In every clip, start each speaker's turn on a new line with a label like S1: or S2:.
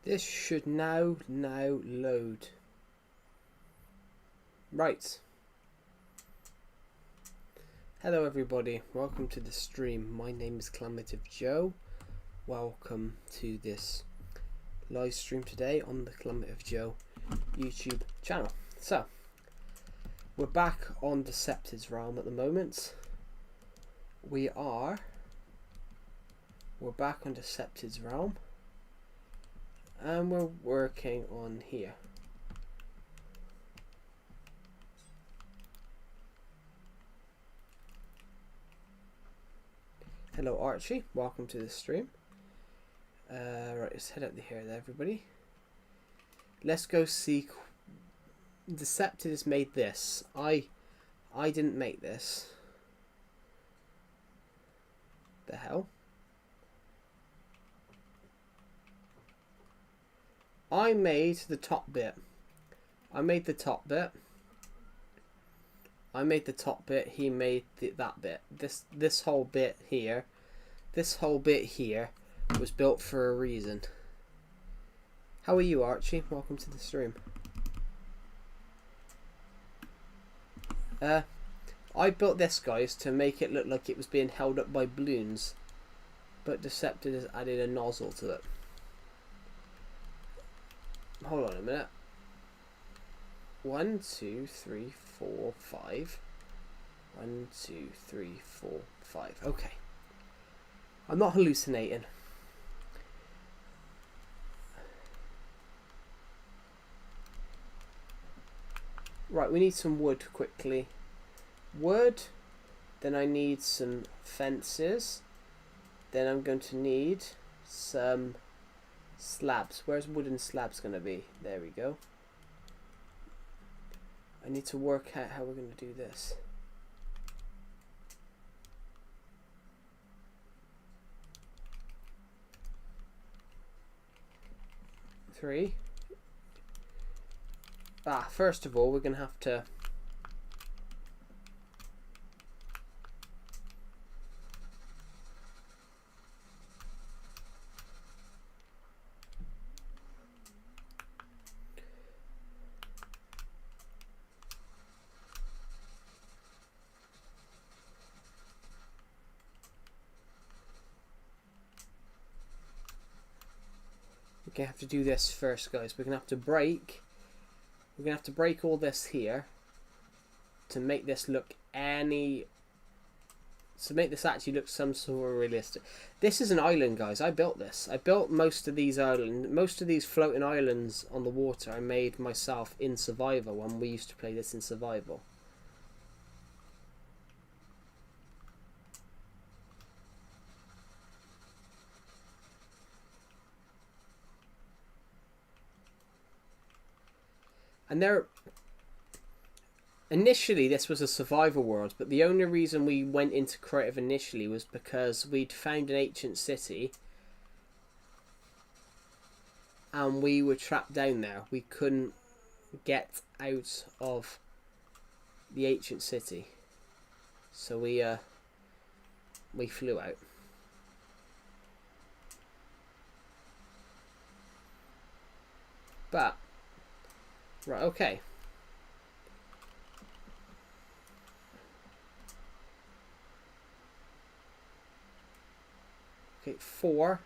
S1: This should now load. Right. Hello everybody, welcome to the stream. My name is Clamative Joe. Welcome to this live stream today on the Clamative Joe YouTube channel. So, we're back on Deceptive's Realm at the moment. We're back on Deceptive's Realm. And we're working on here. Hello Archie, welcome to the stream. Right, let's head up here everybody. Let's go see. Deceptive has made this. I didn't make this. The hell? I made the top bit. I made the top bit. I made the top bit. He made that bit. This whole bit here. This whole bit here was built for a reason. How are you, Archie? Welcome to the stream. I built this, guys, to make it look like it was being held up by balloons, but Deceptive has added a nozzle to it. Hold on a minute. 1, 2, 3, 4, 5. 1, 2, 3, 4, 5. Okay. I'm not hallucinating. Right, we need some wood quickly. Wood. Then I need some fences. Then I'm going to need some slabs. Where's wooden slabs going to be? There we go. I need to work out how we're going to do this. Three. First of all, we're going to have to have to do this first, guys. We're gonna have to break all this here to make this look actually look some sort of realistic. This is an island, guys. I built this. I built most of these floating islands on the water. I made myself in survival when we used to play this in survival. And initially this was a survival world, but the only reason we went into creative initially was because we'd found an ancient city and we were trapped down there. We couldn't get out of the ancient city, so we flew out. But right, okay. Okay, 4.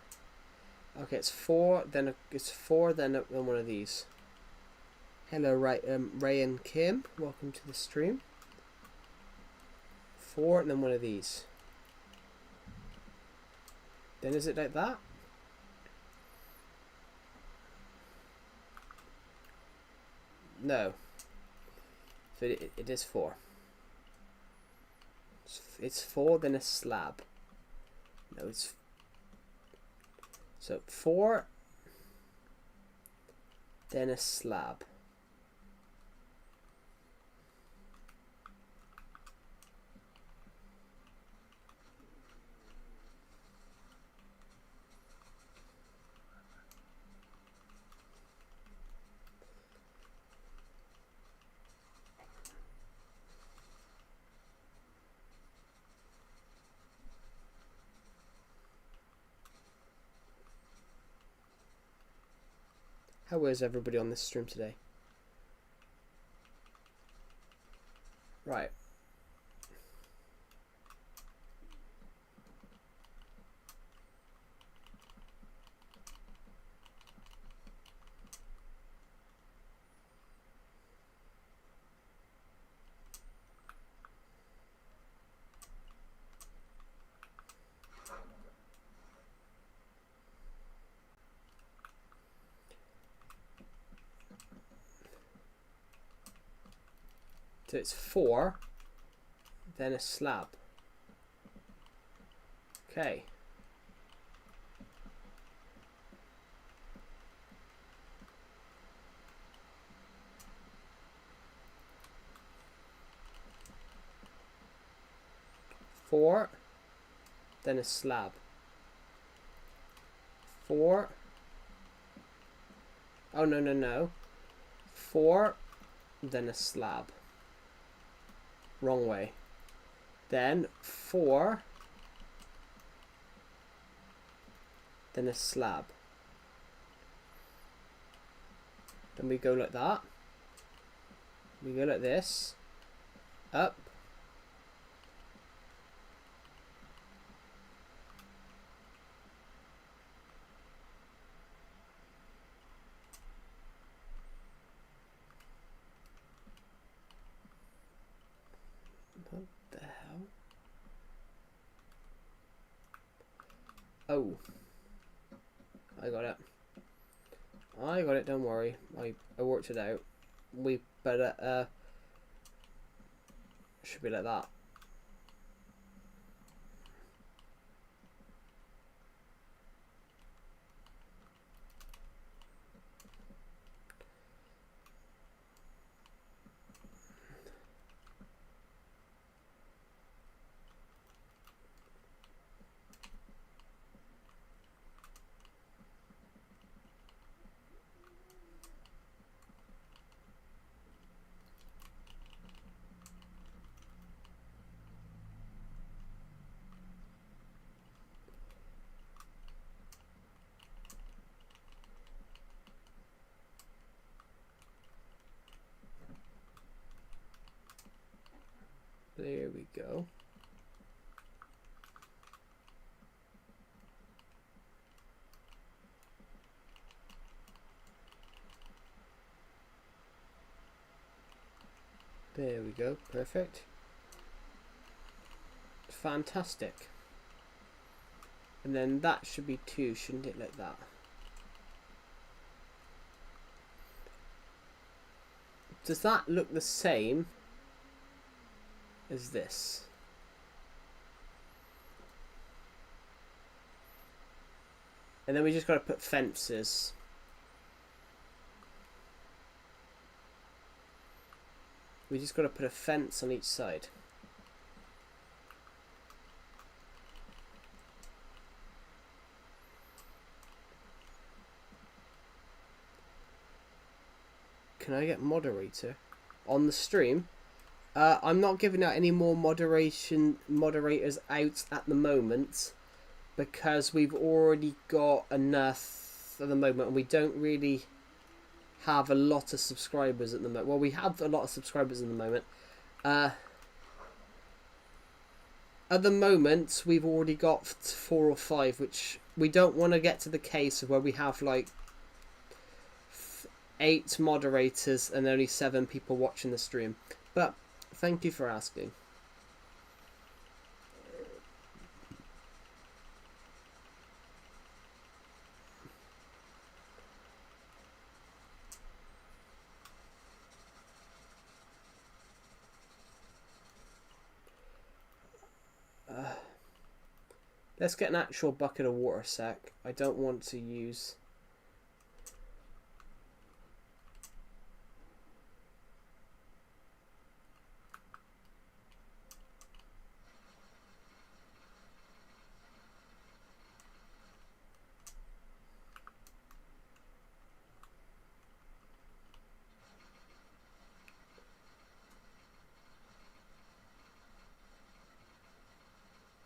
S1: Okay, it's 4. Then it's 4. Then one of these. Hello, Ray and Kim. Welcome to the stream. 4, and then one of these. Then is it like that? No. So it is 4. It's 4, then a slab. No, it's... So 4, then a slab. How is everybody on this stream today? Right. So it's 4, then a slab. Okay. Four, then a slab. 4. Oh, no. 4, then a slab. Wrong way. Then 4, then a slab. Then we go like that. We go like this. Up. What the hell? Oh. I got it. I got it, don't worry. I worked it out. We better should be like that. There we go. There we go. Perfect. Fantastic. And then that should be 2, shouldn't it? Like that. Does that look the same as this? And then we just got to put fences. We just got to put a fence on each side. Can I get moderator on the stream? I'm not giving out any more moderators out at the moment because we've already got enough at the moment, and we don't really have a lot of subscribers at the moment. Well, we have a lot of subscribers at the moment. At the moment, we've already got 4 or 5, which we don't want to get to the case of where we have like 8 moderators and only 7 people watching the stream. But thank you for asking. Let's get an actual bucket of water sec. I don't want to use...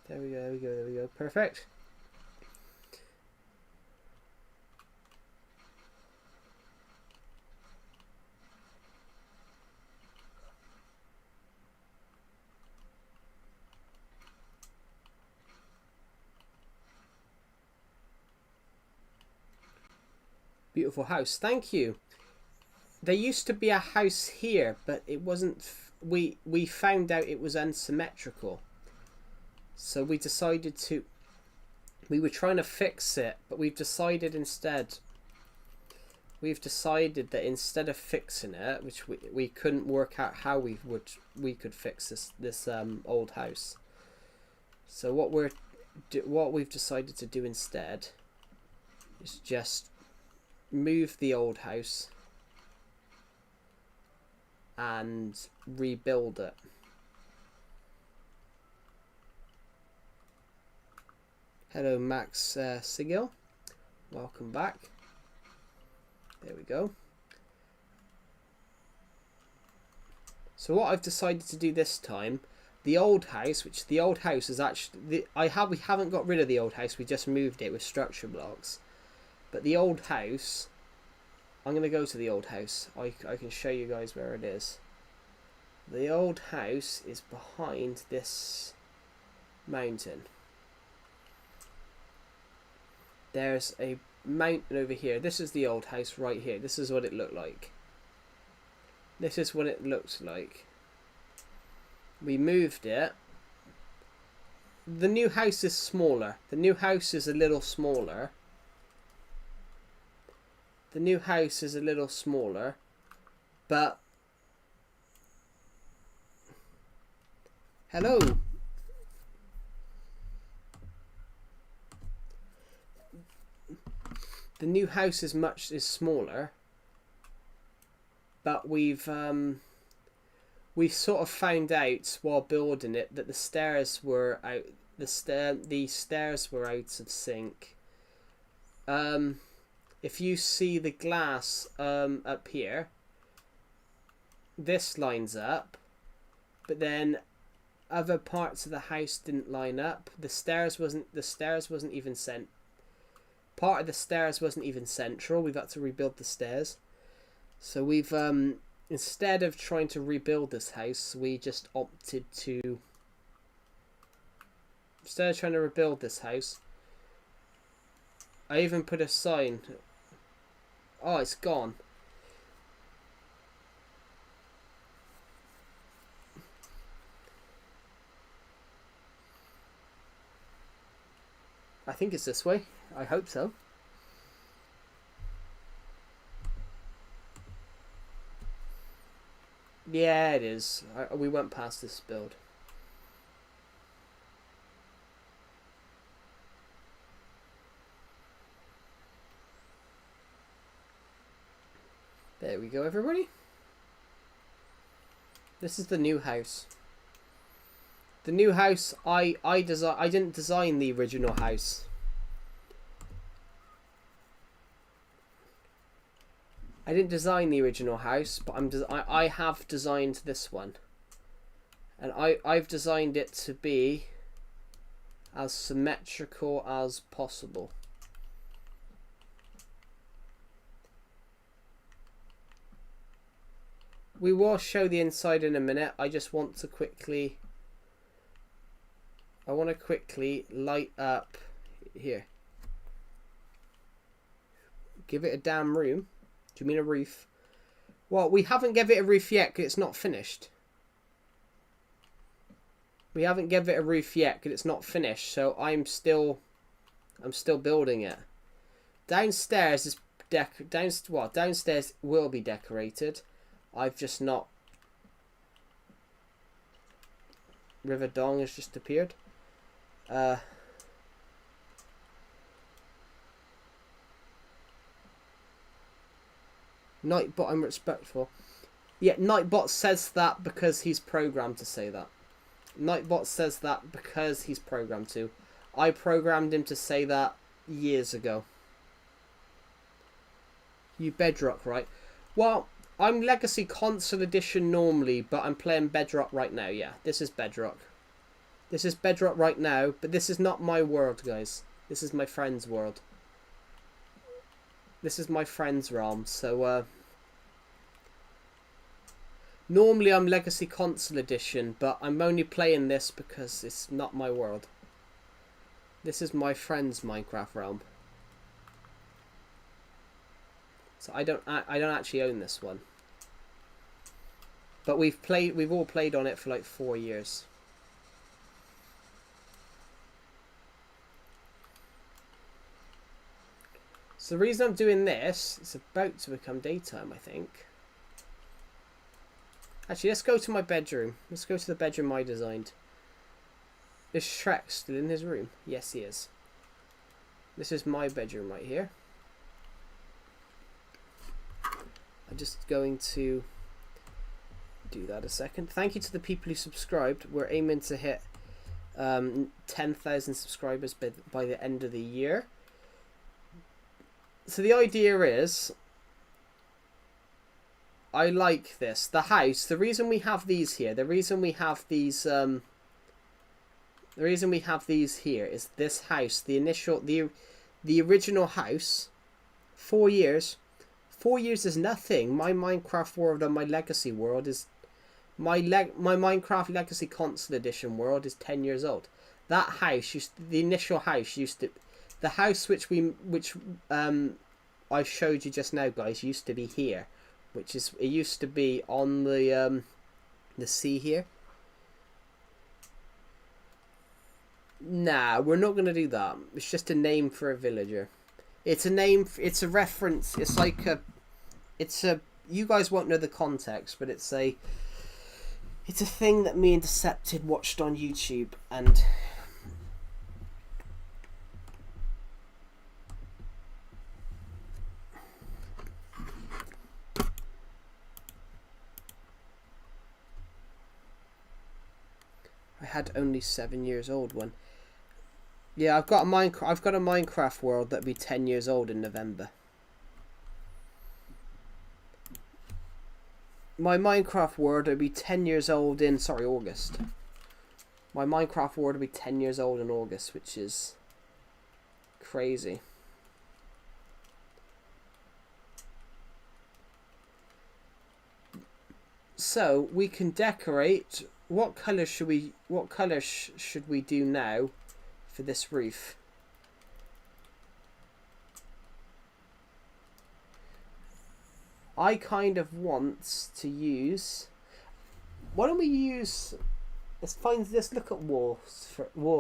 S1: There we go. Perfect. Beautiful house. Thank you. There used to be a house here, but it wasn't. We found out it was unsymmetrical, so we decided to. We were trying to fix it, but we've decided instead. We've decided that instead of fixing it, which we couldn't work out how we could fix this old house. So what we've decided to do instead is just move the old house and rebuild it. Hello, Max Sigil. Welcome back. There we go. So what I've decided to do this time, the old house, which the old house is actually we haven't got rid of the old house. We just moved it with structure blocks. But the old house, I'm going to go to the old house. I can show you guys where it is. The old house is behind this mountain. There's a mountain over here. This is the old house right here. This is what it looked like. This is what it looks like. We moved it. The new house is smaller. The new house is a little smaller. The new house is a little smaller, but hello. The new house is smaller, but we've sort of found out while building it that the stairs were out. The stairs were out of sync. If you see the glass up here, this lines up, but then other parts of the house didn't line up. The stairs wasn't even sent. Part of the stairs wasn't even central. We've had to rebuild the stairs. So we've instead of trying to rebuild this house, we just opted to, instead of trying to rebuild this house, I even put a sign. Oh, it's gone. I think it's this way. I hope so. Yeah, it is. We went past this build. There we go, everybody. This is the new house. The new house, I didn't design the original house. I didn't design the original house, but I have designed this one. And I've designed it to be as symmetrical as possible. We will show the inside in a minute. I just want to quickly... I want to quickly light up here. Give it a damn room. Do you mean a roof? Well, we haven't given it a roof yet because it's not finished. We haven't given it a roof yet because it's not finished. So I'm still building it. Downstairs is downstairs will be decorated. I've just not. River Dong has just appeared. Nightbot, I'm respectful. Yeah, Nightbot says that because he's programmed to say that. Nightbot says that because he's programmed to. I programmed him to say that years ago. You Bedrock, right? Well, I'm Legacy Console Edition normally, but I'm playing Bedrock right now. Yeah, this is Bedrock. This is Bedrock right now, but this is not my world, guys. This is my friend's world. This is my friend's realm, so normally I'm Legacy Console Edition, but I'm only playing this because it's not my world. This is my friend's Minecraft realm. So I don't actually own this one. But we've all played on it for like 4 years. So the reason I'm doing this, it's about to become daytime, I think. Actually, let's go to my bedroom. Let's go to the bedroom I designed. Is Shrek still in his room? Yes, he is. This is my bedroom right here. I'm just going to do that a second. Thank you to the people who subscribed. We're aiming to hit 10,000 subscribers by the end of the year. So the idea is, I like this. The house, the reason we have these here, the reason we have these here is this house, the original house, 4 years. 4 years is nothing. My Minecraft world and my legacy world is my Minecraft Legacy Console Edition world is 10 years old. That house the initial house used to, the house which I showed you just now, guys, used to be here, it used to be on the sea here. Nah, we're not gonna do that. It's just a name for a villager. It's a name. It's a reference. It's like you guys won't know the context, but it's a thing that me and Decepted watched on YouTube, and I had only 7 years old when. Yeah, I've got a Minecraft world that'll be 10 years old in November. My Minecraft world will be 10 years old in August. My Minecraft world will be 10 years old in August, which is crazy. So we can decorate. What colour should we do now for this roof? I kind of want to use. Why don't we use? Let's look at wall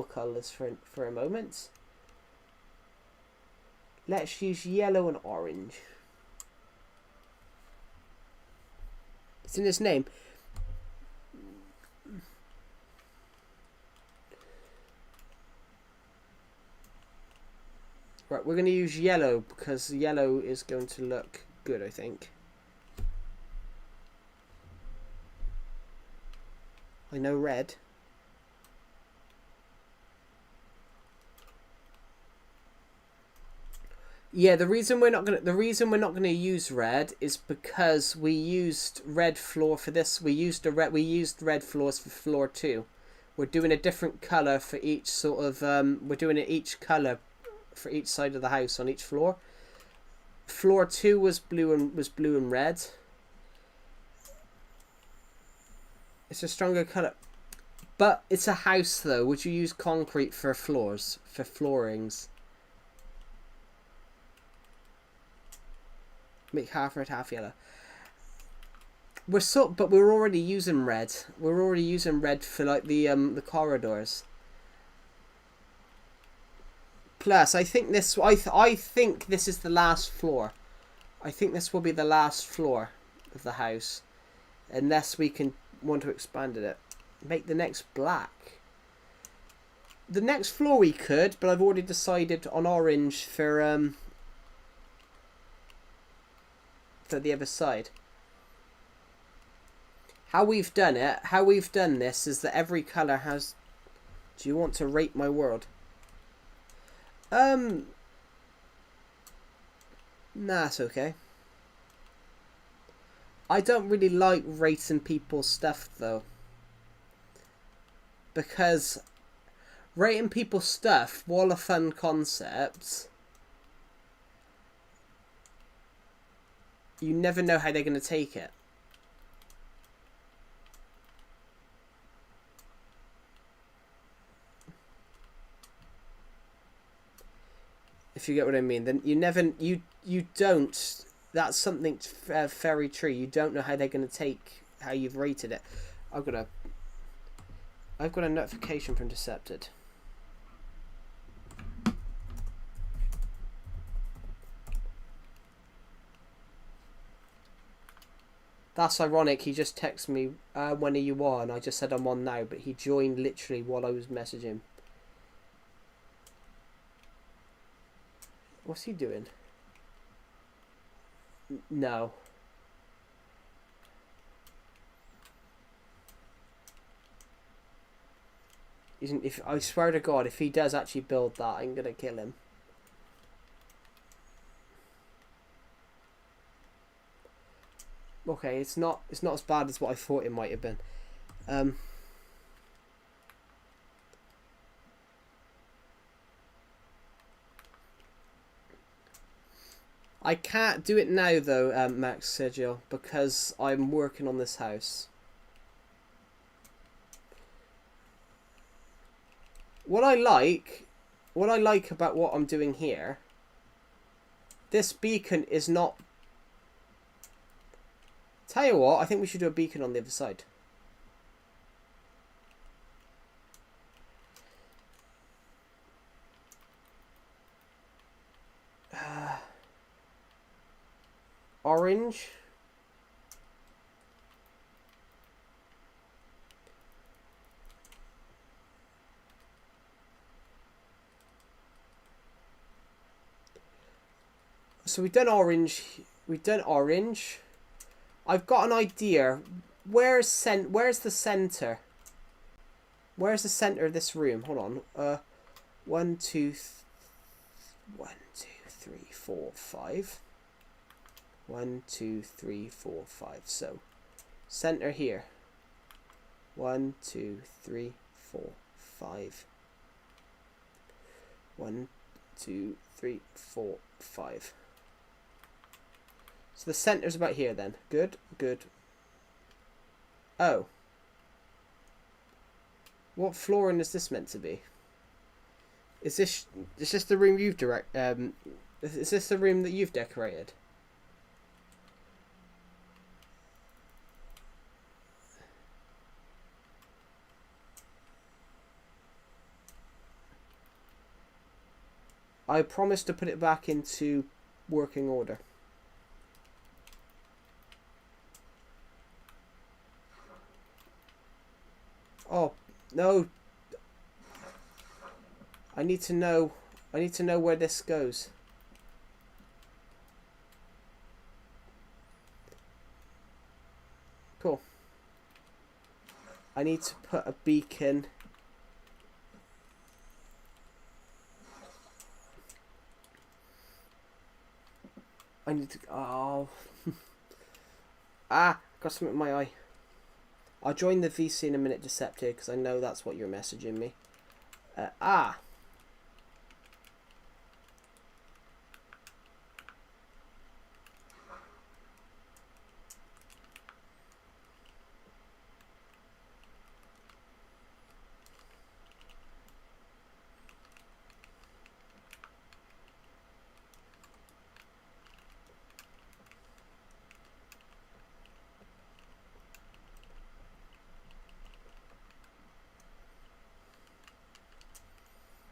S1: colours for a moment. Let's use yellow and orange. It's in its name. Right, we're going to use yellow because yellow is going to look good, I think. I know red. Yeah, the reason we're not gonna use red is because we used red floor for this. We used red floors for floor 2. We're doing a different color for each sort of we're doing it each color for each side of the house on each floor. Floor 2 was blue and red. It's a stronger colour. But it's a house though. Would you use concrete for floors, for floorings? Make half red, half yellow. But we're already using red. We're already using red for like the corridors. Plus, I think this is the last floor. I think this will be the last floor of the house, unless we can want to expand it. Make the next black. The next floor we could, but I've already decided on orange for the other side. How we've done this is that every colour has. Do you want to rate my world? Nah, it's okay. I don't really like rating people's stuff though, because rating people's stuff, while a fun concept, you never know how they're going to take it. If you get what I mean, then you don't. that's something very true. You don't know how they're going to take how you've rated it. I've got a notification from Decepted. That's ironic. He just texted me, when are you on? I just said I'm on now, but he joined literally while I was messaging. What's he doing? No. If I swear to God, if he does actually build that, I'm gonna kill him. Okay, it's not as bad as what I thought it might have been. I can't do it now though, Max Sergio, because I'm working on this house. What I like about what I'm doing here, this beacon is not... Tell you what, I think we should do a beacon on the other side. Orange. So we've done orange. We've done orange. I've got an idea. Where's the center? Where's the center of this room? Hold on. 1, 2, 3, 4, 5. 1, 2, 3, 4, 5. So, center here. 1, 2, 3, 4, 5. 1, 2, 3, 4, 5. So the center's about here then. Good, good. Oh. What flooring is this meant to be? Is this the room you've is this the room that you've decorated? I promise to put it back into working order. Oh, no. I need to know where this goes. Cool. I need to put a beacon. I need to... Oh. Ah, got something in my eye. I'll join the VC in a minute, Deceptive, because I know that's what you're messaging me.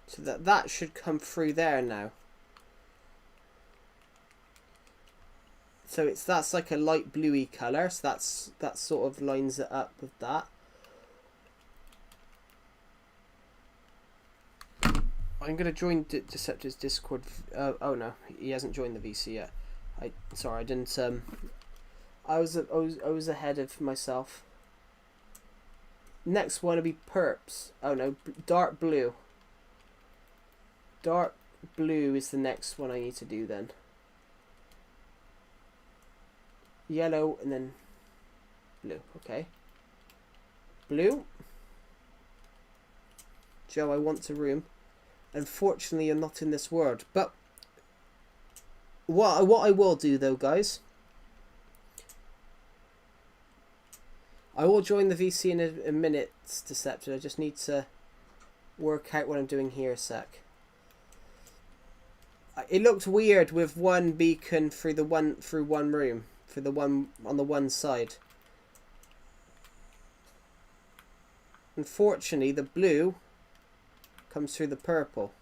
S1: So that should come through there now. So that's like a light bluey colour. So that sort of lines it up with that. I'm gonna join Deceptor's Discord. Oh no, he hasn't joined the VC yet. Sorry, I didn't. I was ahead of myself. Next one will be perps. Oh no, dark blue. Dark blue is the next one I need to do then. Yellow and then blue. Okay. Blue. Joe, I want a room. Unfortunately, you're not in this world. But what I will do though, guys, I will join the VC in a minute, Deceptive. I just need to work out what I'm doing here a sec. It looked weird with one beacon through one room, for the one on the one side. Unfortunately, the blue comes through the purple.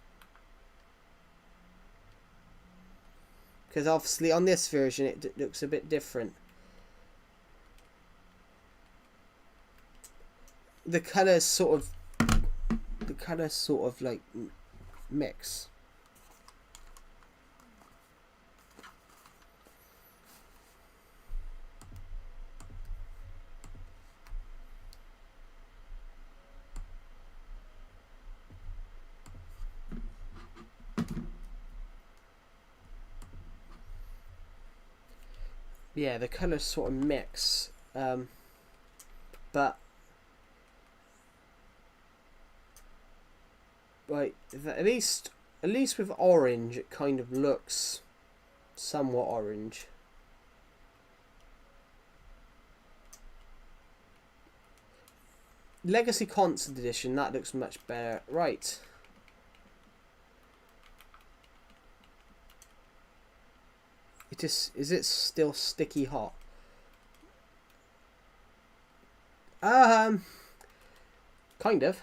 S1: Because obviously on this version it looks a bit different. The colours sort of like mix. Yeah, the colours sort of mix. But like at least with orange it kind of looks somewhat orange. Legacy Concert Edition, that looks much better. Right. Is it still sticky hot? Kind of.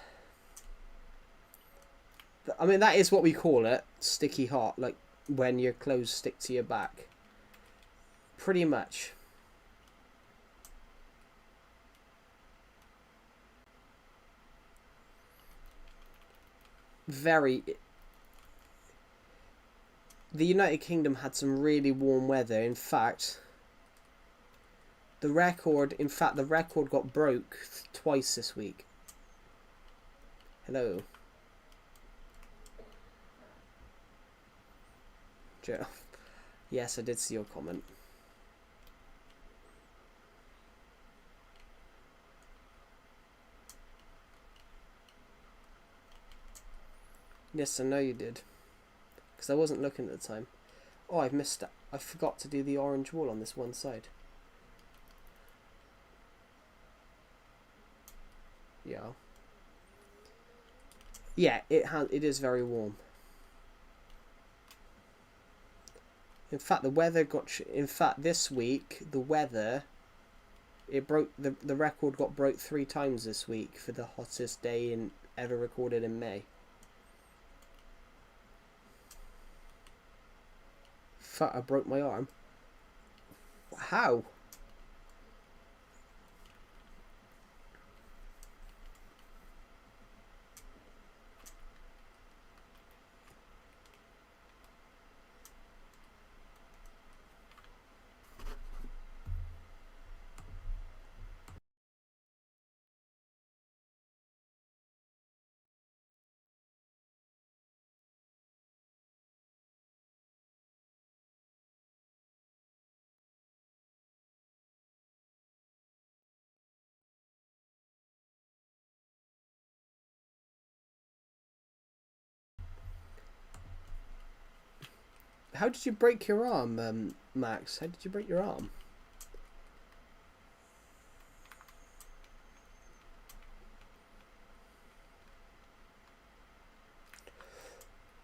S1: I mean, that is what we call it, sticky hot, like when your clothes stick to your back. Pretty much. Very. The United Kingdom had some really warm weather. In fact, the record got broke twice this week. Hello. Joe. Yes, I did see your comment. Yes, I know you did. Because I wasn't looking at the time. Oh, I've missed it. I forgot to do the orange wall on this one side. Yeah. Yeah, it is very warm. In fact, the weather got... In fact, this week, the weather... It broke... The record got broke 3 times this week for the hottest day ever recorded in May. Fuck, I broke my arm. How? How did you break your arm, Max? How did you break your arm?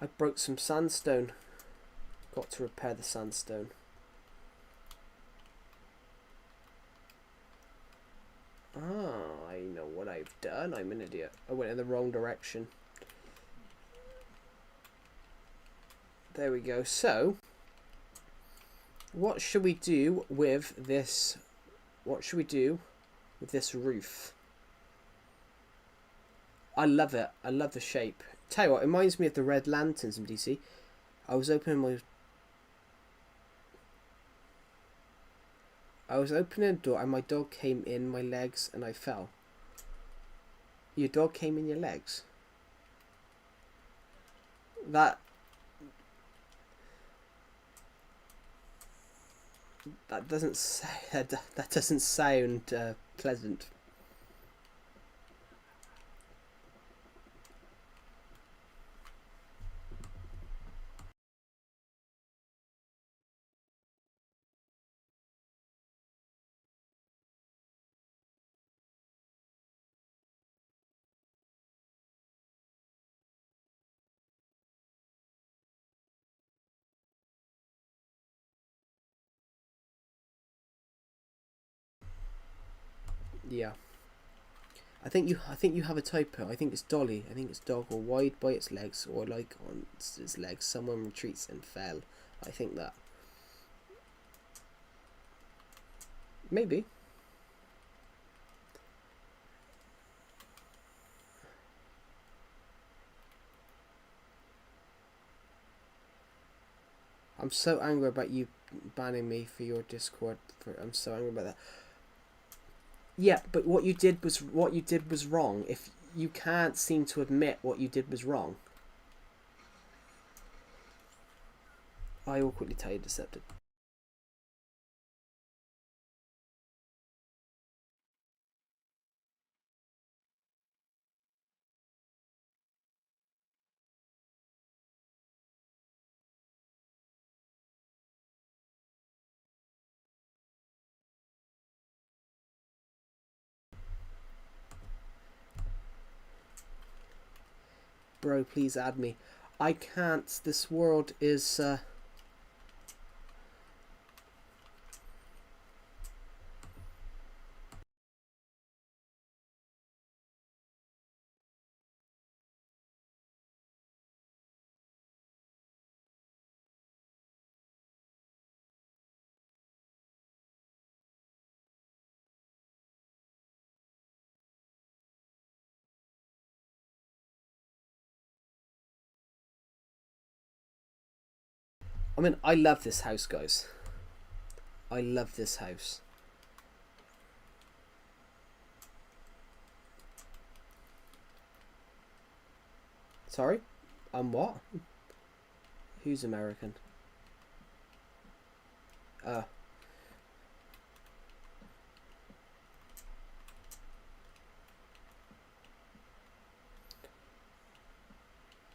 S1: I broke some sandstone. Got to repair the sandstone. Ah, I know what I've done. I'm an idiot. I went in the wrong direction. There we go. So, what should we do with this? What should we do with this roof? I love it. I love the shape. Tell you what, it reminds me of the red lanterns in DC. I was opening the door and my dog came in my legs and I fell. Your dog came in your legs? That doesn't say that doesn't sound pleasant. Yeah. I think you have a typo. I think it's Dolly. I think it's dog or wide by its legs or like on its legs. Someone retreats and fell. I think that. Maybe. I'm so angry about you banning me for your Discord. I'm so angry about that. Yeah, but what you did was wrong. If you can't seem to admit what you did was wrong, I will quickly tell you deceptive. Bro, please add me. I can't. This world is. I mean, I love this house, guys. I love this house. Sorry? I'm what? Who's American? I'm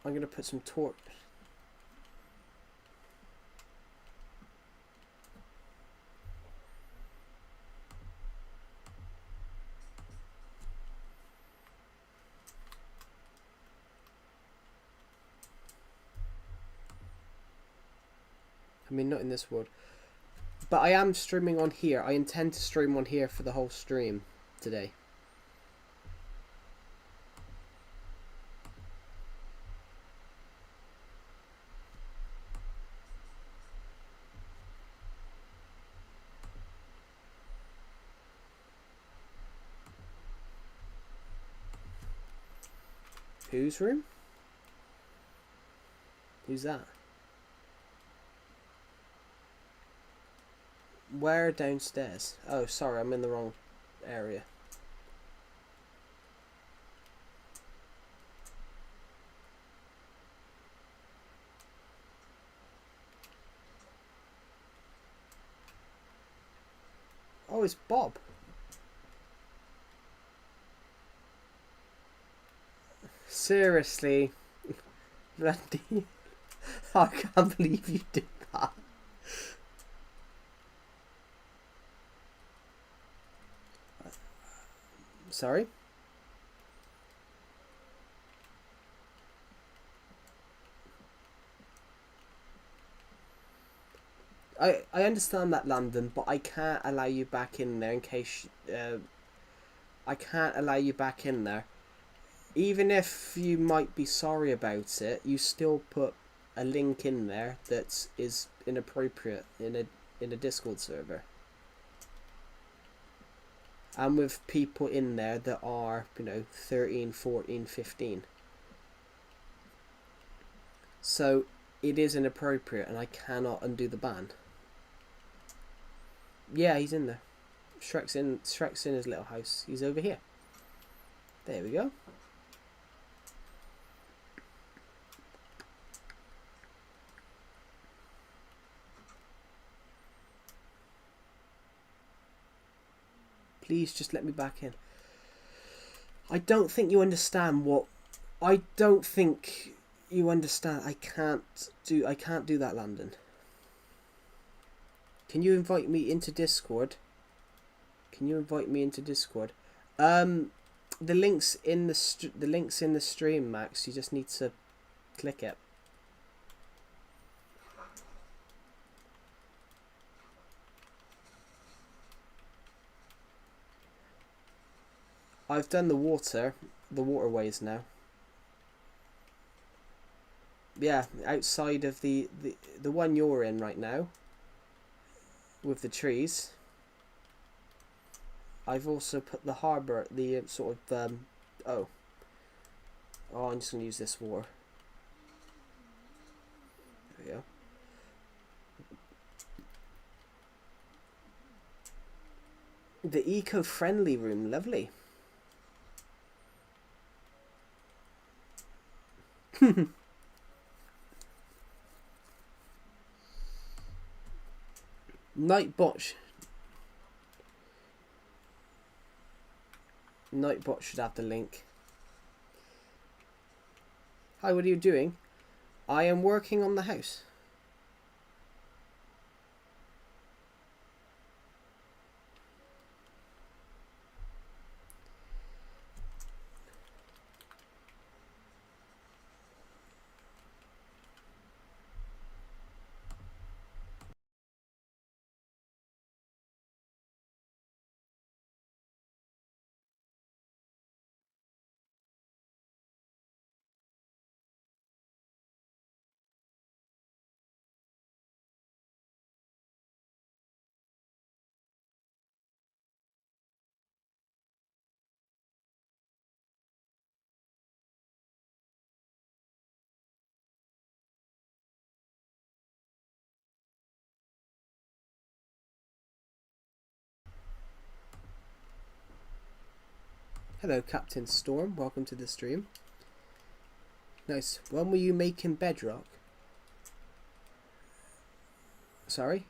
S1: gonna put some torch. I mean, not in this world. But I am streaming on here. I intend to stream on here for the whole stream today. Whose room? Who's that? Where downstairs? Oh, sorry, I'm in the wrong area. Oh, it's Bob. Seriously. Bloody. I can't believe you did that. Sorry? I understand that, London, but I can't allow you back in there in case... I can't allow you back in there. Even if you might be sorry about it, you still put a link in there that is inappropriate in a Discord server. And with people in there that are, 13, 14, 15. So it is inappropriate and I cannot undo the ban. Yeah, he's in there. Shrek's in his little house. He's over here. There we go. Please just let me back in. I don't think you understand what... I don't think you understand. I can't do that, London. Can you invite me into Discord? Can you invite me into Discord? The links in the stream, Max. You just need to click it. I've done the waterways now. Yeah, outside of the one you're in right now, with the trees. I've also put the harbour, the sort of oh, I'm just gonna use this water. There we go. The eco-friendly room, lovely. Nightbot should have the link. Hi, what are you doing? I am working on the house. Hello, Captain Storm. Welcome to the stream. Nice. When were you making Bedrock? Sorry?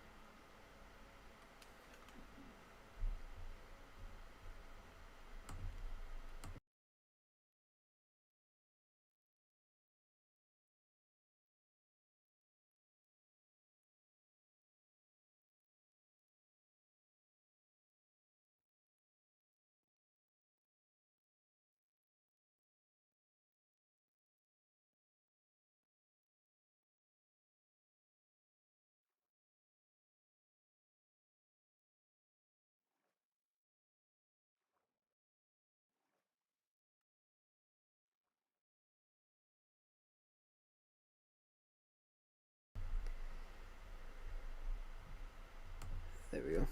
S1: There we go.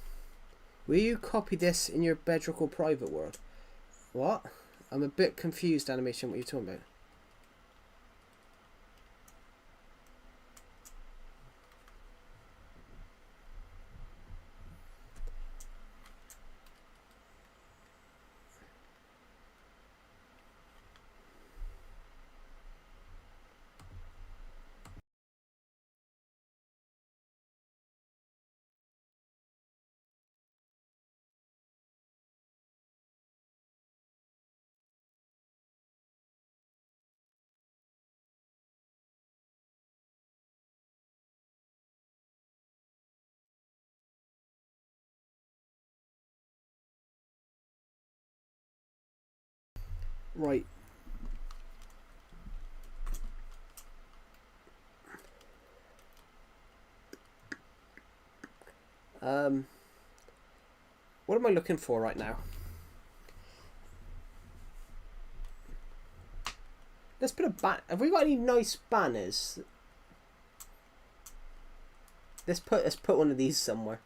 S1: Will you copy this in your Bedrock or private world? What? I'm a bit confused, Animation, what you're talking about. Right. What am I looking for right now? Let's put a ban. Have we got any nice banners? Let's put one of these somewhere.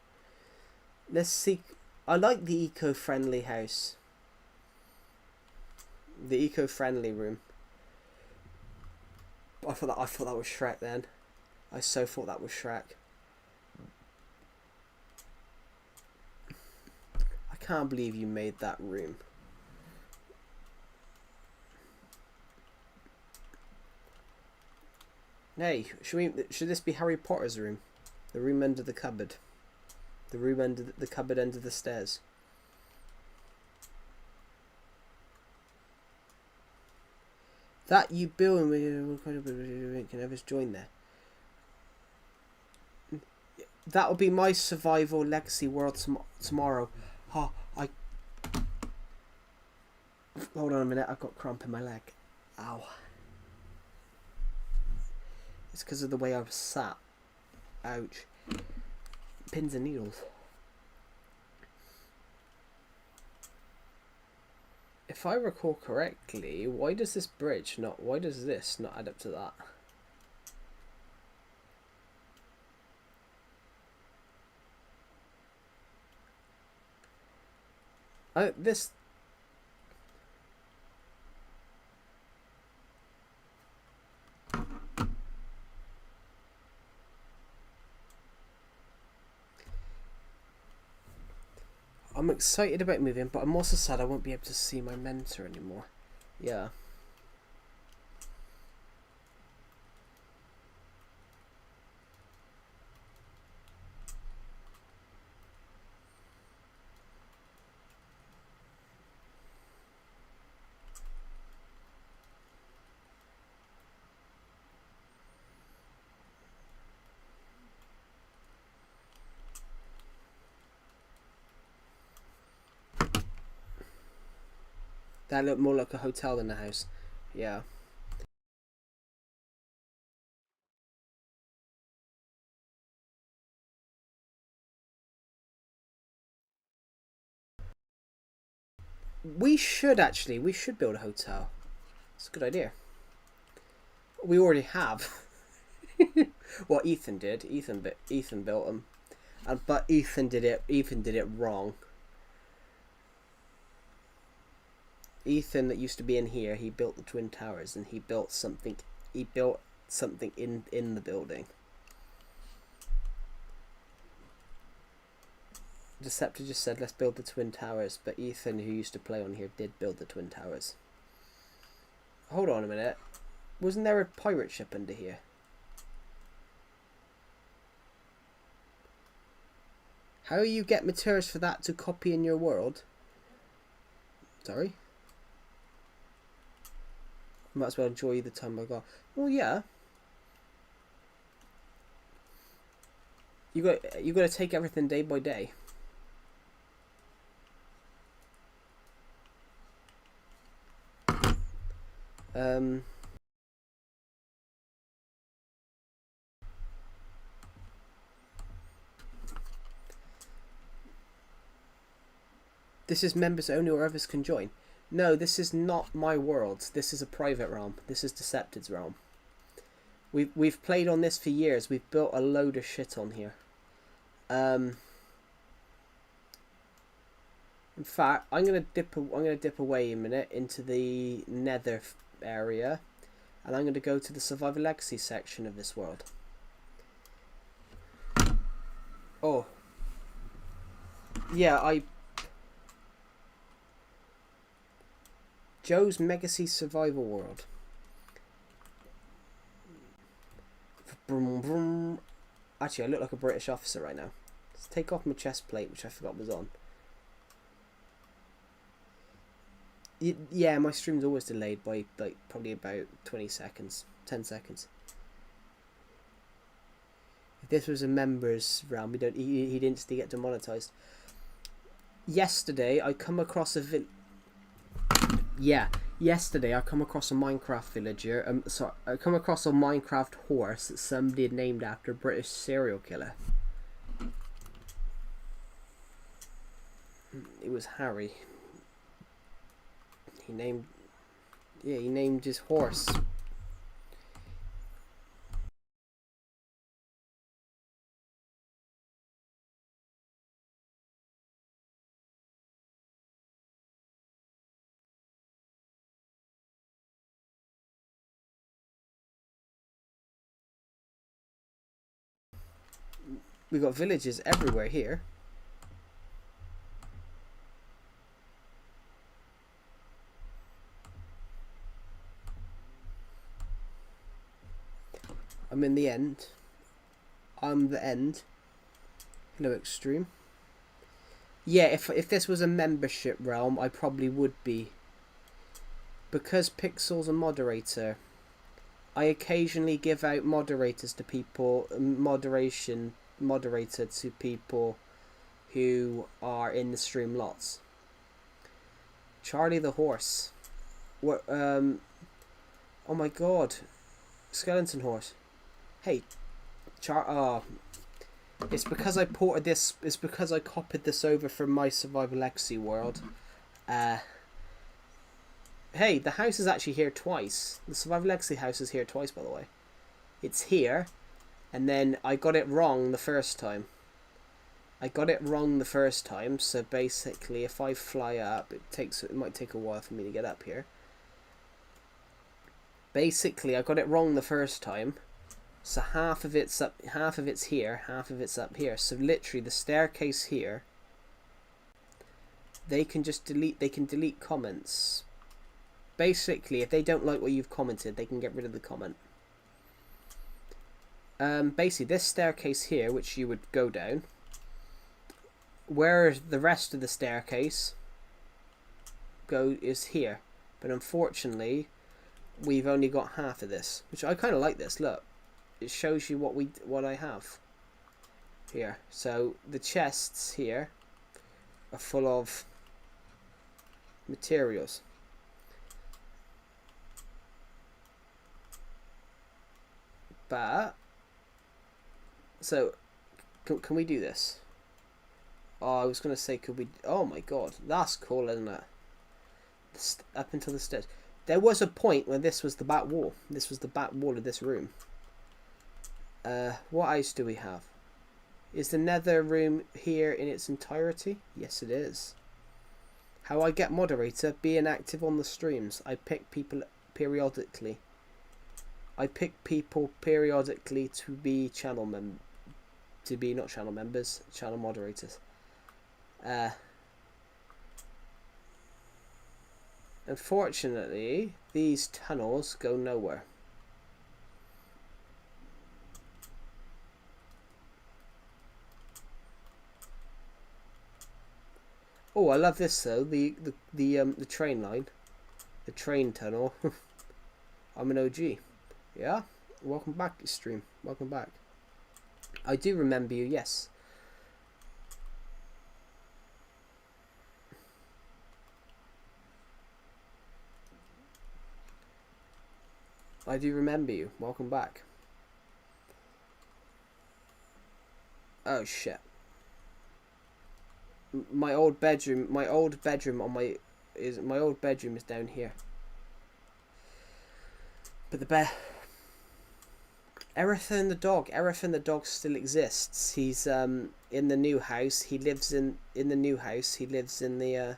S1: Let's see. I like the eco-friendly house. The eco-friendly room. I thought that was Shrek then. I so thought that was Shrek. I can't believe you made that room. Hey, should this be Harry Potter's room? The room under the cupboard. The room under the cupboard under the stairs. That you build and can others join there. That'll be my survival legacy world tomorrow. Oh, hold on a minute, I've got cramp in my leg. Ow. It's because of the way I was sat. Ouch. Pins and needles. If I recall correctly, why does this bridge not... Why does this not add up to that? This... I'm excited about moving, but I'm also sad I won't be able to see my mentor anymore. Yeah. That looked more like a hotel than a house. Yeah. We should build a hotel. It's a good idea. We already have. Well, Ethan did. Ethan built them, but Ethan did it wrong. Ethan, that used to be in here, he built the Twin Towers, and he built something. He built something in the building. Deceptor just said, let's build the Twin Towers, but Ethan, who used to play on here, did build the Twin Towers. Hold on a minute. Wasn't there a pirate ship under here? How you get materials for that to copy in your world? Sorry? Might as well enjoy the time I got. Well, yeah. You got to take everything day by day. This is members only, or others can join. No, this is not my world. This is a private realm. This is Decepted's realm. We've played on this for years. We've built a load of shit on here. In fact, I'm gonna dip away a minute into the Nether area, and I'm gonna go to the Survivor Legacy section of this world. Oh, yeah, Joe's Megacy Survival World. Vroom, vroom. Actually, I look like a British officer right now. Let's take off my chest plate, which I forgot was on. Yeah, my stream's always delayed by like probably about 20 seconds, 10 seconds. If this was a members realm, he didn't get demonetized. Yesterday, I come across a yesterday I come across a Minecraft villager. Sorry, I come across a Minecraft horse that somebody had named after a British serial killer. It was Harry. He named his horse. We got villages everywhere here. I'm in the end. I'm the end. Hello, Extreme. Yeah, if this was a membership realm, I probably would be. Because Pixel's a moderator, I occasionally give out moderators to people, moderator to people who are in the stream lots. Charlie the horse. What? Oh my god, skeleton horse. Hey, it's because I ported this. It's because I copied this over from my Survival Legacy world. Hey, the house is actually here twice. The Survival Legacy house is here twice, by the way. It's here, and then I got it wrong the first time. So basically, if I fly up, it might take a while for me to get up here. Basically, I got it wrong the first time. So half of it's up, half of it's here, half of it's up here. So literally, the staircase here, they can delete comments. Basically, if they don't like what you've commented, they can get rid of the comment. Basically, this staircase here, which you would go down, where the rest of the staircase is here. But unfortunately, we've only got half of this, which I kind of like this. Look, it shows you what I have here. So the chests here are full of materials. But so can we do this? Oh, I was gonna say, could we? Oh my god, that's cool, isn't it? Up until the stairs. There was a point when this was the back wall. This was the back wall of this room. What else do we have? Is the nether room here in its entirety? Yes, it is. How I get moderator? Being active on the streams. I pick people periodically. To be channel not channel members, channel moderators. Unfortunately, these tunnels go nowhere. Oh, I love this though. The train line, the train tunnel. I'm an OG. Yeah, welcome back, stream. Welcome back. I do remember you. Yes. I do remember you. Welcome back. Oh shit. My old bedroom is down here. But the bear, Erethan the dog still exists. He's in the new house. He lives in the new house. He lives in the oh,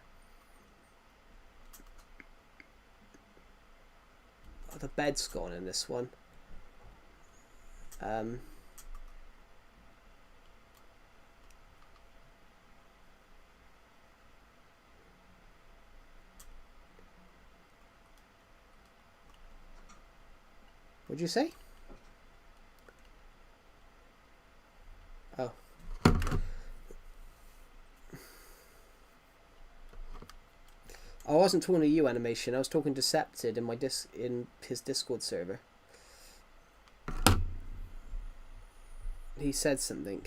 S1: the bed's gone in this one. What'd you say? Oh. I wasn't talking to you, Animation. I was talking to Septed in his Discord server. He said something.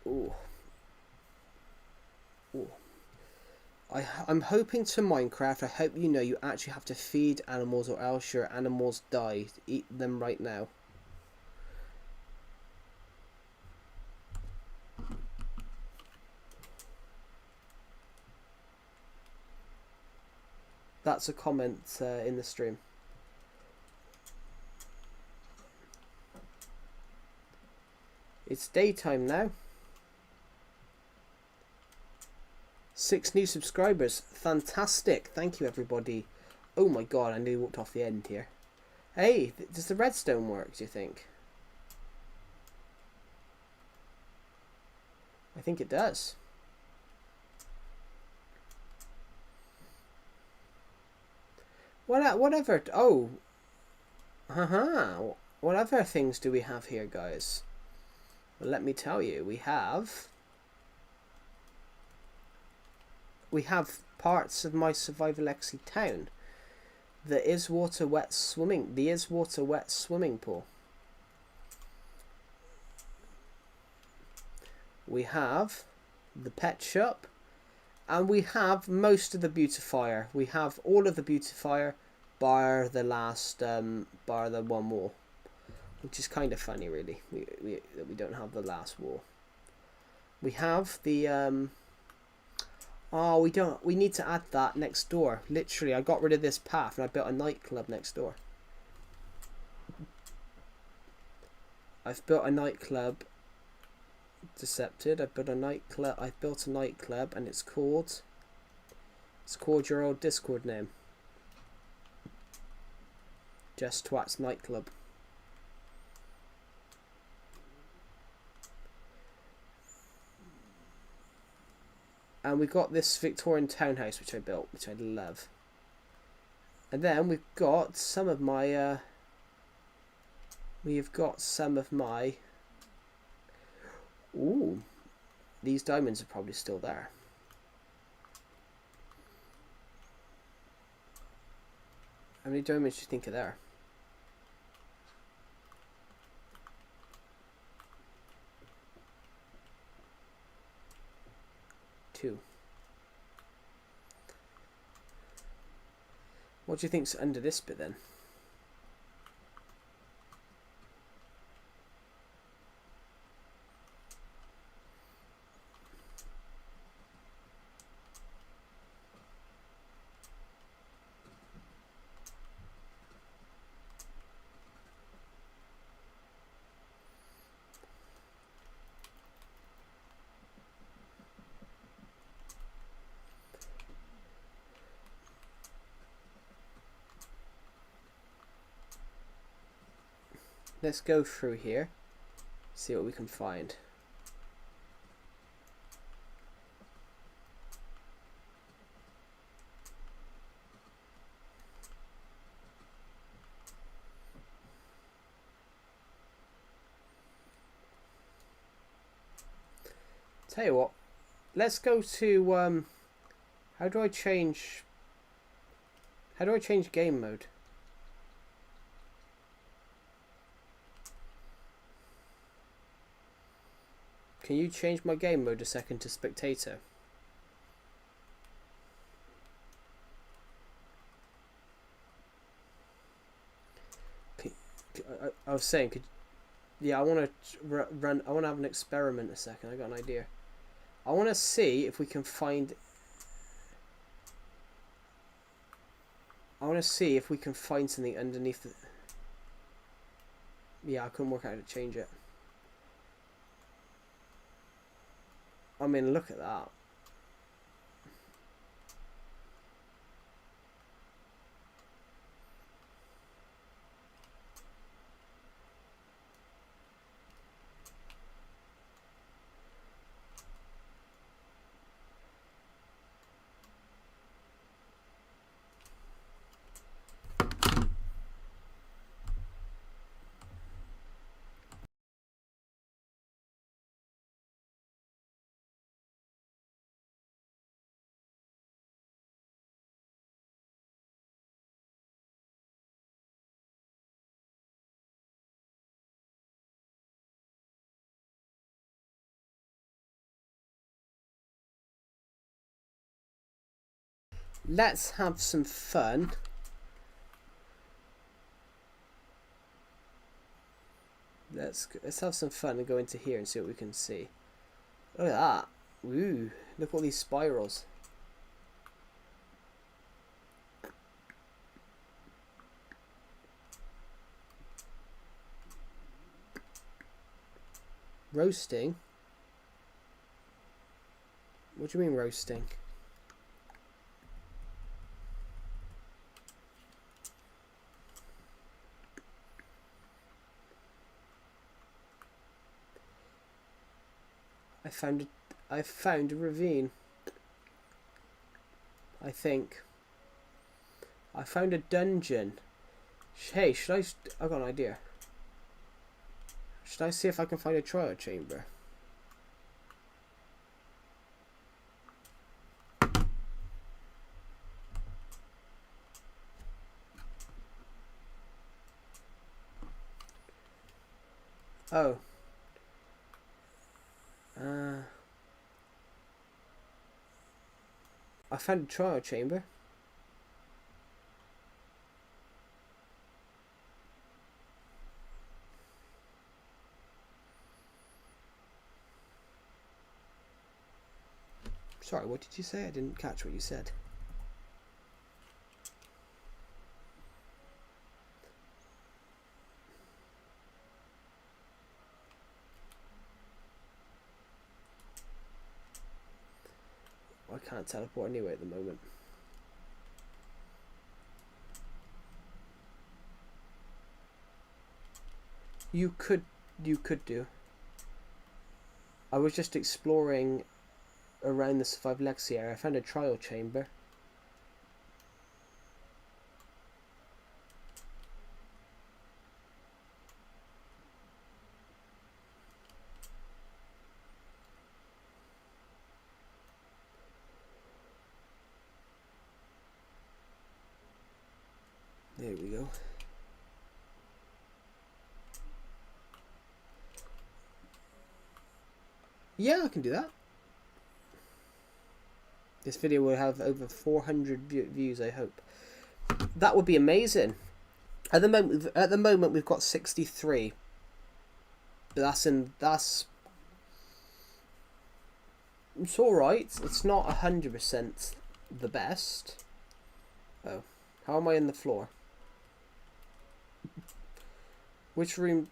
S1: Ooh. Ooh. I'm hoping to Minecraft. I hope you know you actually have to feed animals or else your animals die. Eat them right now. That's a comment in the stream. It's daytime now. 6 new subscribers. Fantastic. Thank you, everybody. Oh my god, I nearly walked off the end here. Hey, does the redstone work, do you think? I think it does. Whatever. Oh. What other things do we have here, guys? Well, let me tell you. We have parts of my Survival Legacy town. The is water wet swimming pool. We have the pet shop, and we have most of the beautifier. We have all of the beautifier, bar the last, bar the one more. which is kind of funny, really. That we don't have the last wall. We have the oh, we don't. We need to add that next door. Literally, I got rid of this path and I built a nightclub next door. I've built a nightclub. Decepted. I built a nightclub, and it's called your old Discord name. Just Twats Nightclub. And we got this Victorian townhouse which I built, which I love. And then we've got some of my ooh, these diamonds are probably still there. How many diamonds do you think are there? 2. What do you think's under this bit then? Let's go through here, see what we can find. Tell you what, let's go to how do I change game mode? Can you change my game mode a second to spectator? I was saying, yeah, I want to run. I want to have an experiment a second. I got an idea. I want to see if we can find. I want to see if we can find something underneath the. Yeah, I couldn't work out how to change it. I mean, look at that. Let's have some fun. Let's have some fun and go into here and see what we can see. Look at that. Ooh, look at all these spirals. Roasting? What do you mean roasting? I found a ravine. I think. I found a dungeon. Hey, I got an idea. Should I see if I can find a trial chamber? Oh. I found a trial chamber. Sorry, what did you say? I didn't catch what you said. I can't teleport anyway at the moment. You could do. I was just exploring around the Survive Legacy area. I found a trial chamber. There we go. Yeah, I can do that. This video will have over 400 views, I hope. That would be amazing. At the moment we've got 63. But that's it's all right. It's not 100% the best. Oh, how am I in the floor? Which room?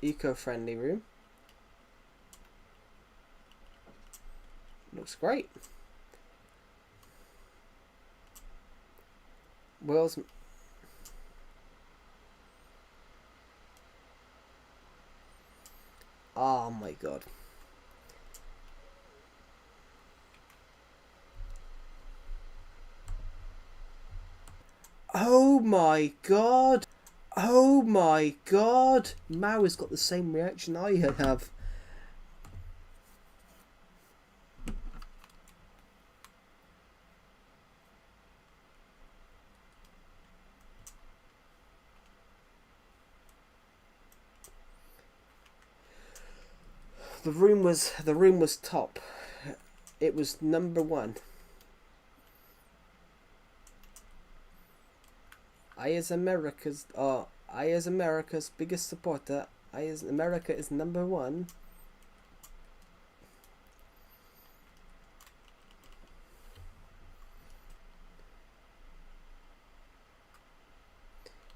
S1: Eco-friendly room. Looks great. Where's... Oh my god. Oh my god. Oh my god. Mao has got the same reaction I have. The room was top. It was number one. I as America's biggest supporter. America is number one.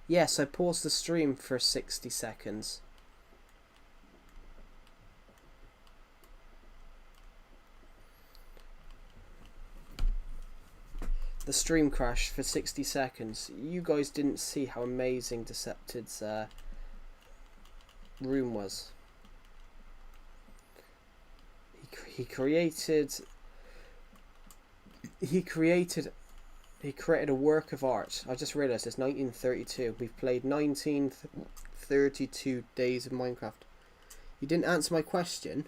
S1: Yes, I paused the stream for 60 seconds. The stream crashed for 60 seconds. You guys didn't see how amazing Decepted's room was. He created a work of art. I just realised it's 1932. We've played 1932 days of Minecraft. You didn't answer my question.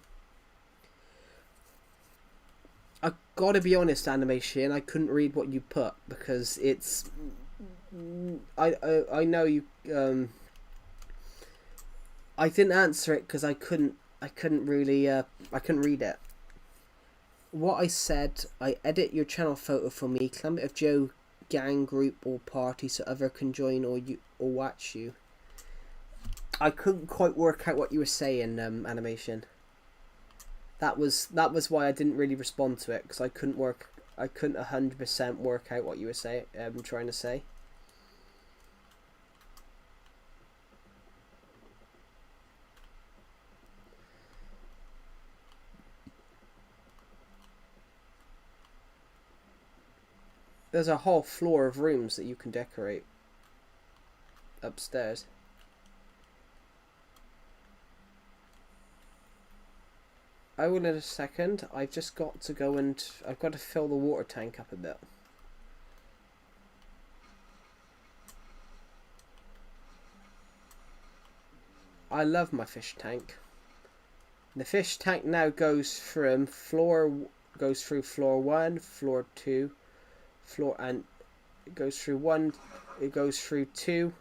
S1: I gotta be honest, Animation, I couldn't read what you put because it's... I know you... I didn't answer it because I couldn't really... I couldn't read it. What I said, I edit your channel photo for me, Climate of Joe gang group or party so other can join or watch you. I couldn't quite work out what you were saying, Animation. That was why I didn't really respond to it, because I couldn't 100% work out what you were trying to say. There's a whole floor of rooms that you can decorate upstairs. I will in a second. I've just got to go and I've got to fill the water tank up a bit. I love my fish tank. The fish tank now goes from floor 1, floor 2, and it goes through 1, it goes through 2,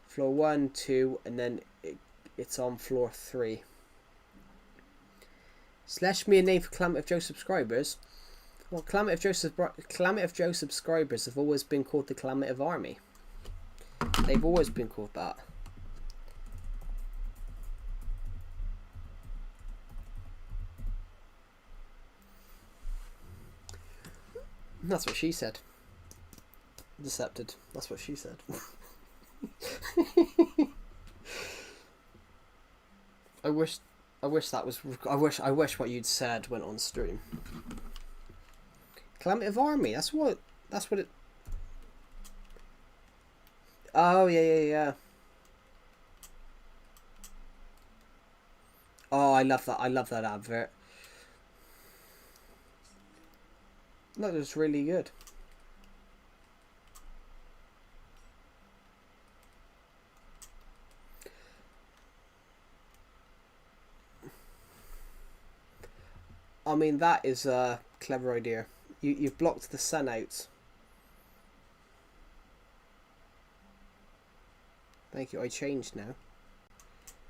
S1: floor 1, 2, and then it's on floor 3. Slash me a name for Climate of Joe subscribers. Well, Climate of Joe subscribers have always been called the Climate of Army. They've always been called that. That's what she said. Decepted. That's what she said. I wish that was. I wish what you'd said went on stream. Calamity Army. That's what it. Oh yeah. Oh, I love that. I love that advert. That was really good. I mean, that is a clever idea. You've blocked the sun out. Thank you. I changed now.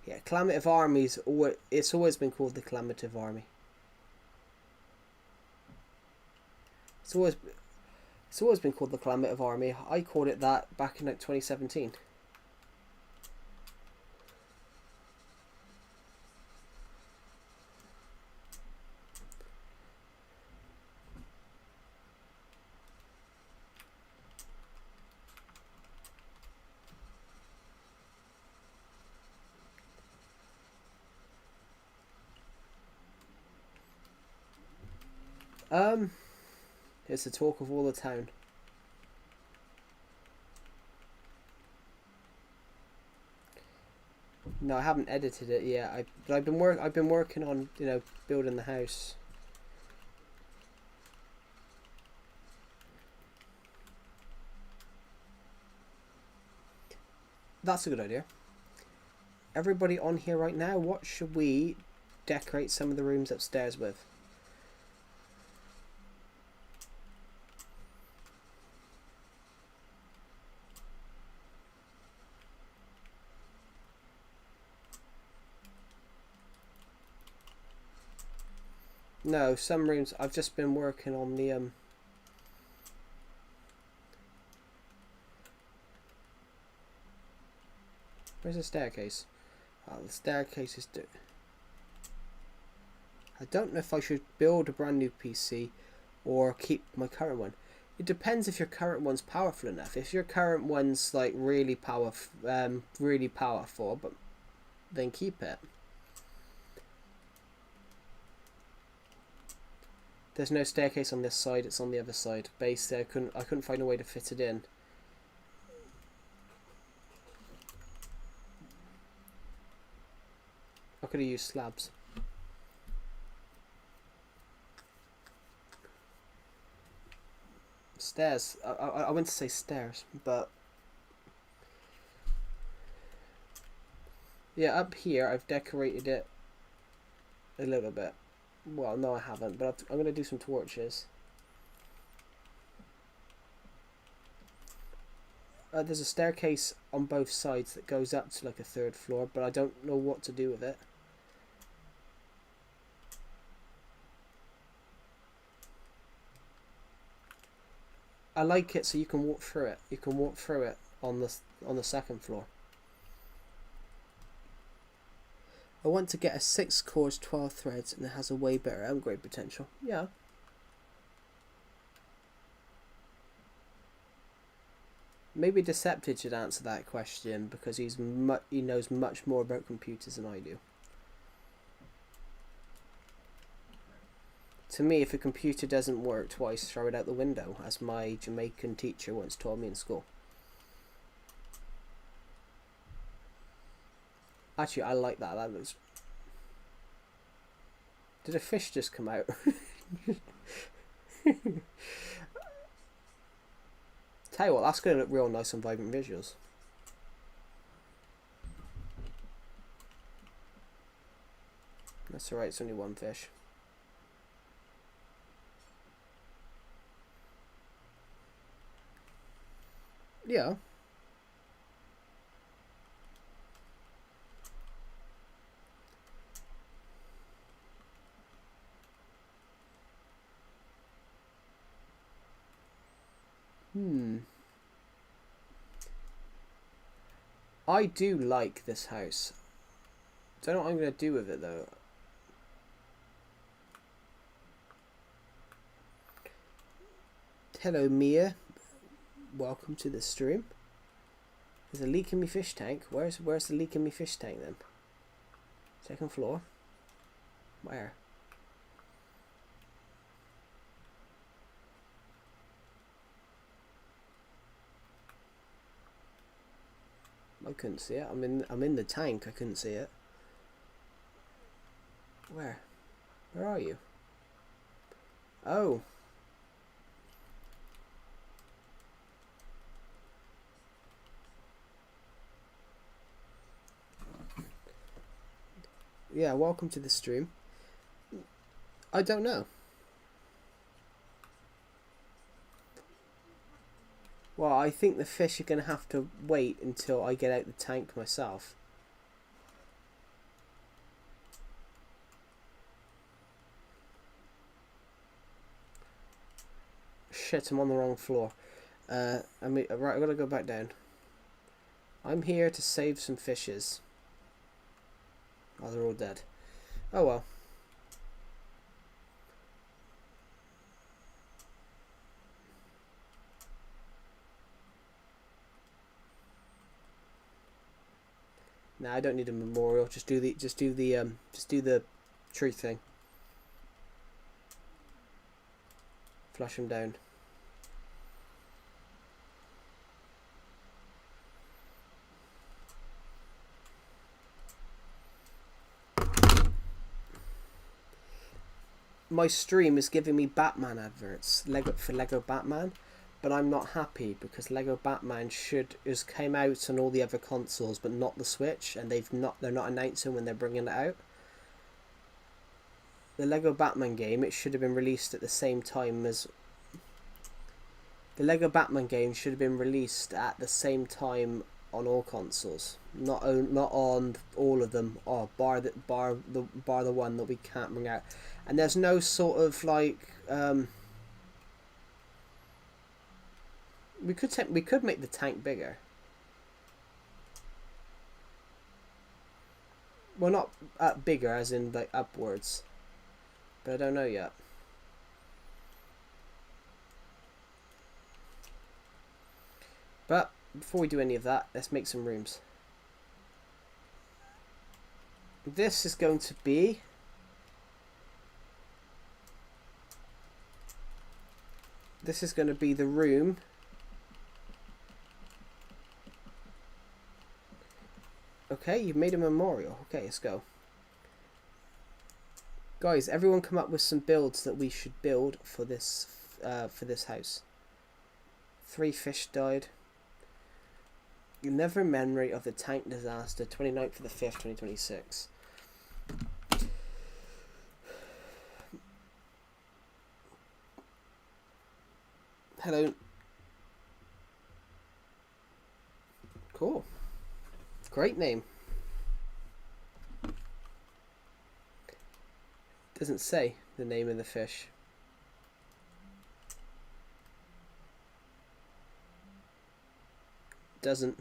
S1: Yeah, Calamity Army's it's always been called the Calamity Army. It's always been called the Calamity Army. I called it that back in like 2017. It's the talk of all the town. No, I haven't edited it yet. I've been working on, you know, building the house. That's a good idea. Everybody on here right now, what should we decorate some of the rooms upstairs with? No, some rooms I've just been working on the Where's the staircase? Oh, the staircase is I don't know if I should build a brand new PC or keep my current one. It depends if your current one's powerful enough. If your current one's like really powerful, but then keep it. There's no staircase on this side, it's on the other side. Basically, I couldn't find a way to fit it in. I could have used slabs. Stairs. I went to say stairs, but yeah, up here I've decorated it a little bit. Well, no, I haven't, but I'm going to do some torches. There's a staircase on both sides that goes up to like a third floor, but I don't know what to do with it. I like it so you can walk through it. You can walk through it on the second floor. I want to get a 6 cores, 12 threads, and it has a way better upgrade potential. Yeah. Maybe Decepted should answer that question because he knows much more about computers than I do. To me, if a computer doesn't work twice, throw it out the window, as my Jamaican teacher once told me in school. Actually, I like that. That looks... Did a fish just come out? Tell you what, that's going to look real nice on Vibrant Visuals. That's alright, it's only one fish. Yeah. I do like this house. Don't know what I'm going to do with it though. Hello Mia, welcome to the stream. There's a leak in my fish tank. Where's the leak in my fish tank then? Second floor. Where? I couldn't see it. I'm in the tank. I couldn't see it. Where? Where are you? Oh. Yeah, welcome to the stream. I don't know. Well, I think the fish are going to have to wait until I get out the tank myself. Shit, I'm on the wrong floor. Right, I gotta go back down. I'm here to save some fishes. Oh, they're all dead. Oh well. Nah, I don't need a memorial. Just do the truth thing. Flush them down. My stream is giving me Batman adverts, Lego Batman, but I'm not happy because Lego Batman came out on all the other consoles, but not the Switch, and they're not announcing when they're bringing it out. The Lego Batman game, it should have been released at the same time as the Lego Batman game should have been released at the same time on all consoles, not on all of them, bar the one that we can't bring out. And there's no sort of like we could make the tank bigger. Well, not bigger as in like upwards, but I don't know yet. But before we do any of that, let's make some rooms. This is going to be the room okay, you've made a memorial. Okay, let's go. Guys, everyone come up with some builds that we should build for this house. 3 fish died. Never in memory of the tank disaster, 29th of the 5th, 2026. Hello. Cool. Great name. Doesn't say the name of the fish. Doesn't.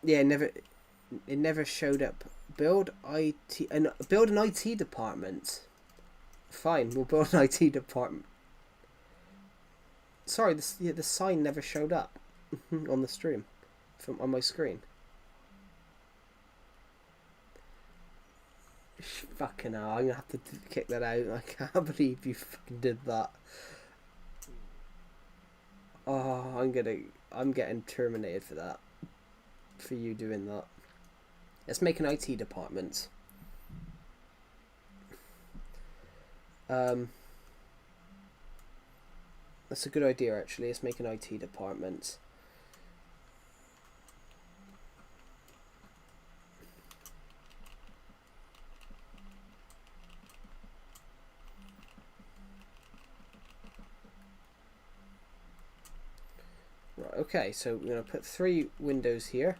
S1: Yeah, it never showed up. Build an IT department. Fine, we'll build an IT department. Sorry, the sign never showed up on the stream, on my screen. Fucking hell, I'm gonna have to kick that out. I can't believe you fucking did that. Oh, I'm getting terminated for that. For you doing that. Let's make an IT department. That's a good idea, actually. Let's make an IT department. Right, okay, so we're going to put 3 windows here.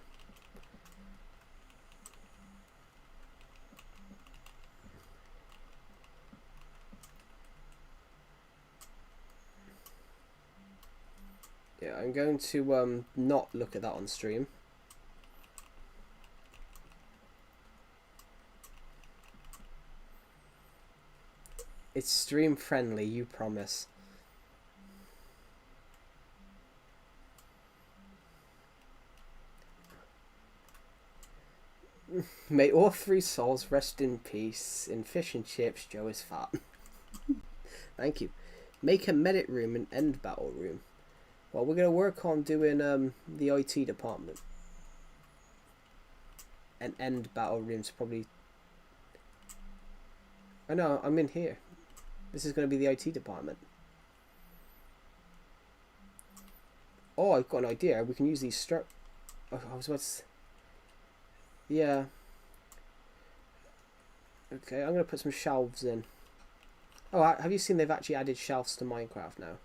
S1: Yeah, I'm going to not look at that on stream. It's stream friendly, you promise. May all three souls rest in peace. In fish and chips, Joe is fat. Thank you. Make a medic room and end battle room. Well, we're gonna work on doing the IT department. And end battle rooms probably. Oh no, I'm in here. This is gonna be the IT department. Oh, I've got an idea. We can use these Oh, I was about to... Yeah. Okay, I'm gonna put some shelves in. Oh, have you seen they've actually added shelves to Minecraft now?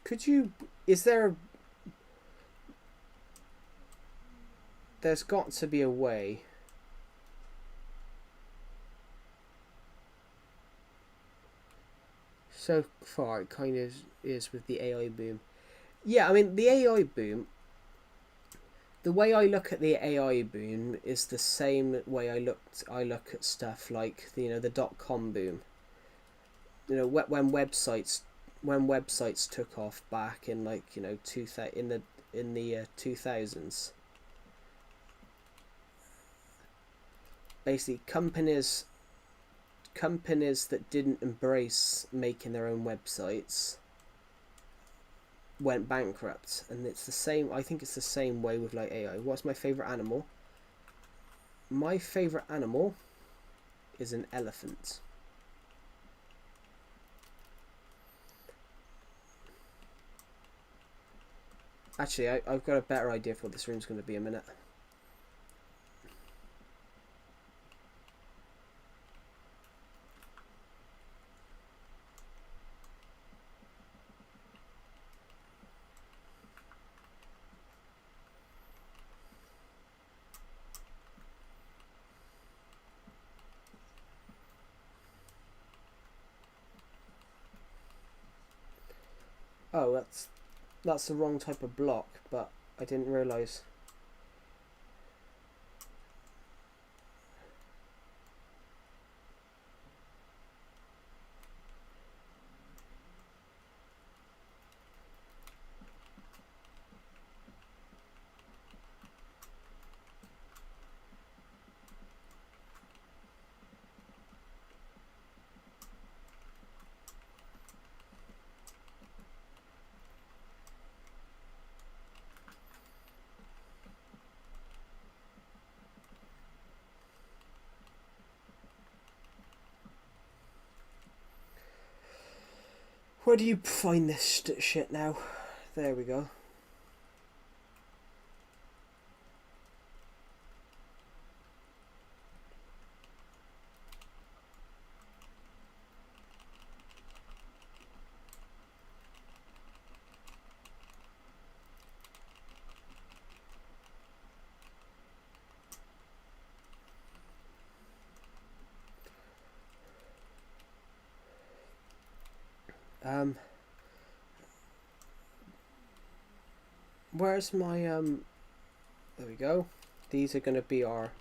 S1: Could you... Is there... There's got to be a way... So far, it kind of is with the AI boom. Yeah, I mean, the AI boom... The way I look at the AI boom is the same way I look at stuff like the .com boom. When websites took off back in in the 2000s. Basically, companies that didn't embrace making their own websites went bankrupt, and it's the same. I think it's the same way with like AI. What's my favorite animal? My favorite animal is an elephant. Actually, I've got a better idea for what this room's going to be in a minute. Oh, that's the wrong type of block, but I didn't realise. Where do you find this shit now? There we go. Where's my there we go. These are gonna be our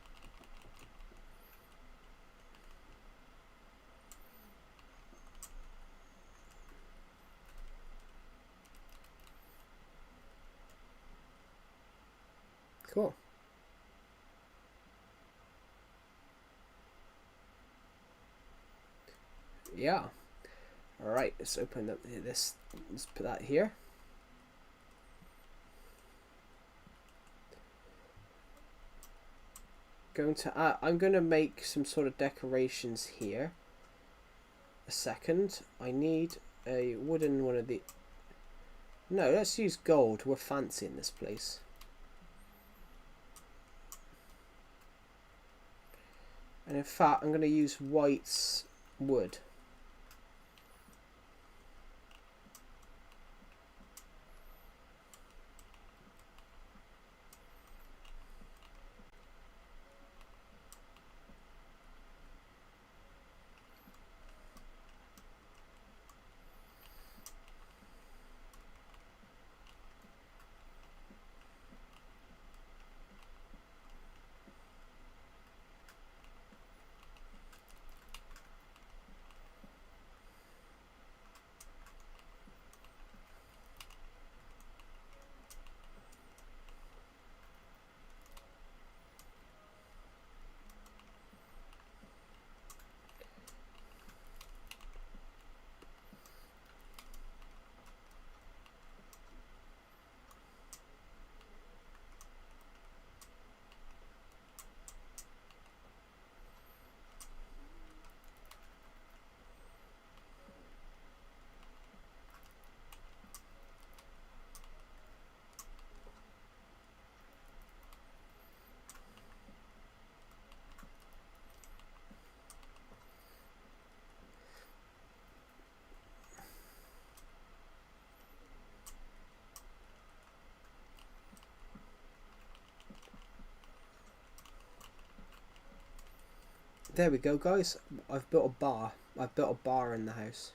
S1: cool. Yeah. Alright, let's open up this. Let's put that here. I'm going to make some sort of decorations here. A second. I need a wooden one of the... No, let's use gold. We're fancy in this place. And in fact, I'm going to use white's wood. There we go, guys. I've built a bar. I've built a bar in the house.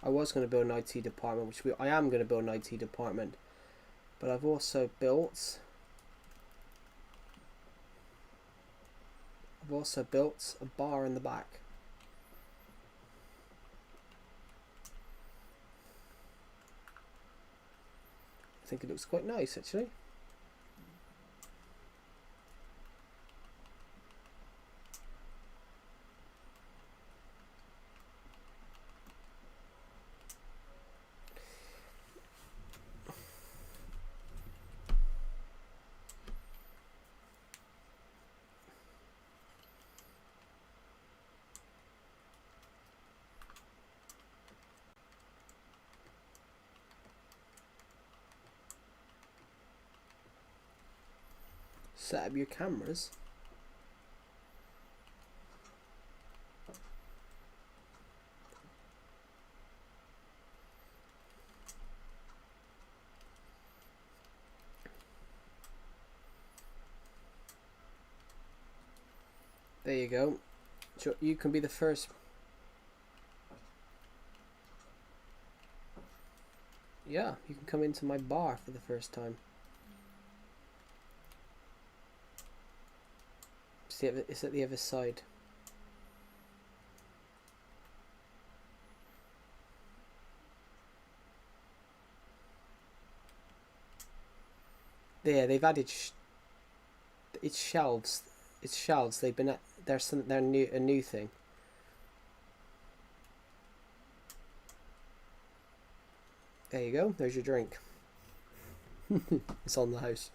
S1: I was going to build an IT department, I am going to build an IT department, but I've also built a bar in the back. I think it looks quite nice, actually. Set up your cameras. There you go. You can be the first. Yeah, you can come into my bar for the first time. It's at the other side. There, they've added it's shelves. It's shelves. They've been they're a new thing. There you go. There's your drink. It's on the house.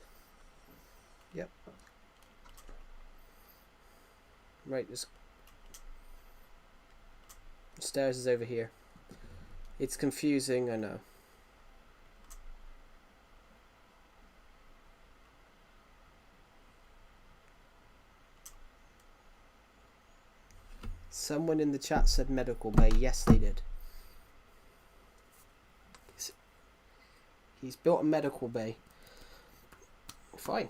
S1: Yep. Right, this stairs is over here. It's confusing, I know. Someone in the chat said medical bay. Yes, they did. He's built a medical bay. Fine.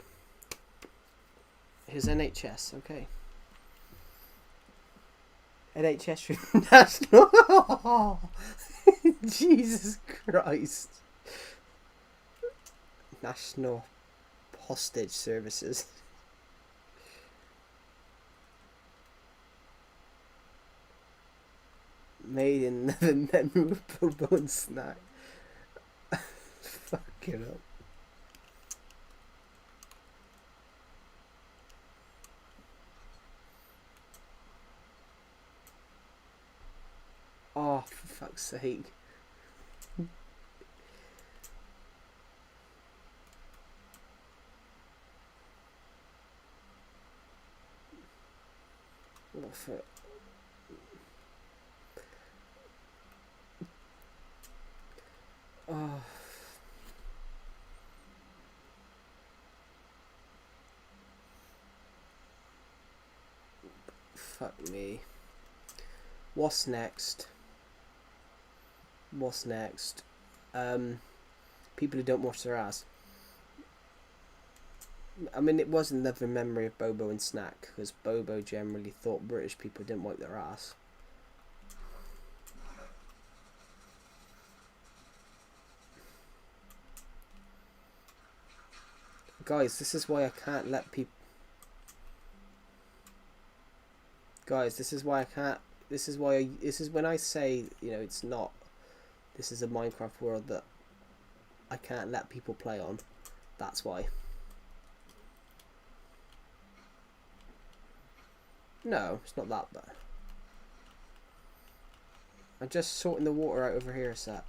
S1: His NHS, okay. NHS National. Jesus Christ. National Hostage Services. Made in the memory of Bobo and Snack. Fuck it up. Oh, for fuck's sake. What for? Oh. Fuck me. What's next? What's next? People who don't wash their ass. I mean, it was in the memory of Bobo and Snack, because Bobo generally thought British people didn't wipe their ass. Guys, this is why I can't let people... Guys, this is why I can't... This is when I say, you know, it's not... This is a Minecraft world that I can't let people play on. That's why. No, it's not that bad. I'm just sorting the water out over here a sec.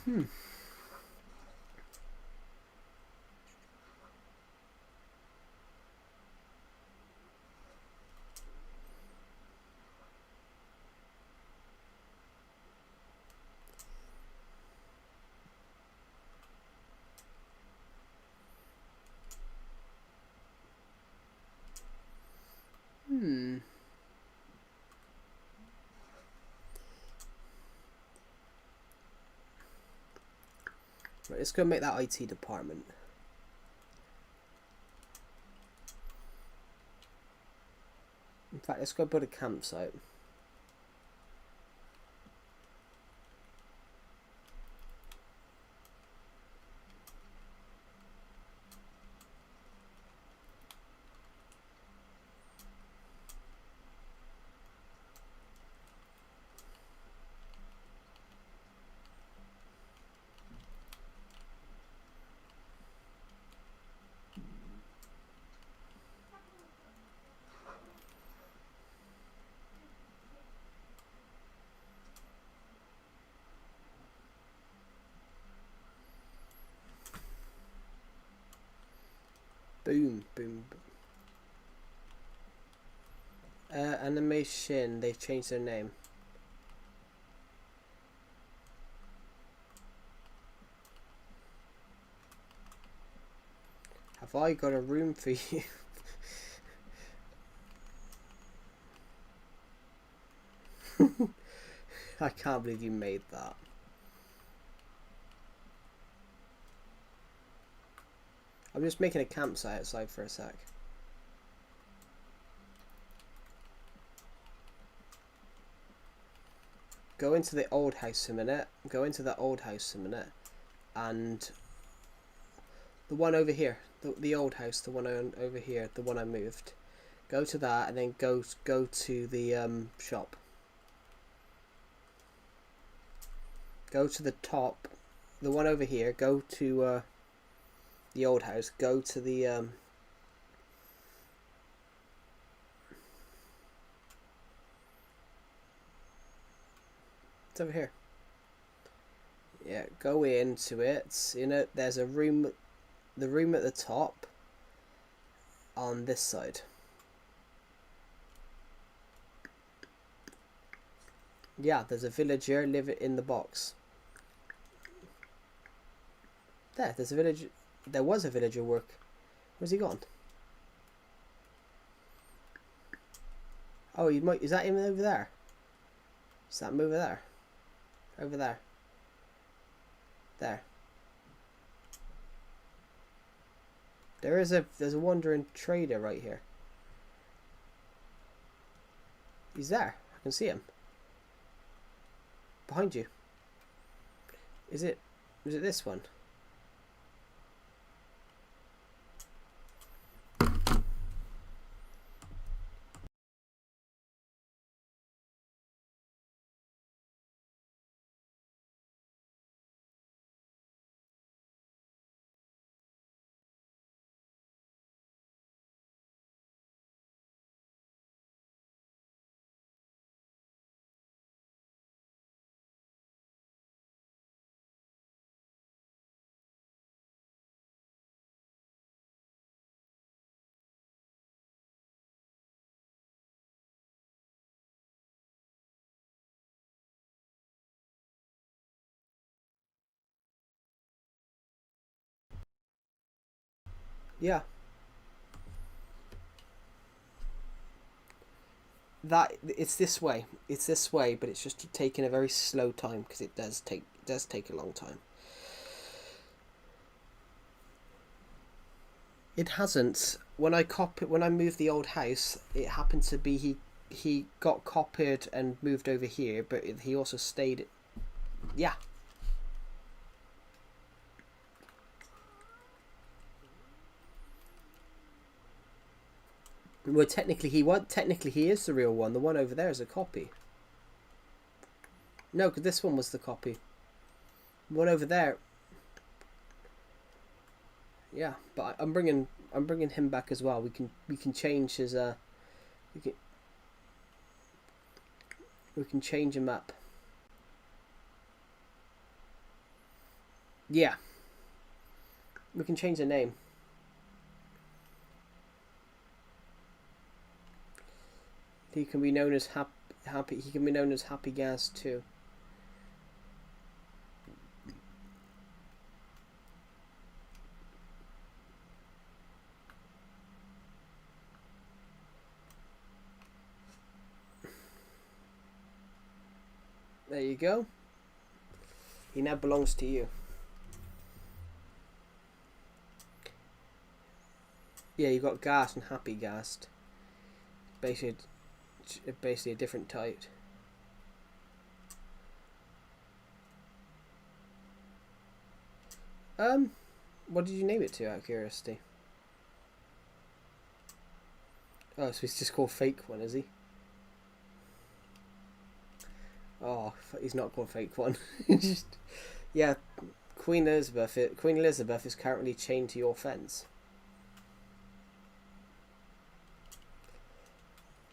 S1: Hmm. Hmm. Right, let's go make that IT department. In fact, let's go build a campsite. Boom, boom, boom. Animation, they've changed their name. Have I got a room for you? I can't believe you made that. I'm just making a campsite outside for a sec. Go into the old house a minute. Go into the old house a minute. And the one over here. The old house. The one over here. The one I moved. Go to that and then go to the shop. Go to the top. The one over here. Go to the old house. Go to the it's over here. Yeah, go into it. You know, there's a room, the room at the top on this side. Yeah, there's a villager living in the box. There's a villager. There was a villager work. Where's he gone? Oh, you might. Is that him over there? Is that him over there? Over there. There. There's a wandering trader right here. He's there. I can see him. Behind you. Is it this one? Yeah. That it's this way. It's this way, but it's just taking a very slow time because it does take a long time. It hasn't. When I moved the old house, it happened to be he got copied and moved over here, but he also stayed. Yeah. Well, technically he is the real one. The one over there is a copy. No, because this one was the copy. The one over there. Yeah, but I'm bringing him back as well. We can change his we can change him up. Yeah, we can change the name. He can be known as Happy. He can be known as Happy Gaz too. There you go. He now belongs to you. Yeah, you got Ghast and Happy Ghast. Basically a different type. What did you name it to, out of curiosity? Oh, so he's just called Fake One, is he? Oh, he's not called Fake One. Just, yeah, Queen Elizabeth is currently chained to your fence.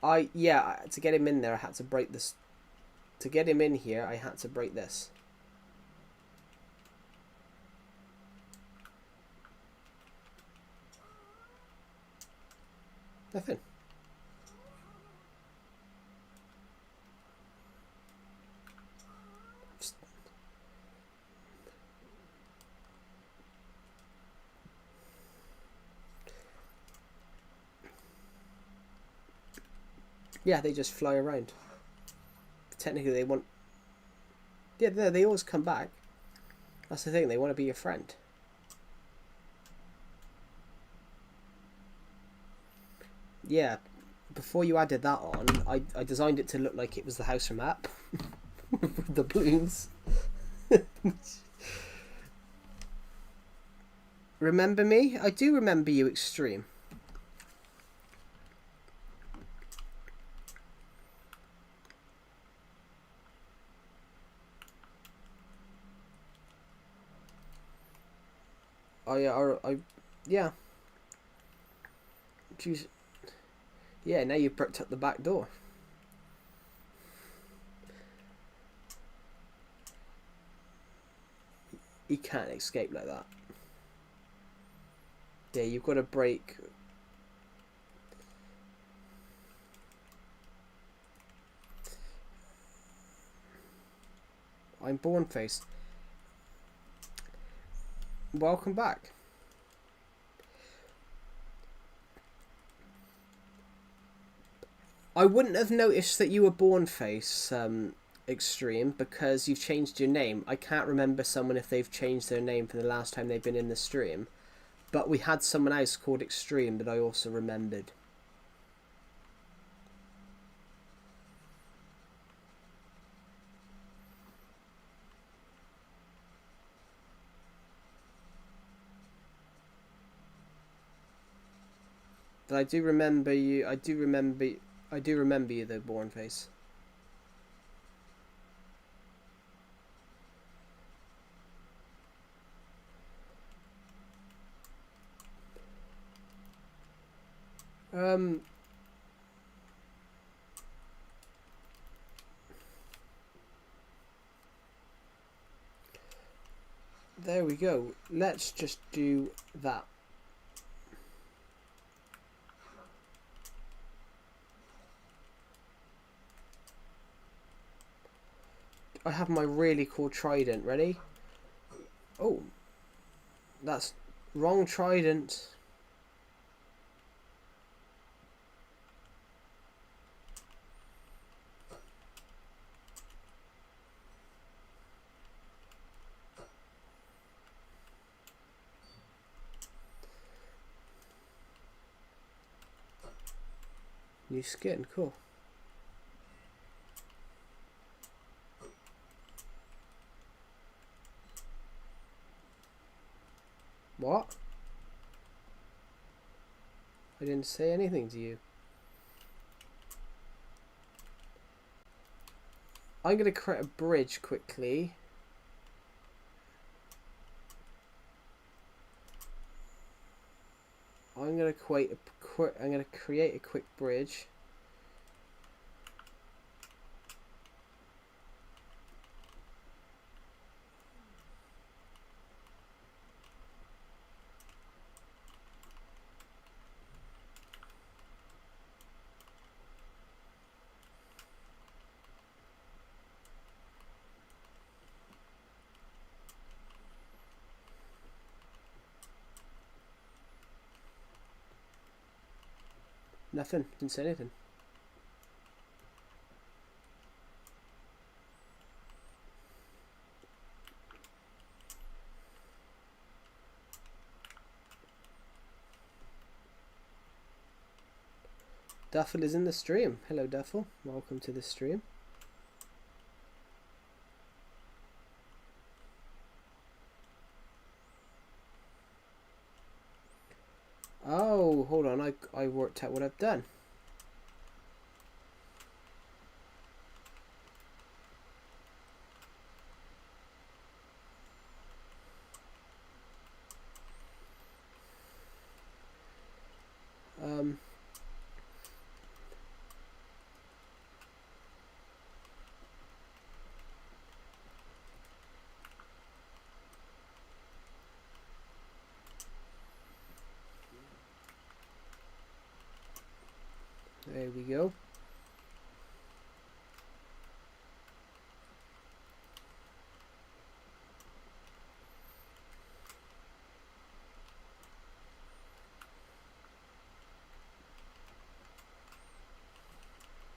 S1: To get him in there, I had to break this. To get him in here, I had to break this. Nothing. Yeah, they just fly around. Technically, they want... Yeah, they always come back. That's the thing, they want to be your friend. Yeah, before you added that on, I designed it to look like it was the house from App. With the balloons. Remember me? I do remember you, Extreme. Yeah. Jeez. Yeah, now you've bricked up the back door. You can't escape like that. Yeah, you've got to break... I'm Bornface. Welcome back. I wouldn't have noticed that you were Bornface, Extreme, because you've changed your name. I can't remember someone if they've changed their name from the last time they've been in the stream. But we had someone else called Extreme that I also remembered. But I do remember you. I do remember you, though, Bornface. There we go. Let's just do that. I have my really cool trident ready. Oh, that's wrong trident. New skin, cool. What? I didn't say anything to you. I'm going to create a bridge quickly. I'm going to create a quick bridge. Nothing. Didn't say anything. Duffel is in the stream. Hello, Duffel. Welcome to the stream. Oh, hold on. I worked out what I've done. There we go.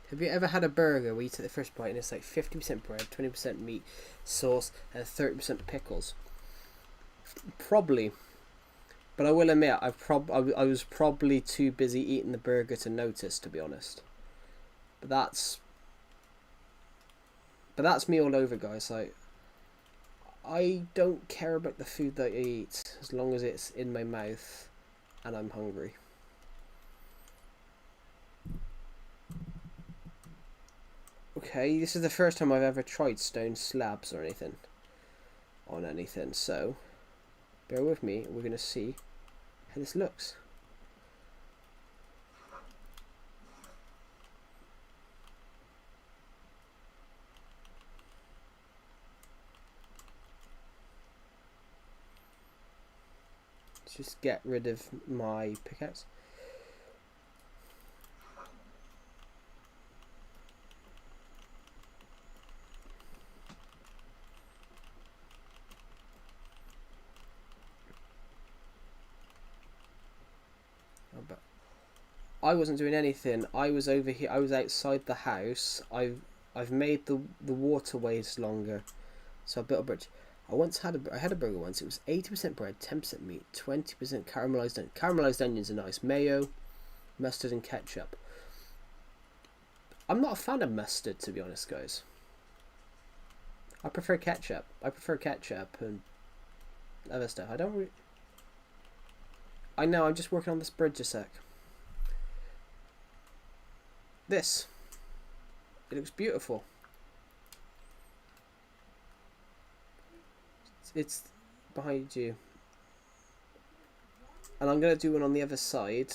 S1: Have you ever had a burger where you take the first bite and it's like 50% bread, 20% meat, sauce, and 30% pickles? Probably. But I will admit, I was probably too busy eating the burger to notice, to be honest. But that's me all over, guys. Like, I don't care about the food that I eat as long as it's in my mouth and I'm hungry. Okay, this is the first time I've ever tried stone slabs or anything on anything, so bear with me. We're gonna see how this looks. Let's just get rid of my pickaxe. I wasn't doing anything. I was over here. I was outside the house. I've made the waterways longer, so I built a bridge. I had a burger once. It was 80% bread, 10% meat, 20% caramelized onions. Caramelized onions are nice. Mayo, mustard, and ketchup. I'm not a fan of mustard, to be honest, guys. I prefer ketchup. And other stuff. I know. I'm just working on this bridge a sec. This. It looks beautiful. It's behind you. And I'm going to do one on the other side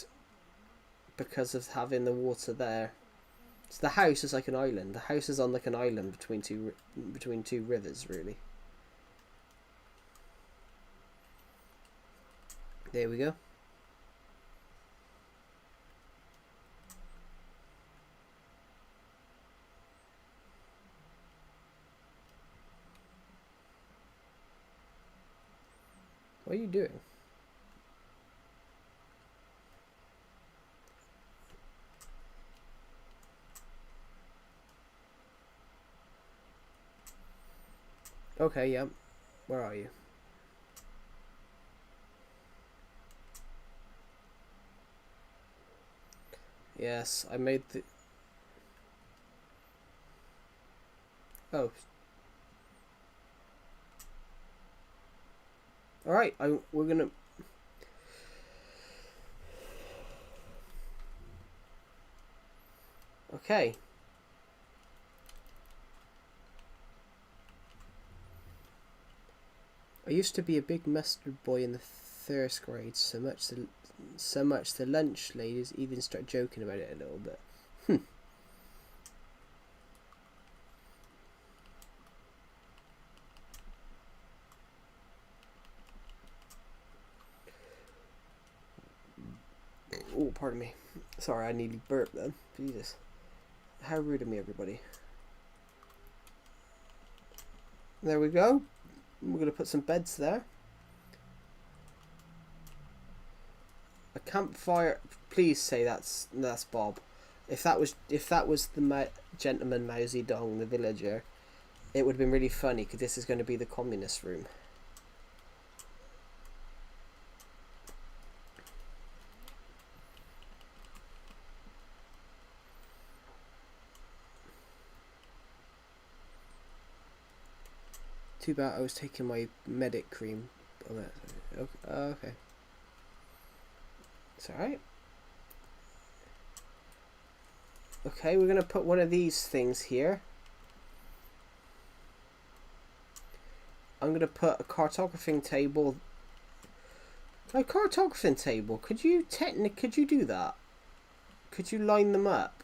S1: because of having the water there. So the house is like an island. The house is on like an island between two rivers, really. There we go. What are you doing? Okay, yeah. Where are you? Yes, I made the... Oh. Alright, we're gonna... Okay. I used to be a big mustard boy in the first grade, so much the lunch ladies even start joking about it a little bit. Oh, pardon me. Sorry, I nearly burped then. Jesus. How rude of me, everybody. There we go. We're going to put some beds there. I A campfire. Please say that's Bob. If that was the gentleman Mousy Dong, the villager, it would have been really funny because this is going to be the communist room. Too bad I was taking my medic cream. Okay. It's alright. Okay, we're going to put one of these things here. I'm going to put a cartographing table. A cartographing table. Could you do that? Could you line them up?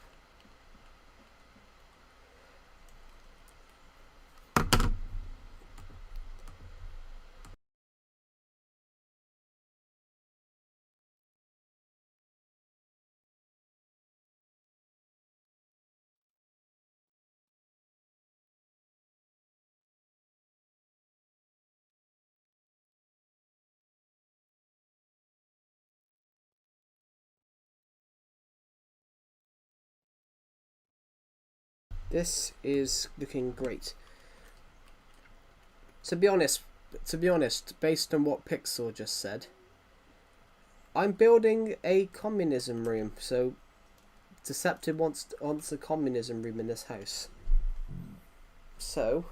S1: This is looking great. To be honest, based on what Pixel just said, I'm building a communism room. So Deceptive wants a communism room in this house. So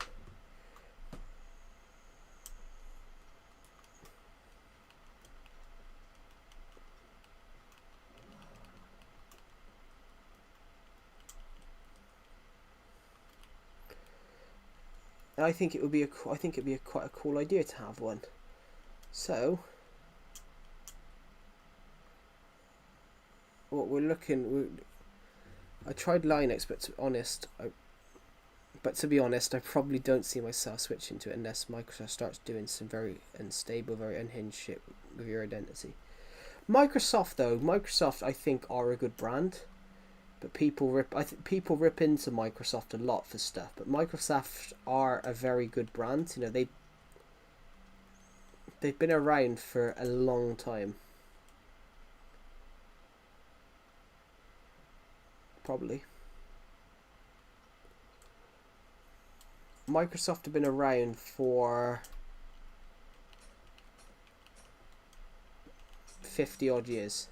S1: I think it would be quite a cool idea to have one. So what I tried Linux, but to be honest, I probably don't see myself switching to it unless Microsoft starts doing some very unstable, very unhinged shit with your identity. Microsoft I think are a good brand, but people rip into Microsoft a lot for stuff. But Microsoft are a very good brand. You know, they've been around for a long time. Probably. Microsoft have been around for 50 odd years.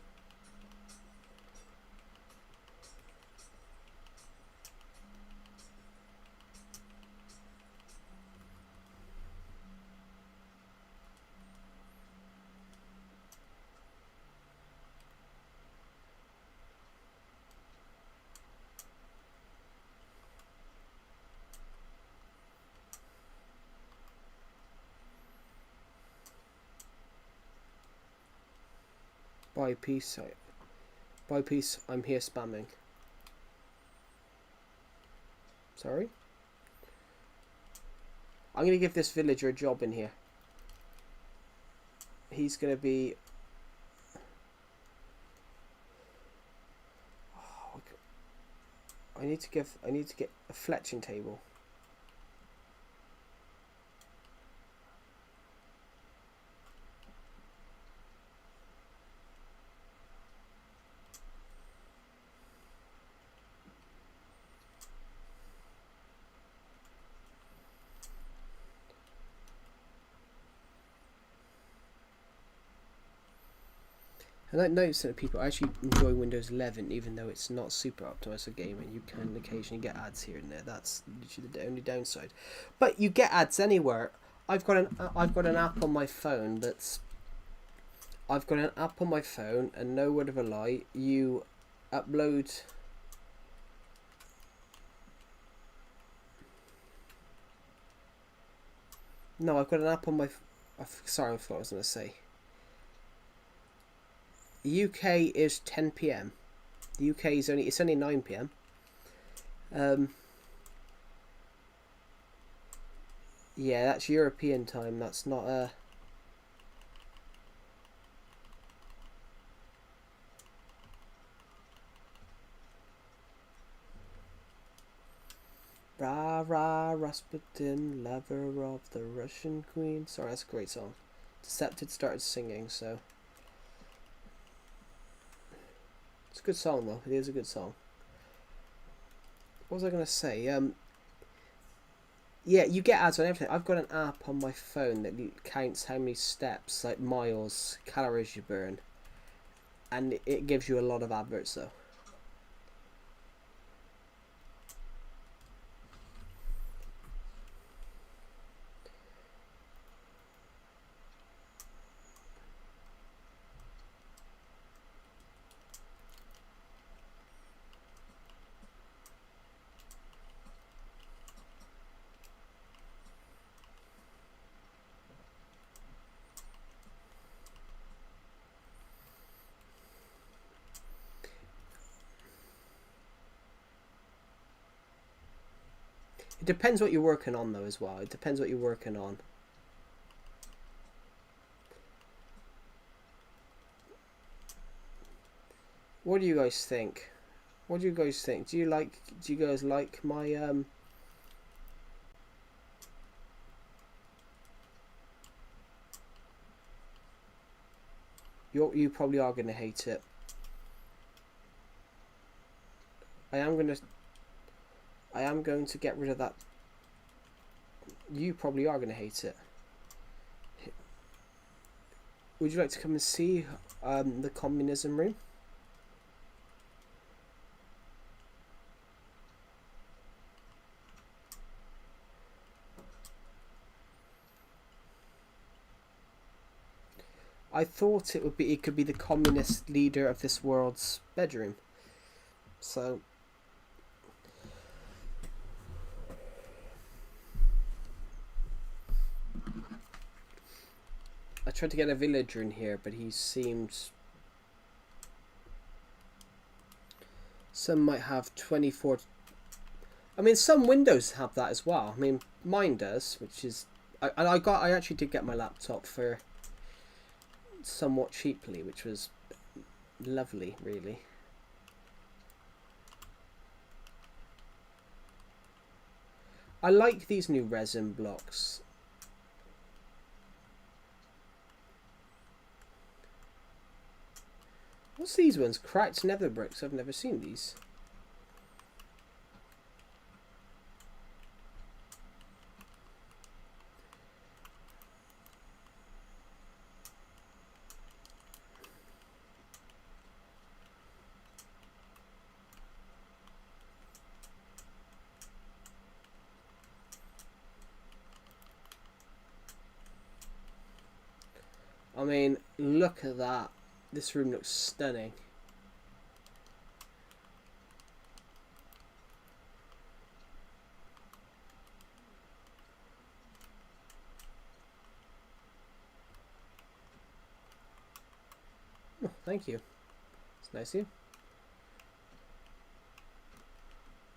S1: Buy piece, I'm here spamming. Sorry? I'm going to give this villager a job in here. He's going to be... Oh, I need to get a fletching table. And I noticed that people actually enjoy Windows 11, even though it's not super optimized for gaming. You can occasionally get ads here and there. That's literally the only downside. But you get ads anywhere. I've got an app on my phone and no word of a lie, you upload. No, I've got an app on my. Sorry, I forgot what I was going to say. UK is 10 p.m. The UK is only 9 p.m. Yeah, that's European time. That's not Rah rah Rasputin, lover of the Russian queen. Sorry, that's a great song. Decepted started singing, so It's a good song though. It is a good song. What was I gonna say? Yeah, you get ads on everything. I've got an app on my phone that counts how many steps, like miles, calories you burn, and it gives you a lot of adverts though. It depends what you're working on though as well. It depends what you're working on. What do you guys think? What do you guys think? Do you guys like my you probably are gonna hate it. I am going to get rid of that. You probably are gonna hate it. Would you like to come and see the communism room? I thought it could be the communist leader of this world's bedroom. So I tried to get a villager in here, but he seems... Some might have 24... I mean, some Windows have that as well. I mean, mine does, which is... I actually did get my laptop for somewhat cheaply, which was lovely, really. I like these new resin blocks. What's these ones? Cracked nether bricks. I've never seen these. I mean, look at that. This room looks stunning. Oh, thank you. It's nice of you.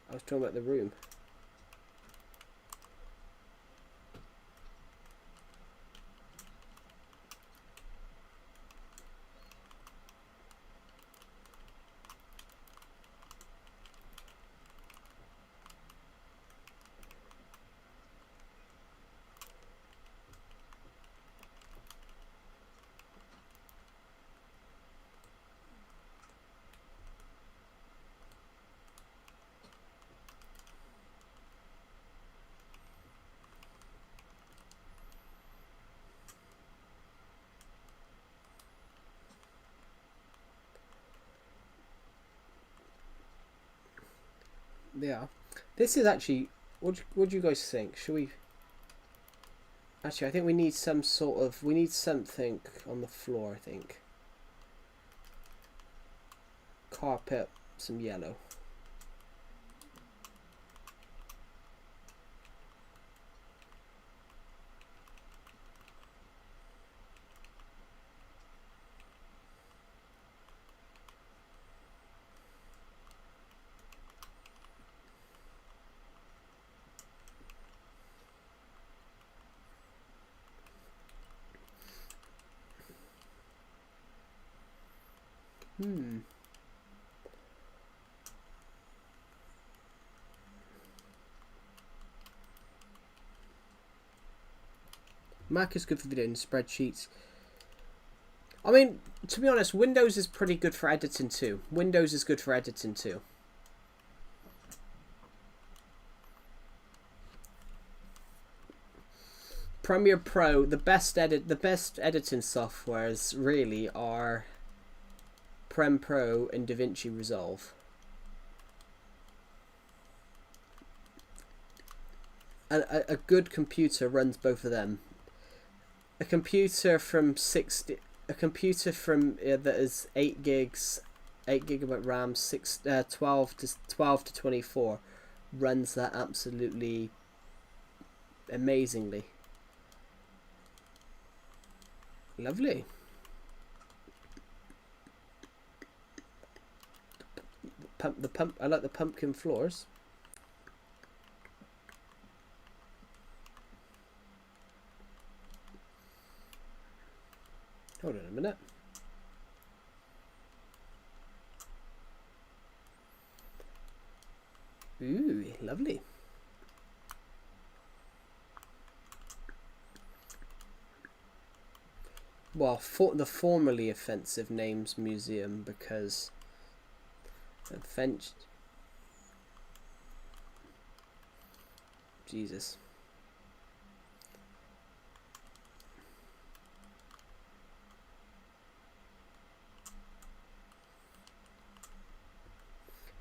S1: I was talking about the room. Yeah. This is actually... What do you guys think? Should we... Actually, I think we need some sort of... We need something on the floor, I think. Carpet, some yellow. Mac is good for video and spreadsheets. I mean, to be honest, Windows is pretty good for editing too. Windows is good for editing too. Premiere Pro, the best editing softwares really are Premiere Pro and DaVinci Resolve. And a good computer runs both of them. A computer from that is 8 gigs, 8 GB RAM, 12 to 24 runs that absolutely amazingly. Lovely. I like the pumpkin floors. Hold on a minute. Ooh, lovely. Well, for the formerly offensive names museum, because Jesus.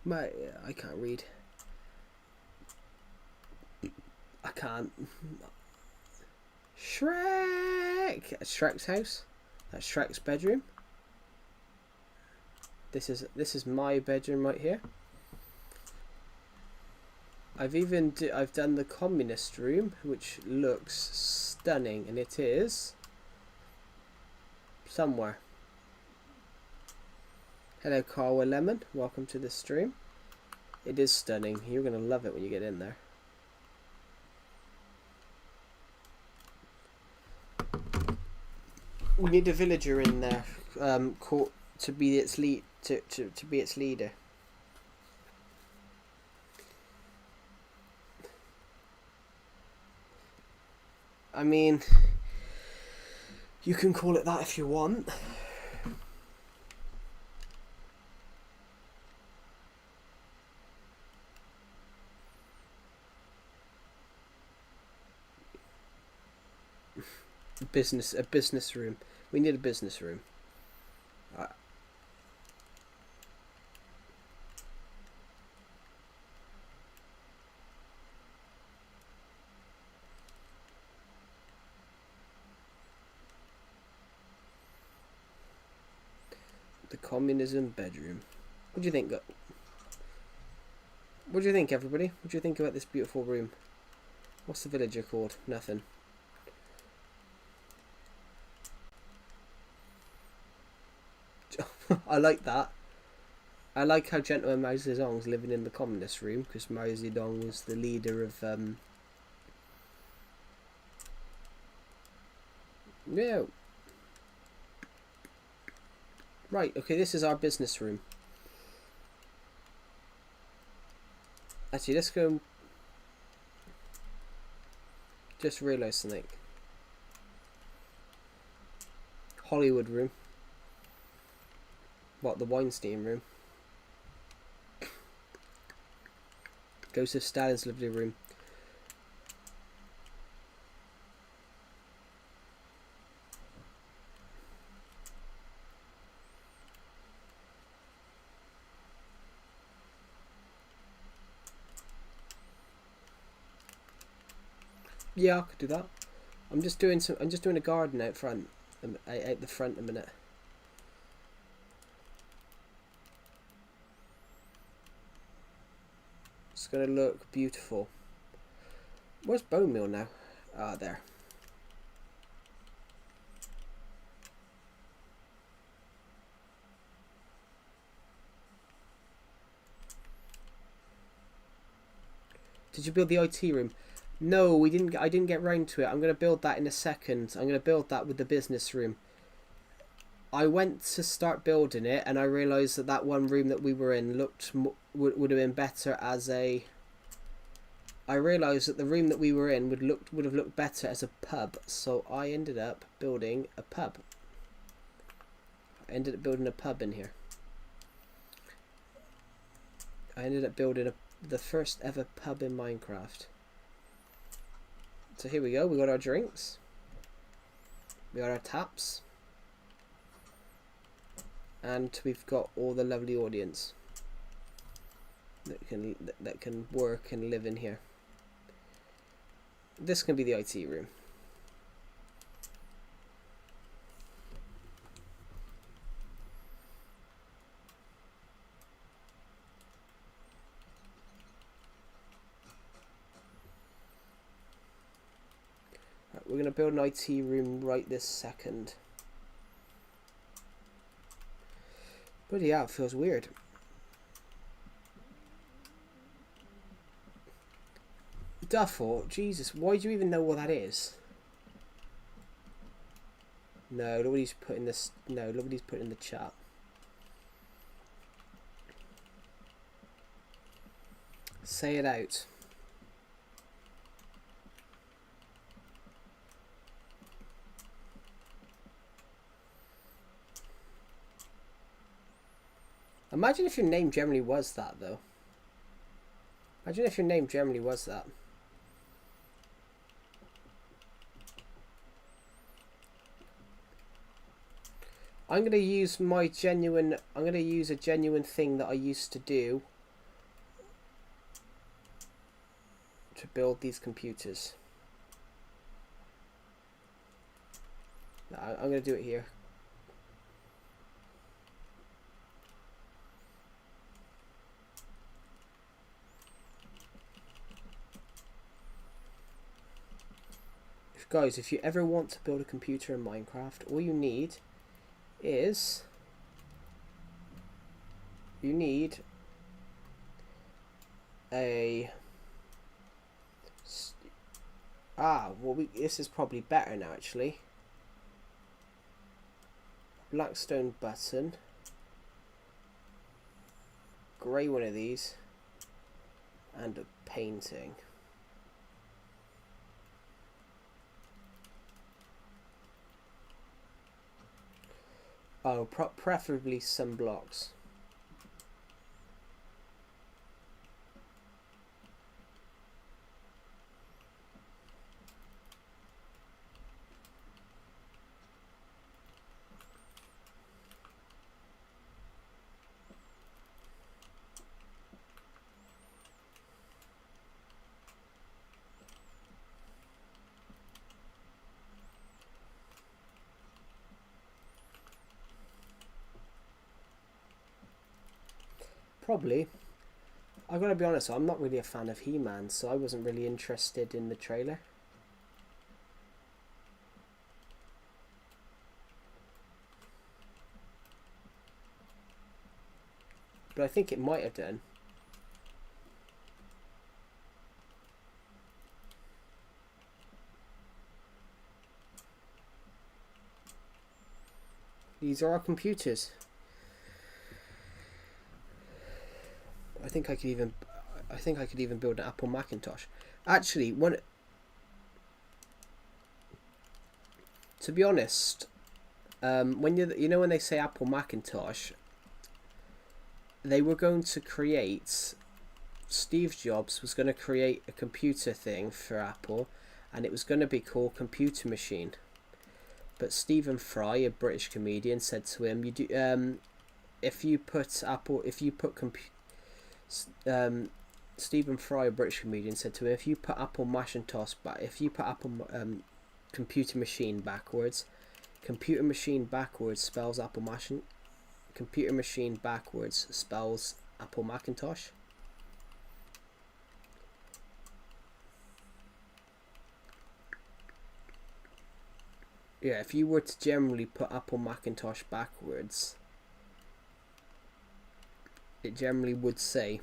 S1: I can't read. I can't. Shrek! Shrek's house. That's Shrek's bedroom. This is my bedroom right here. I've done the communist room, which looks stunning, and it is somewhere. Hello, Carwa Lemon. Welcome to the stream. It is stunning. You're gonna love it when you get in there. We need a villager in there, to be its leader. I mean, you can call it that if you want. A business room. We need a business room. The communism bedroom. What do you think? What do you think, everybody? What do you think about this beautiful room? What's the villager called? Nothing. I like that. I like how Gentleman Mao Zedong's living in the communist room, because Mao Zedong was the leader of no. Right, okay, this is our business room. Actually, let's go. Just realised something. Hollywood room. What, the Weinstein room? Joseph Stalin's lovely room. Yeah, I could do that. I'm just doing a garden out front, out the front a minute. It's gonna look beautiful. Where's bone meal now? Ah, there. Did you build the IT room? No, we didn't. I didn't get round to it. I'm gonna build that in a second. I'm gonna build that with the business room. I went to start building it, and I realised that one room that we were in would have been better as a. I realised that the room that we were in would have looked better as a pub, so I ended up building a pub. I ended up building a pub in here. I ended up building the first ever pub in Minecraft. So here we go, we got our drinks. We got our taps. And we've got all the lovely audience that can work and live in here. This can be the IT room. Right, we're going to build an IT room right this second. Bloody hell, it feels weird. Duffel, Jesus, why do you even know what that is? No, look what he's put in this. No, look what he's put in the chat. Say it out. Imagine if your name generally was that, though. Imagine if your name generally was that. I'm going to use my genuine... I'm going to use a genuine thing that I used to do to build these computers. No, I'm going to do it here. Guys, if you ever want to build a computer in Minecraft, all you need is a this is probably better now, actually. Blackstone button, grey one of these, and a painting. Oh, preferably some blocks. Probably. I've got to be honest, I'm not really a fan of He-Man, so I wasn't really interested in the trailer. But I think it might have done. These are our computers. I think I could even build an Apple Macintosh. Actually, to be honest, when when they say Apple Macintosh, they were going to create. Steve Jobs was going to create a computer thing for Apple, and it was going to be called Computer Machine. But Stephen Fry, a British comedian, said to him, Stephen Fry, a British comedian, said to him, if you put Apple Macintosh back, if you put Apple Computer Machine backwards, Computer Machine backwards spells Apple Machine. Computer Machine backwards spells Apple Macintosh. Yeah, if you were to generally put Apple Macintosh backwards, it generally would say,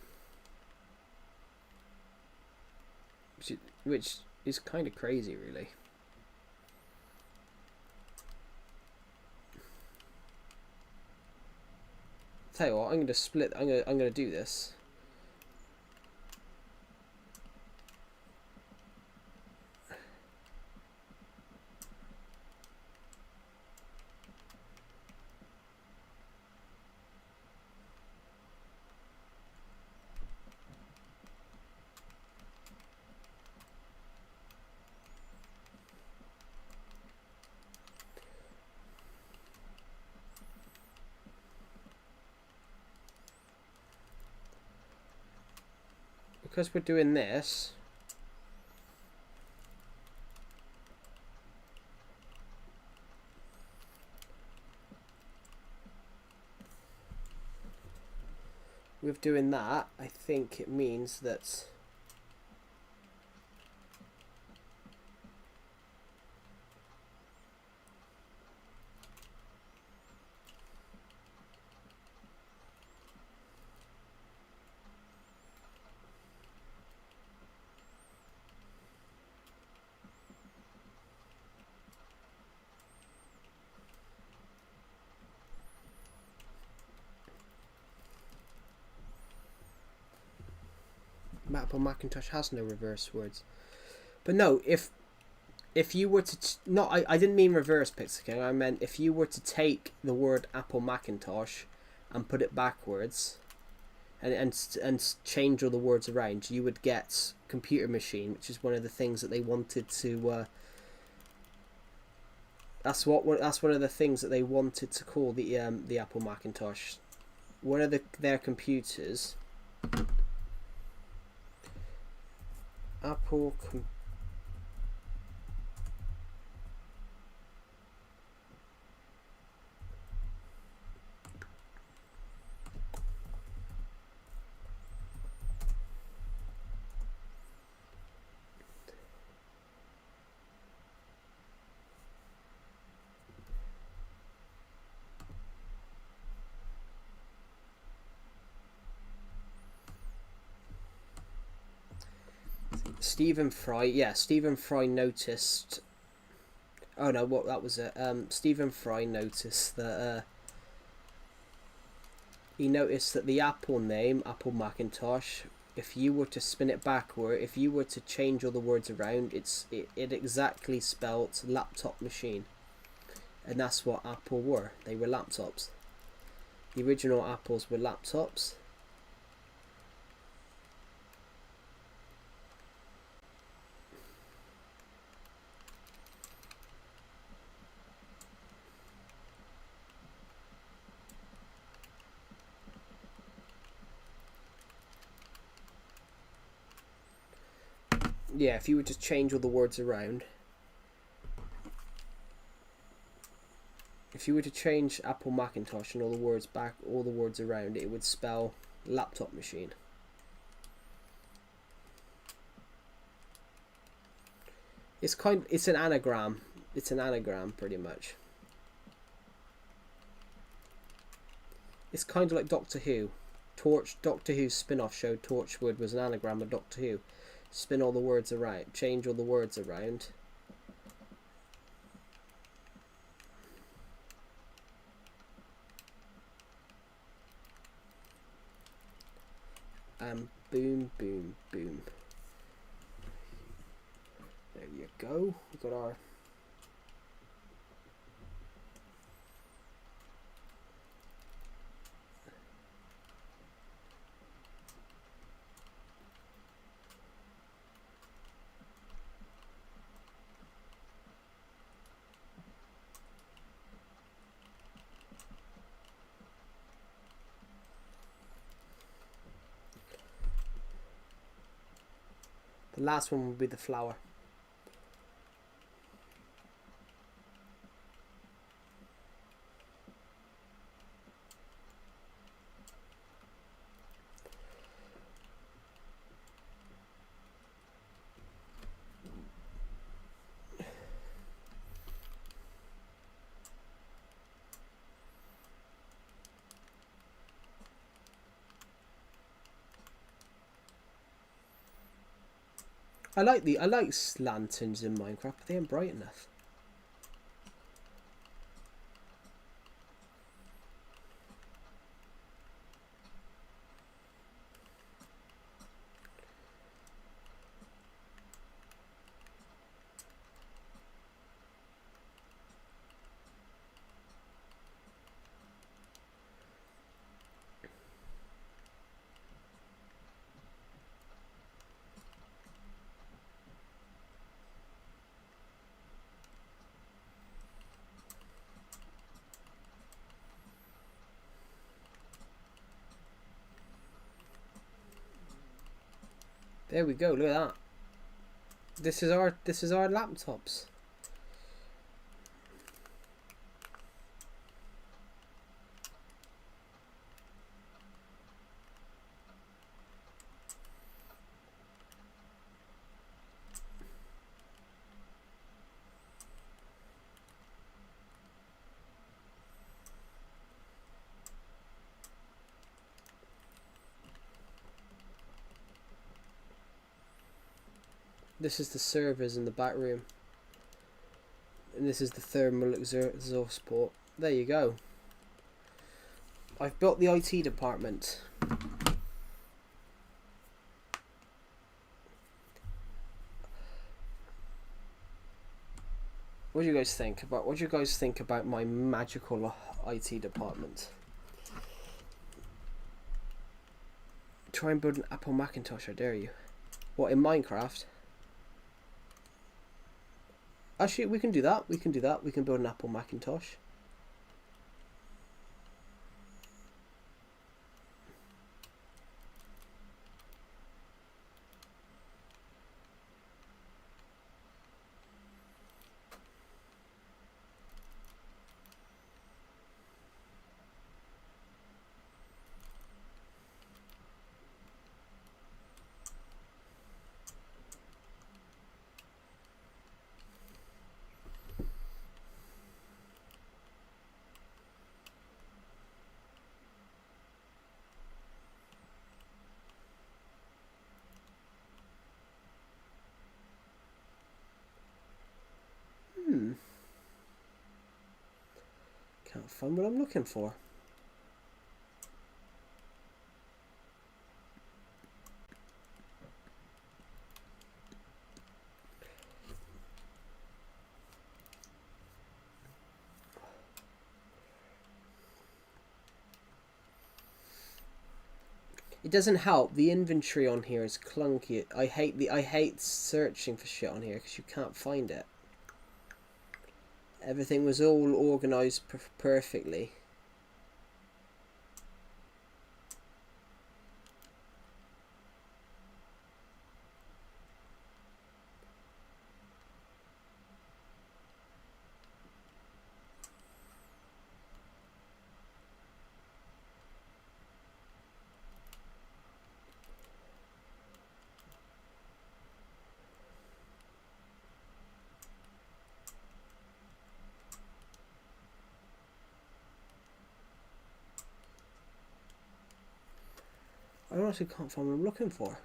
S1: which is kind of crazy, really. Tell you what, I'm going to split. I'm going to do this. because we're doing this, with doing that, I think it means that Apple Macintosh has no reverse words. But no, if you were to I didn't mean reverse, Pixel. I meant if you were to take the word Apple Macintosh and put it backwards and change all the words around, you would get computer machine, which is one of the things that they wanted to that's one of the things that they wanted to call the Apple Macintosh. One of their computers, Apple Stephen Fry noticed. Oh no, what that was it? Stephen Fry noticed that he noticed that the Apple name, Apple Macintosh, if you were to spin it backward, if you were to change all the words around, it exactly spelt laptop machine, and that's what Apple were. They were laptops. The original Apples were laptops. Yeah, if you were to change all the words around. If you were to change Apple Macintosh and all the words around, it would spell laptop machine. It's an anagram. It's an anagram, pretty much. It's kind of like Doctor Who. Doctor Who's spin-off show Torchwood was an anagram of Doctor Who. Spin all the words around, change all the words around. And boom, boom, boom. There you go. We've got our the last one will be the flower. I like lanterns in Minecraft, but they ain't bright enough. There we go. Look at that. This is our laptops. This is the servers in the back room. And this is the thermal exhaust port. There you go. I've built the IT department. What do you guys think about my magical IT department? Try and build an Apple Macintosh, I dare you. What, in Minecraft? Actually, we can do that. We can build an Apple Macintosh. Can't find what I'm looking for. It doesn't help. The inventory on here is clunky. I hate searching for shit on here because you can't find it. Everything was all organized perfectly. I honestly can't find what I'm looking for.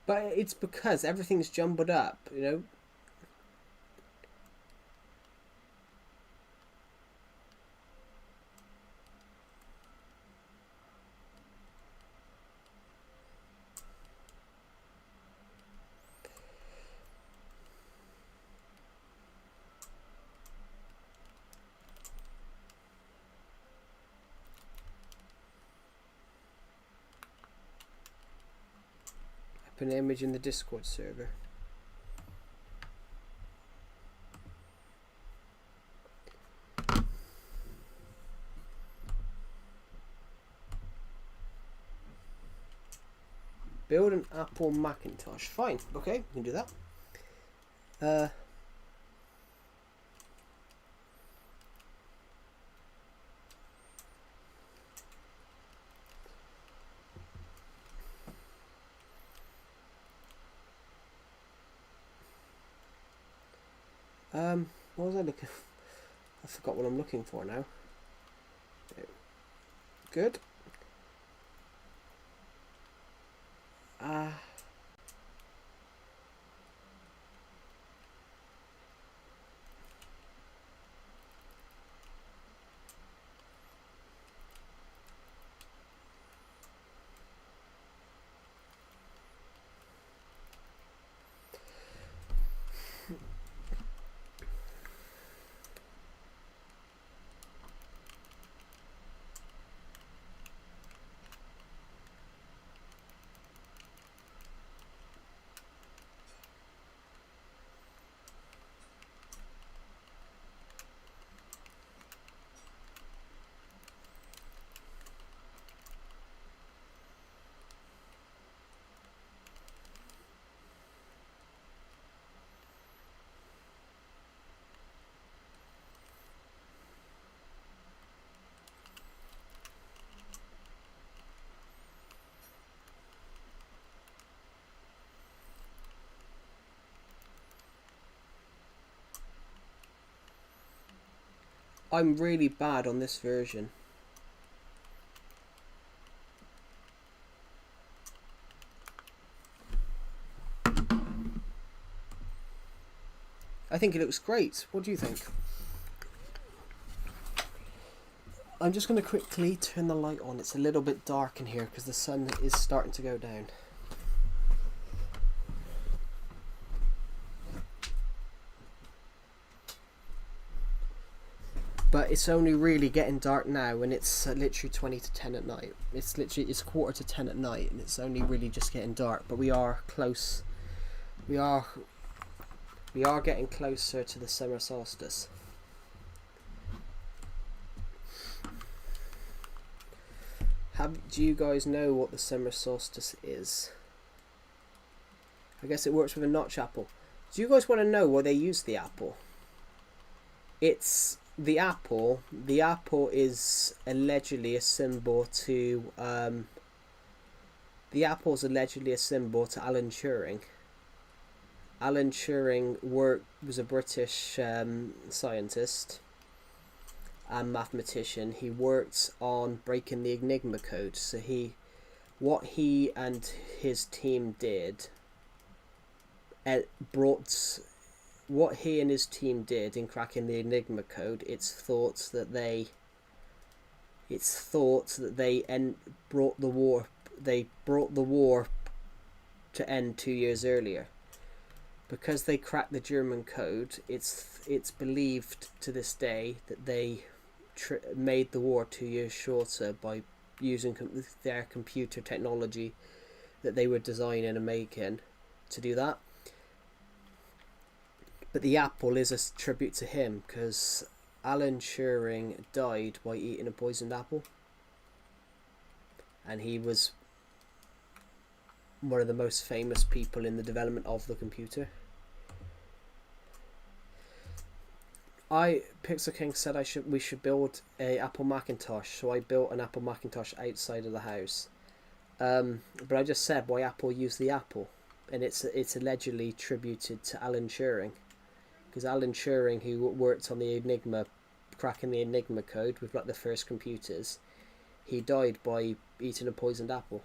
S1: But it's because everything's jumbled up, you know. An image in the Discord server. Build an Apple Macintosh. Fine. Okay, we can do that. What was I looking for? I forgot what I'm looking for now. Good. I'm really bad on this version. I think it looks great. What do you think? I'm just going to quickly turn the light on. It's a little bit dark in here because the sun is starting to go down. But it's only really getting dark now, and it's literally 20 to 10 at night. It's 1:45 at night, and it's only really just getting dark. But we are close. We are getting closer to the summer solstice. Do you guys know what the summer solstice is? I guess it works with a notch apple. Do you guys want to know why they use the apple? It's the apple. The apple is allegedly a symbol to the apple is allegedly a symbol to Alan Turing. Alan Turing was a British scientist and mathematician. He worked on breaking the Enigma code. So what he and his team did, what he and his team did in cracking the Enigma code. It's thought that they brought the war. They brought the war to end 2 years earlier. Because they cracked the German code, it's believed to this day that they made the war 2 years shorter by using their computer technology that they were designing and making to do that. But the apple is a tribute to him because Alan Turing died by eating a poisoned apple, and he was one of the most famous people in the development of the computer. Pixel King said we should build a Apple Macintosh, so I built an Apple Macintosh outside of the house. But I just said why Apple used the apple, and it's allegedly tributed to Alan Turing, because Alan Turing, who worked on the Enigma, cracking the Enigma code with like the first computers, he died by eating a poisoned apple.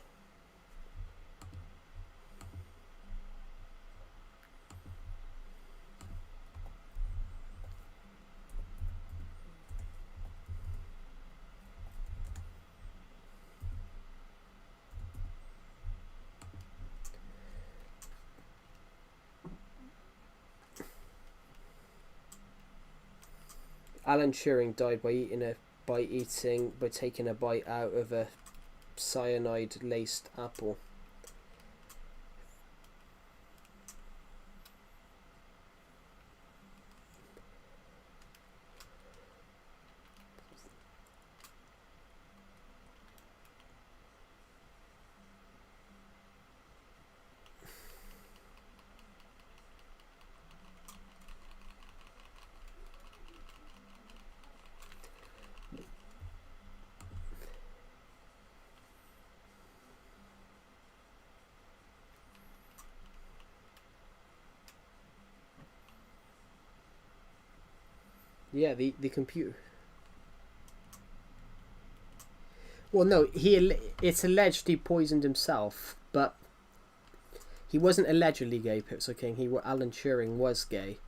S1: Alan Turing died by taking a bite out of a cyanide laced apple. Yeah, the computer. Well, no, it's alleged he poisoned himself, but he wasn't allegedly gay, Pixel King. Alan Turing was gay.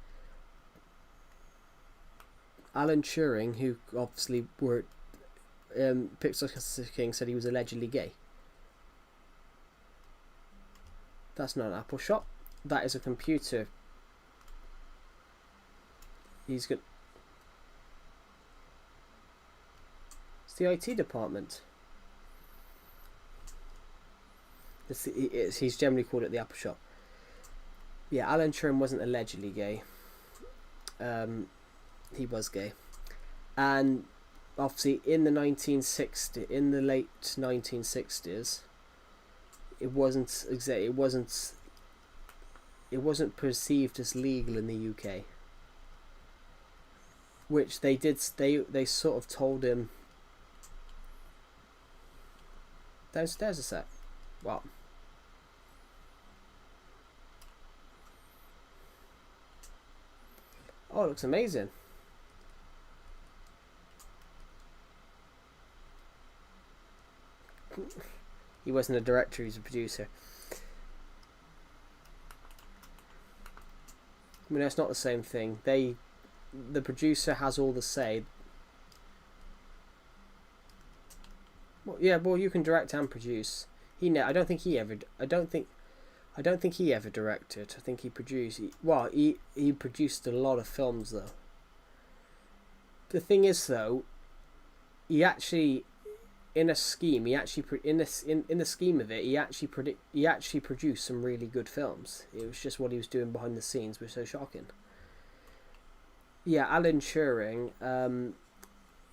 S1: Alan Turing, who obviously worked, Pixel King said he was allegedly gay. That's not an Apple shop. That is a computer. He's got. It's the IT department. He's generally called it the Apple shop. Yeah, Alan Turing wasn't allegedly gay. He was gay, and obviously in the late 1960s, it wasn't perceived as legal in the UK, which they sort of told him. Downstairs a sec. Wow. Oh, it looks amazing. He wasn't a director, he was a producer. I mean, it's not the same thing. The producer has all the say. Well, yeah, well, you can direct and produce. I don't think he ever directed. I think he produced. He produced a lot of films though. The thing is though, he actually, in a scheme, in the scheme of it, he actually produced some really good films. It was just what he was doing behind the scenes was so shocking. Yeah, Alan Turing,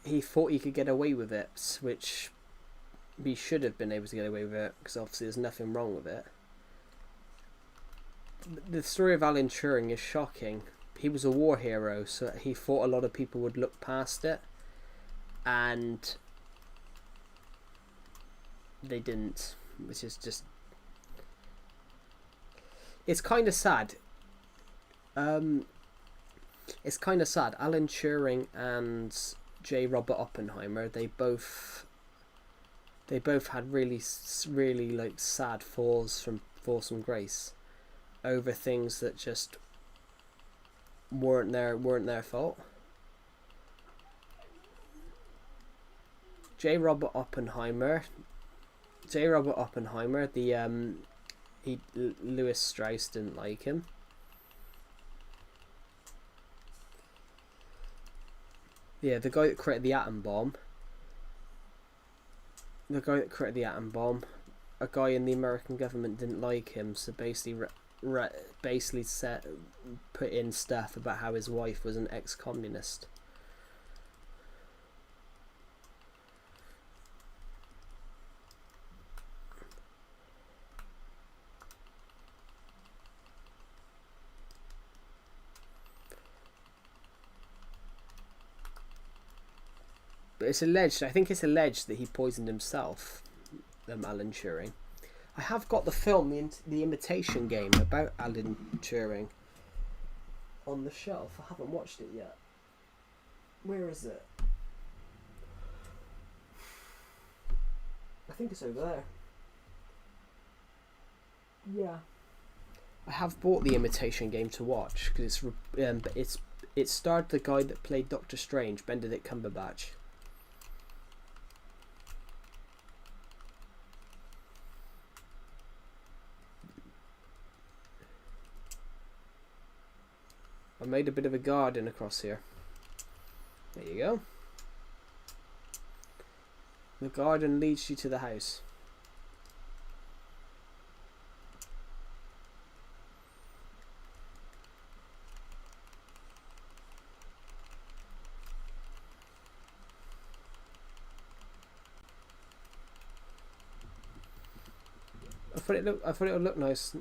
S1: he thought he could get away with it, which he should have been able to get away with it, because obviously there's nothing wrong with it. The story of Alan Turing is shocking. He was a war hero, so he thought a lot of people would look past it, and they didn't, which is just, it's kind of sad. It's kind of sad. Alan Turing and J. Robert Oppenheimer, they both had really like sad falls from some grace over things that just weren't their fault. J. Robert Oppenheimer, Lewis Strauss didn't like him. Yeah, the guy that created the atom bomb. A guy in the American government didn't like him, so basically put in stuff about how his wife was an ex-communist. But I think it's alleged that he poisoned himself, Alan Turing. I have got the film, the Imitation Game, about Alan Turing on the shelf. I haven't watched it yet. Where is it? I think it's over there. Yeah. I have bought the Imitation Game to watch because it starred the guy that played Doctor Strange, Benedict Cumberbatch. I made a bit of a garden across here. There you go. The garden leads you to the house. I thought it would look nice.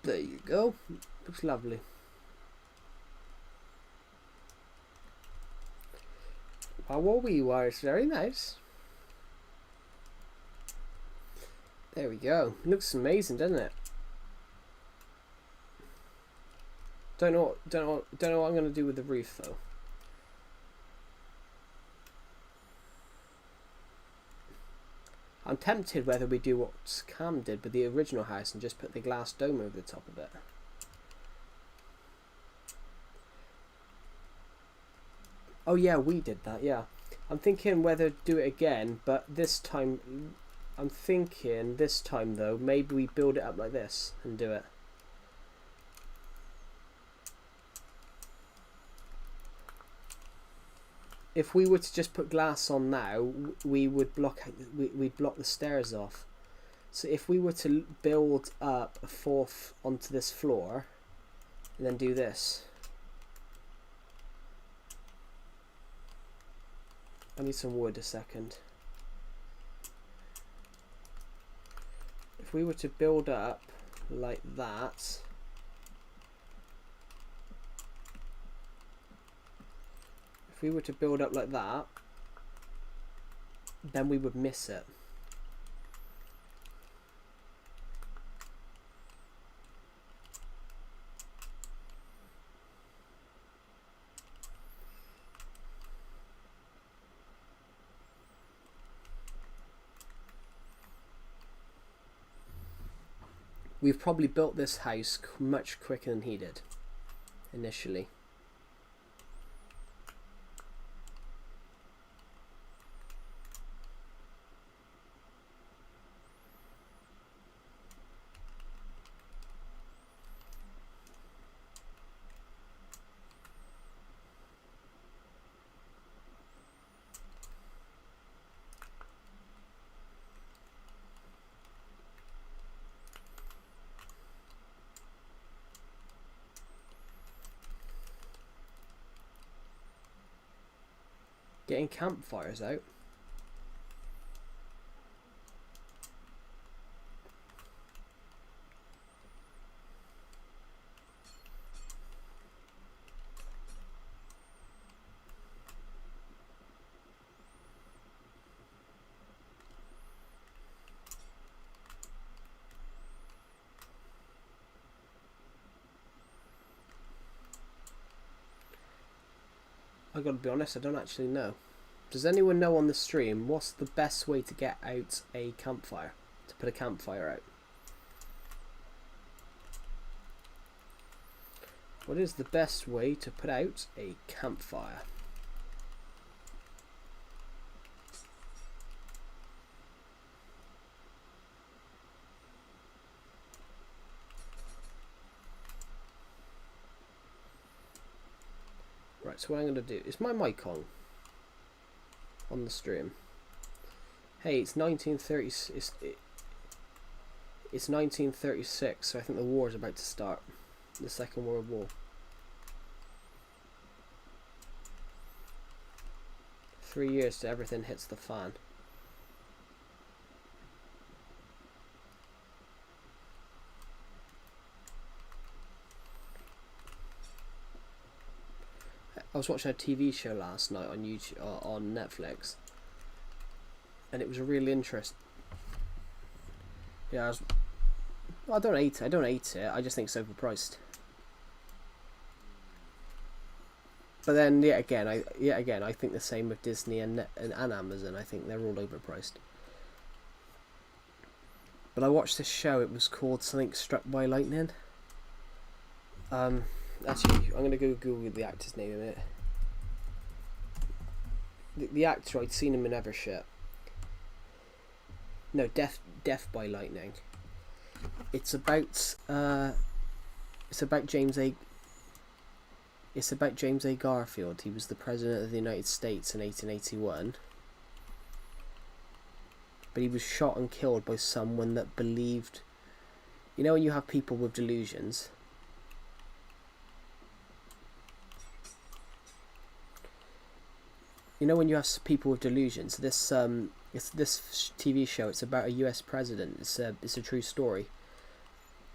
S1: There you go. Looks lovely. Wow, it's very nice. There we go. Looks amazing, doesn't it? Don't know what I'm gonna do with the roof though. I'm tempted whether we do what Cam did with the original house and just put the glass dome over the top of it. Oh yeah, we did that, yeah. I'm thinking whether to do it again, but this time, though, maybe we build it up like this and do it. If we were to just put glass on now, we'd block the stairs off. So if we were to build up a fourth onto this floor, and then do this. I need some wood a second. If we were to build up like that, then we would miss it. we've probably built this house much quicker than he did initially. Getting campfires out. I gotta be honest, I don't actually know. Does anyone know on the stream what's the best way to get out a campfire? To put a campfire out? What is the best way to put out a campfire? Right, so what I'm going to do is my mic on the stream. Hey, it's 1930. It's 1936, so I think the war is about to start. The Second World War. 3 years till everything hits the fan. I was watching a TV show last night on YouTube, on Netflix, and it was a real interest. Yeah, I don't hate it. I don't hate it. I just think it's overpriced. But then, yet again, I think the same with Disney and Amazon. I think they're all overpriced. But I watched this show. It was called something Struck by Lightning. Actually, I'm going to go Google the actor's name in a minute. The actor, I'd seen him in other shit. No, Death by Lightning. It's about James A. It's about James A. Garfield. He was the president of the United States in 1881. But he was shot and killed by someone that believed... You know when you have people with delusions? You know when you have people with delusions? This TV show. It's about a U.S. president. It's a true story.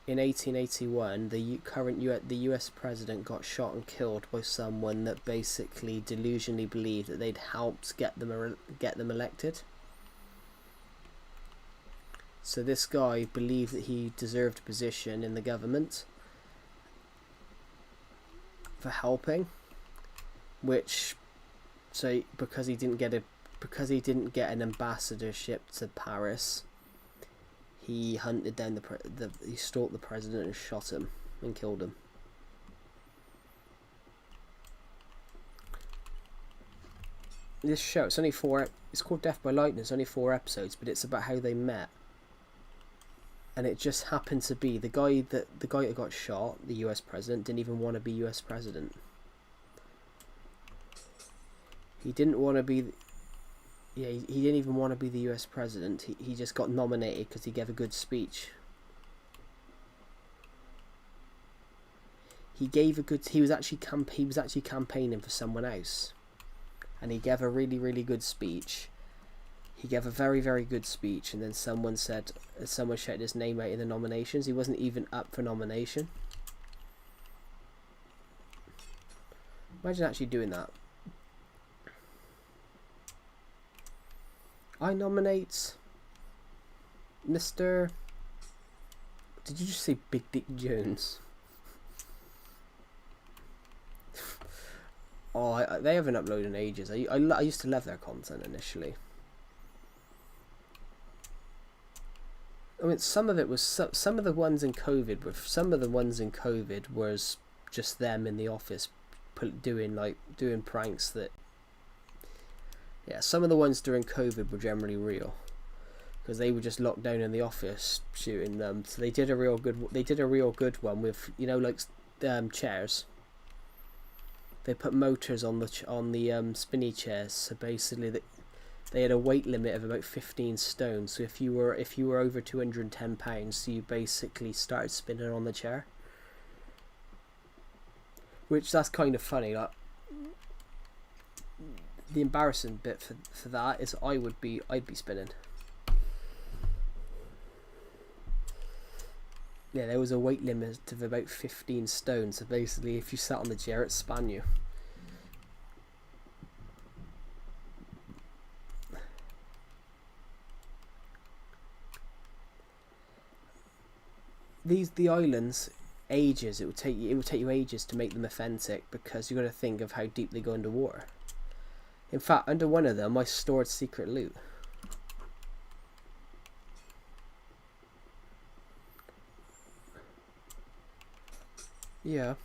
S1: In 1881, the U.S. president got shot and killed by someone that basically delusionally believed that they'd helped get them elected. So this guy believed that he deserved a position in the government for helping, because he didn't get an ambassadorship to Paris, he hunted down he stalked the president and shot him and killed him. This show, it's called Death by Lightning. It's only 4 episodes, but it's about how they met. And it just happened to be the guy that got shot, the US president, didn't even want to be US president. He didn't want to be... Yeah, he didn't even want to be the US president. He just got nominated because he gave a good speech. He was actually campaigning for someone else. And he gave a really, really good speech. He gave a very, very good speech, and then someone shouted his name out in the nominations. He wasn't even up for nomination. Imagine actually doing that. I nominate Mr. Did you just say Big Dick Jones? Oh, they haven't uploaded in ages. I used to love their content initially. I mean, some of it was some of the ones in COVID were was just them in the office doing pranks that. Yeah, some of the ones during COVID were generally real, because they were just locked down in the office shooting them. So they did a real good. They did a real good one with chairs. They put motors on the spinny chairs. So basically, they had a weight limit of about 15 stone. So if you were over 210 pounds, you basically started spinning on the chair. Which that's kind of funny. Like, the embarrassing bit for that is I'd be spinning. Yeah, there was a weight limit of about 15 stone, so basically if you sat on the chair it span you. The islands, ages, it would take you ages to make them authentic, because you got to think of how deep they go underwater. In fact, under one of them I stored secret loot. Yeah.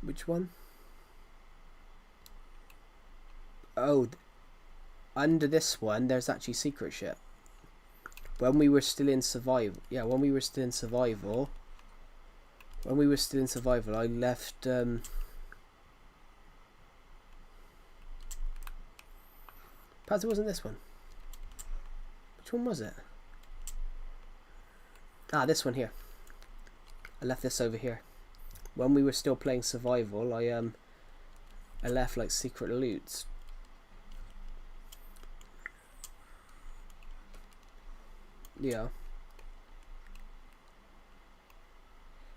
S1: Which one? Oh, under this one there's actually secret shit. When we were still in survival, I left perhaps it wasn't this one. Which one was it? Ah, this one here. I left this over here. When we were still playing survival, I left like secret loot. Yeah.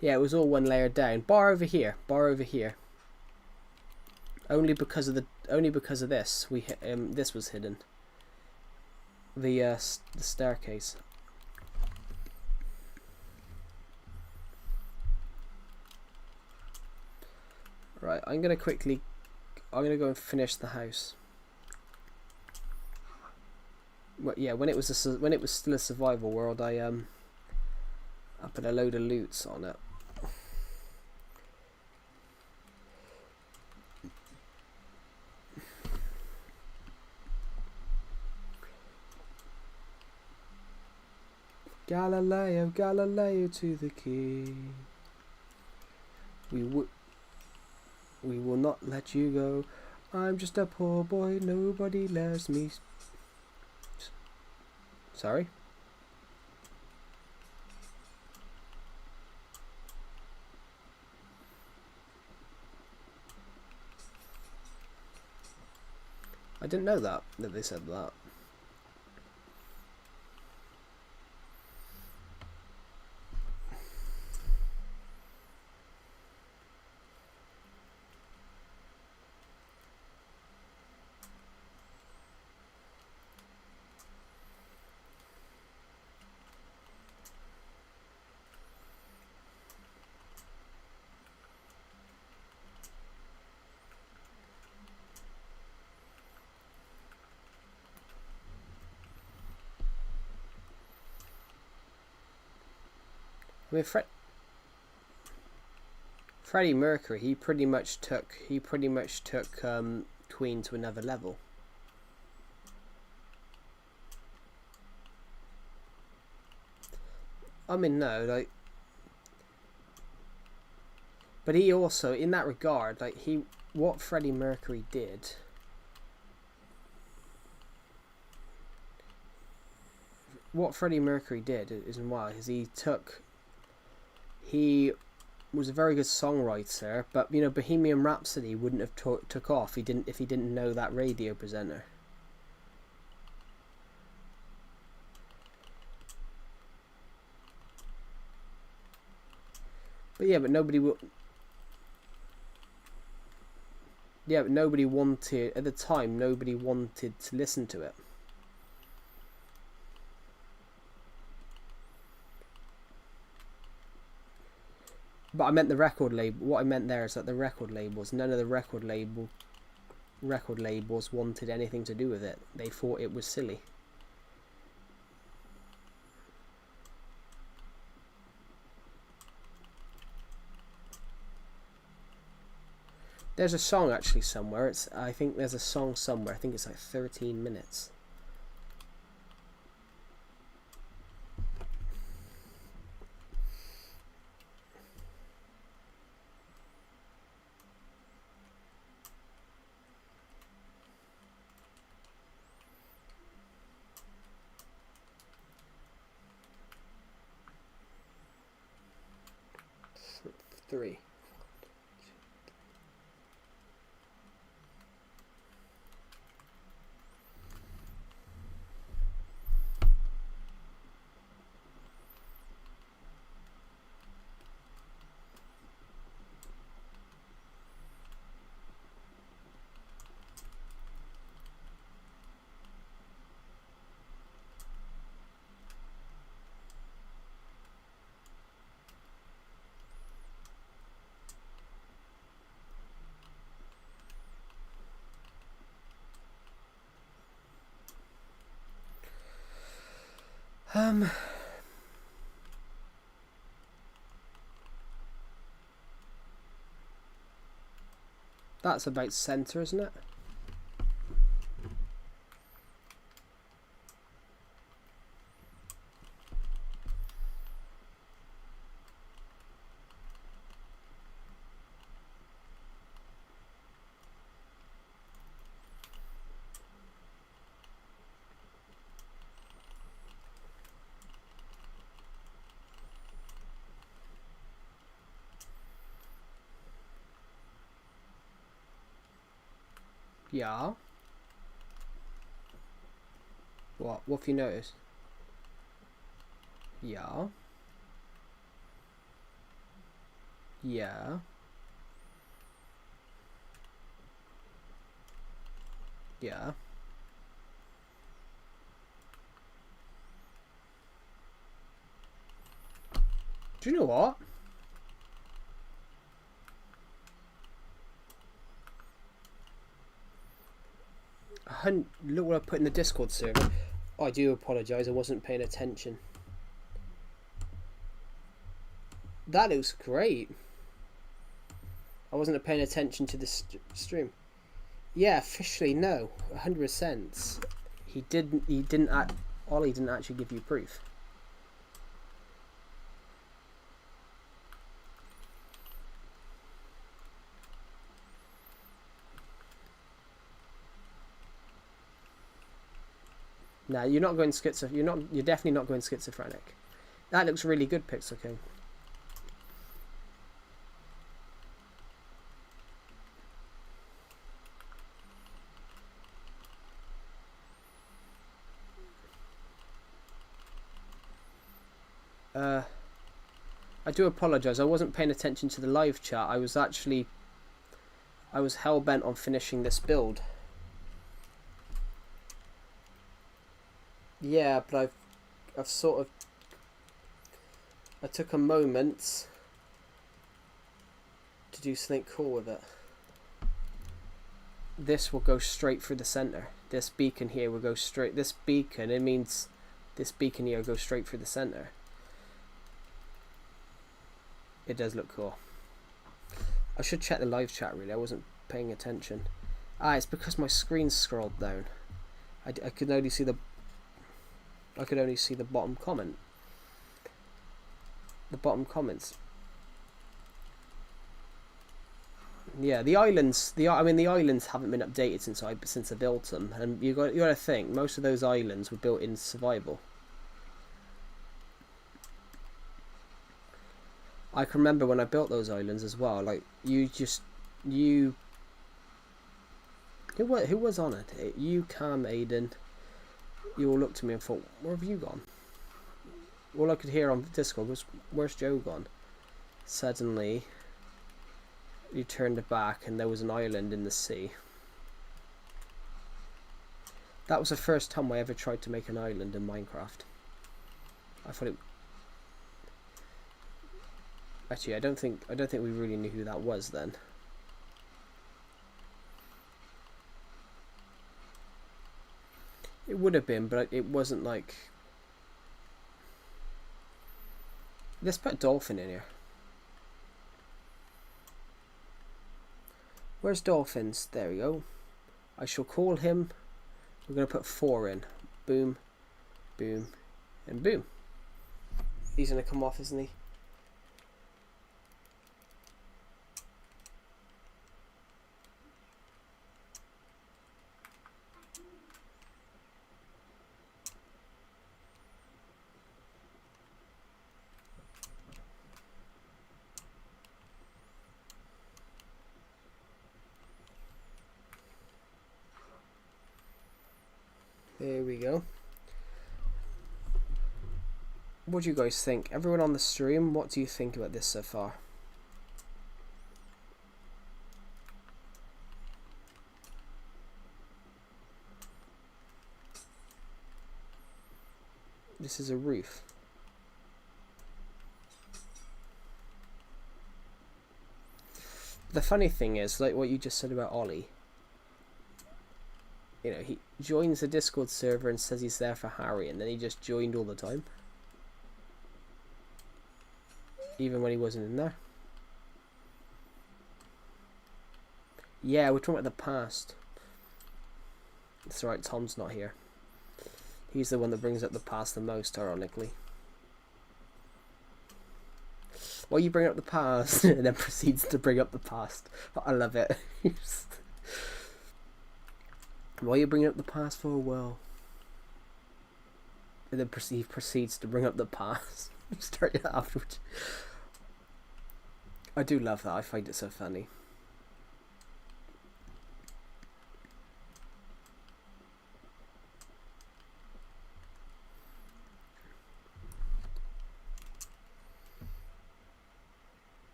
S1: Yeah, it was all one layer down. Bar over here. Only because of this, this was hidden. The staircase. Right, I'm gonna go and finish the house. Well, yeah, when it was still a survival world, I put a load of loots on it. Galileo, Galileo to the key. We will not let you go. I'm just a poor boy, nobody loves me. Sorry? I didn't know that they said that. I mean, Freddie Mercury, he pretty much took Queen to another level. I mean, no, like, but he also, in that regard, like, what Freddie Mercury did. What Freddie Mercury did is he was a very good songwriter, but Bohemian Rhapsody wouldn't have took off if he didn't know that radio presenter. But yeah, but nobody wanted at the time. Nobody wanted to listen to it. But I meant the record label. What I meant there is that the record labels, none of the record label record labels wanted anything to do with it. They thought it was silly. There's a song actually somewhere. I think there's a song somewhere. I think it's like 13 minutes. Three. That's about center, isn't it? Yeah. What? What have you noticed? Yeah. Yeah. Yeah. Do you know what? Look what I put in the Discord server. I do apologise, I wasn't paying attention. That looks great. I wasn't paying attention to the stream. Yeah, officially no, 100%. He didn't. Ollie didn't actually give you proof. No, you're not going schizophrenic. You're definitely not going schizophrenic. That looks really good, Pixel King. I do apologise. I wasn't paying attention to the live chat. I was hell bent on finishing this build. Yeah, but I've sort of. I took a moment to do something cool with it. This will go straight through the center. This beacon here will go straight. This beacon, it means this beacon here will go straight through the center. It does look cool. I should check the live chat really. I wasn't paying attention. Ah, it's because my screen scrolled down. I could only see the. I could only see the bottom comment. The bottom comments. Yeah, the islands. The islands haven't been updated since I built them, and you got to think most of those islands were built in survival. I can remember when I built those islands as well. Like who was on it? You, Cam, Aiden. You all looked at me and thought, where have you gone? All I could hear on Discord was, where's Joe gone? Suddenly, you turned back and there was an island in the sea. That was the first time I ever tried to make an island in Minecraft. I thought it. Actually, I don't think we really knew who that was then. would have been, but it wasn't like... Let's put a dolphin in here. Where's dolphins? There we go. I shall call him. We're going to put 4 in. Boom, boom, and boom. He's going to come off, isn't he? There we go. What do you guys think? Everyone on the stream, what do you think about this so far? This is a roof. The funny thing is, like what you just said about Ollie, you know, he joins the Discord server and says he's there for Harry, and then he just joined all the time. Even when he wasn't in there. Yeah, we're talking about the past. That's right, Tom's not here. He's the one that brings up the past the most, ironically. Well, you bring up the past, and then proceeds to bring up the past. I love it. Why are you bringing up the past for? Well, and then proceeds to bring up the past. Start it afterwards. I do love that. I find it so funny.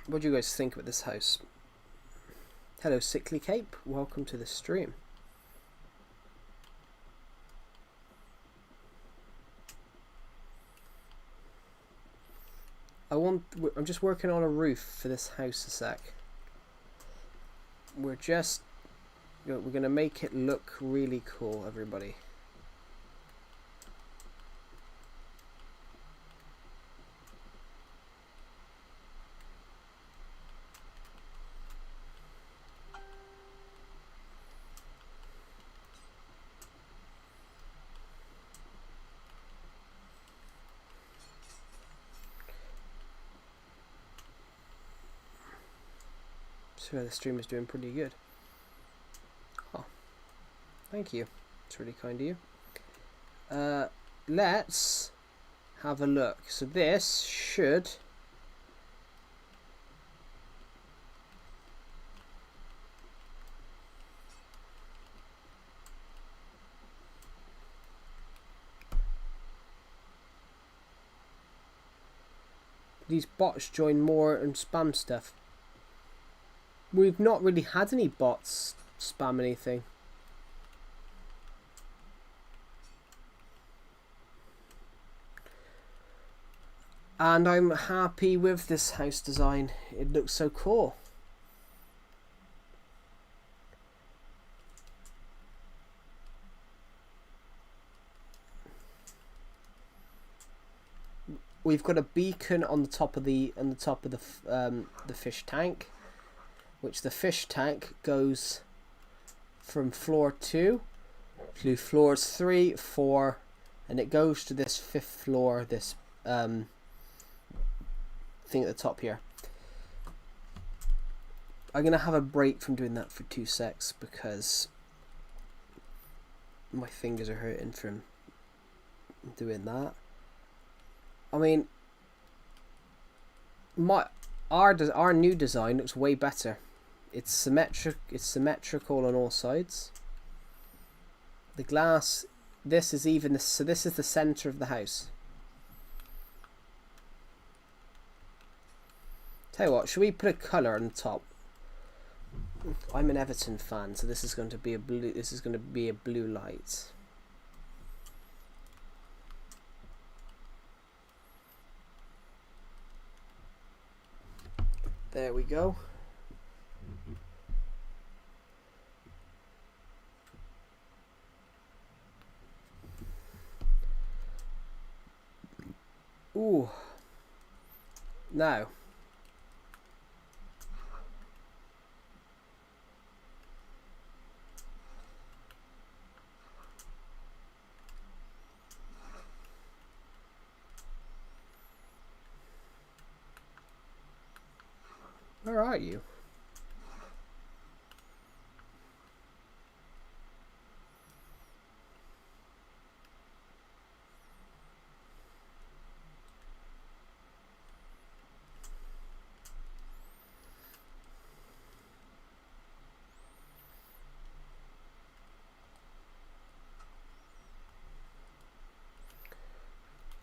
S1: What do you guys think about this house? Hello, Sickly Cape. Welcome to the stream. I'm just working on a roof for this house a sec. We're gonna make it look really cool, everybody. So the stream is doing pretty good. Oh, thank you. It's really kind of you. Let's have a look. So this should... These bots join more and spam stuff. We've not really had any bots spam anything. And I'm happy with this house design. It looks so cool. We've got a beacon on the top of the fish tank, which the fish tank goes from floor 2 to floors 3, 4, and it goes to this 5th floor, this thing at the top here. I'm going to have a break from doing that for 2 secs because my fingers are hurting from doing that. I mean, our new design looks way better. It's symmetrical on all sides. The glass, this is even, so this is the center of the house. Tell you what, should we put a color on the top? I'm an Everton fan, so this is going to be a blue. This is going to be a blue light. There we go. Ooh. Now. Where are you?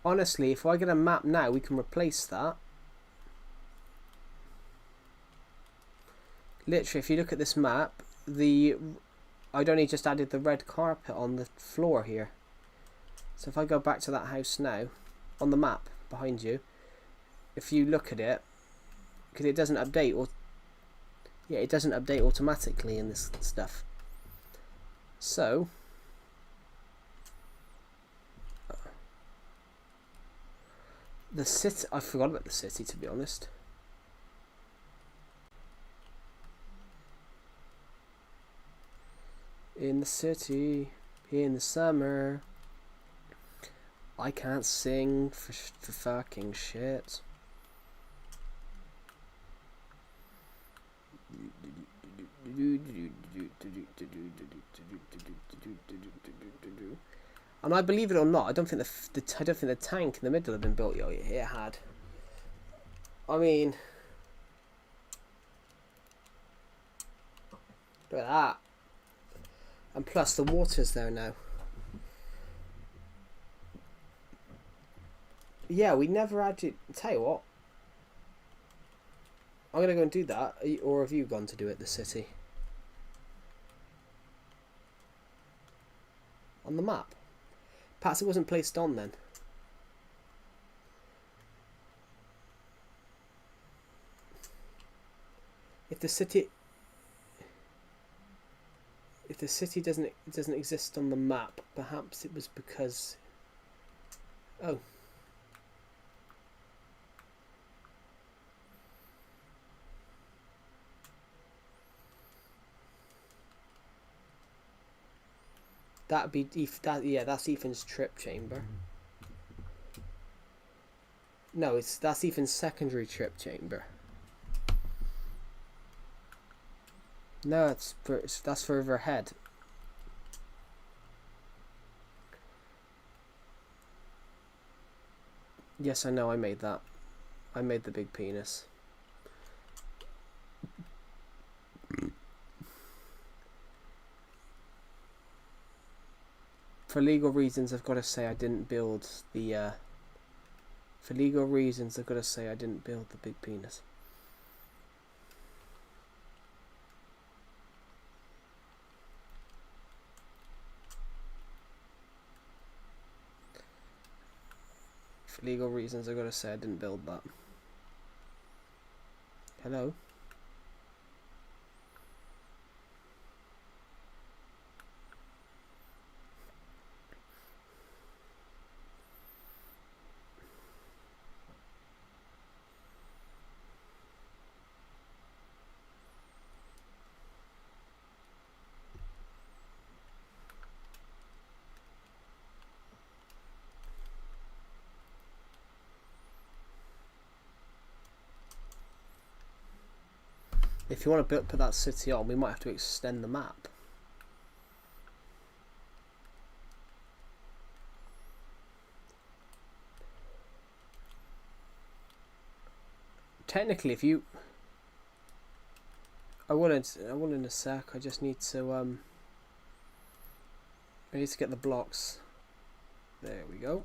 S1: Honestly, if I get a map now, we can replace that. Literally, if you look at this map, I'd only just added the red carpet on the floor here. So if I go back to that house now, on the map behind you, if you look at it, because it doesn't update, or yeah, it doesn't update automatically in this stuff. So the city, I forgot about the city, to be honest. In the city, in the summer, I can't sing for fucking shit. And I believe it or not, I don't think the tank in the middle had been built yet. It had. I mean, look at that. And plus the water's there now. Yeah, we never added. Tell you what, I'm gonna go and do that. Or have you gone to do it? The city on the map. Perhaps it wasn't placed on then. If the city doesn't exist on the map, perhaps it was because. Oh. That'd be yeah, that's Ethan's trip chamber. No, that's Ethan's secondary trip chamber. No, that's further ahead. Yes, I know. I made that. I made the big penis. For legal reasons, I've got to say I didn't build the. For legal reasons, I've got to say I didn't build the big penis. For legal reasons, I've got to say I didn't build that. Hello? If you want to put that city on, we might have to extend the map. Technically, if you... I will in a sec. I just need to I need to get the blocks. There we go.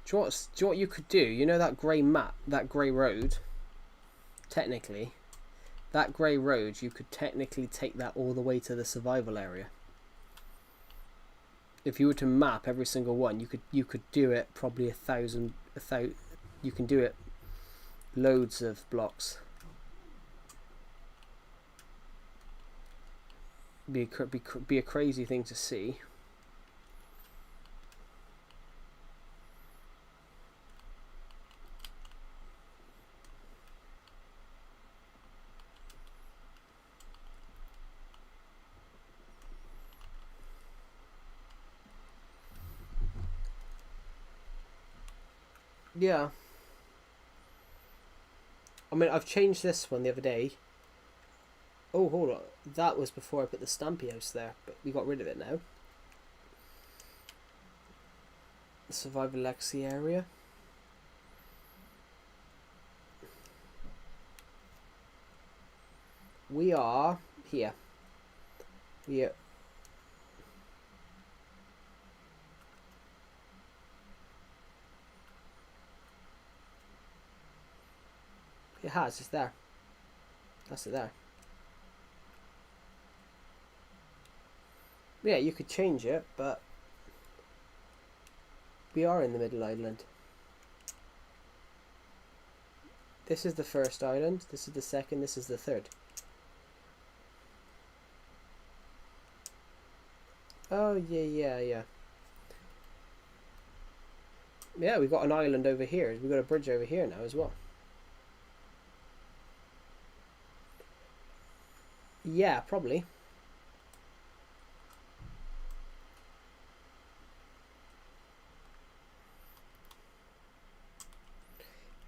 S1: Do you know what you could do? You know that grey map, that grey road? Technically, that grey road, you could technically take that all the way to the survival area. If you were to map every single one, you could do it probably a thousand. You can do it loads of blocks. Be a crazy thing to see. Yeah. I mean, I've changed this one the other day. Oh, hold on. That was before I put the Stampy House there, but we got rid of it now. The Survivor Legacy area. We are here. Here. It has. It's there. That's it there. Yeah, you could change it, but we are in the middle island. This is the first island. This is the second. This is the third. Oh, yeah. Yeah, we've got an island over here. We've got a bridge over here now as well. Yeah, probably.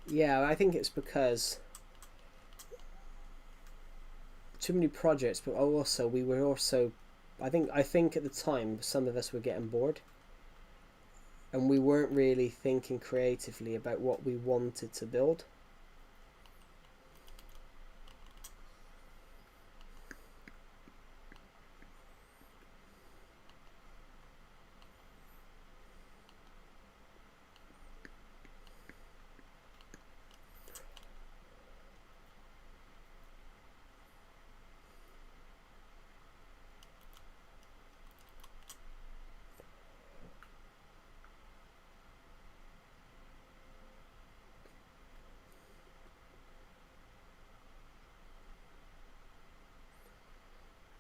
S1: Yeah, I think it's because too many projects, but also we were also, I think at the time some of us were getting bored, and we weren't really thinking creatively about what we wanted to build.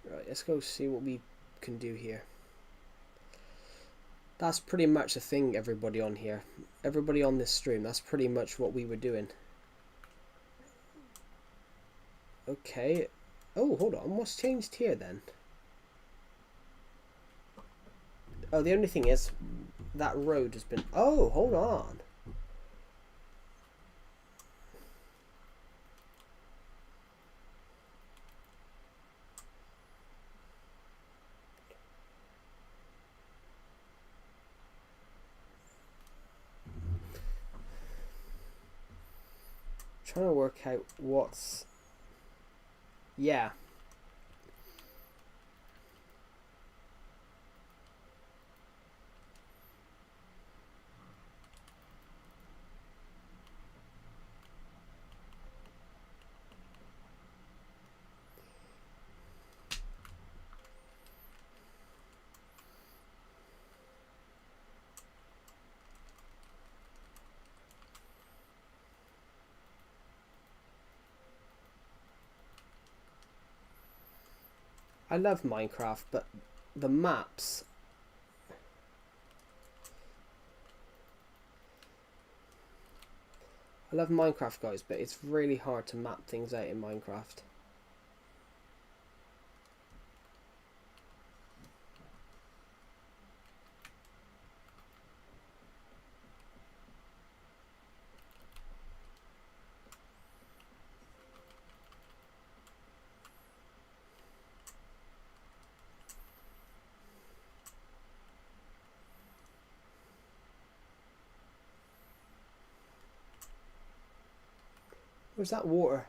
S1: Right, let's go see what we can do here. That's pretty much the thing, everybody on here. Everybody on this stream, that's pretty much what we were doing. Okay. Oh, hold on. What's changed here then? Oh, the only thing is that road has been... Oh, hold on. Trying to work out what's... Yeah. I love Minecraft, but the maps... I love Minecraft, guys, but it's really hard to map things out in Minecraft. Where's that water?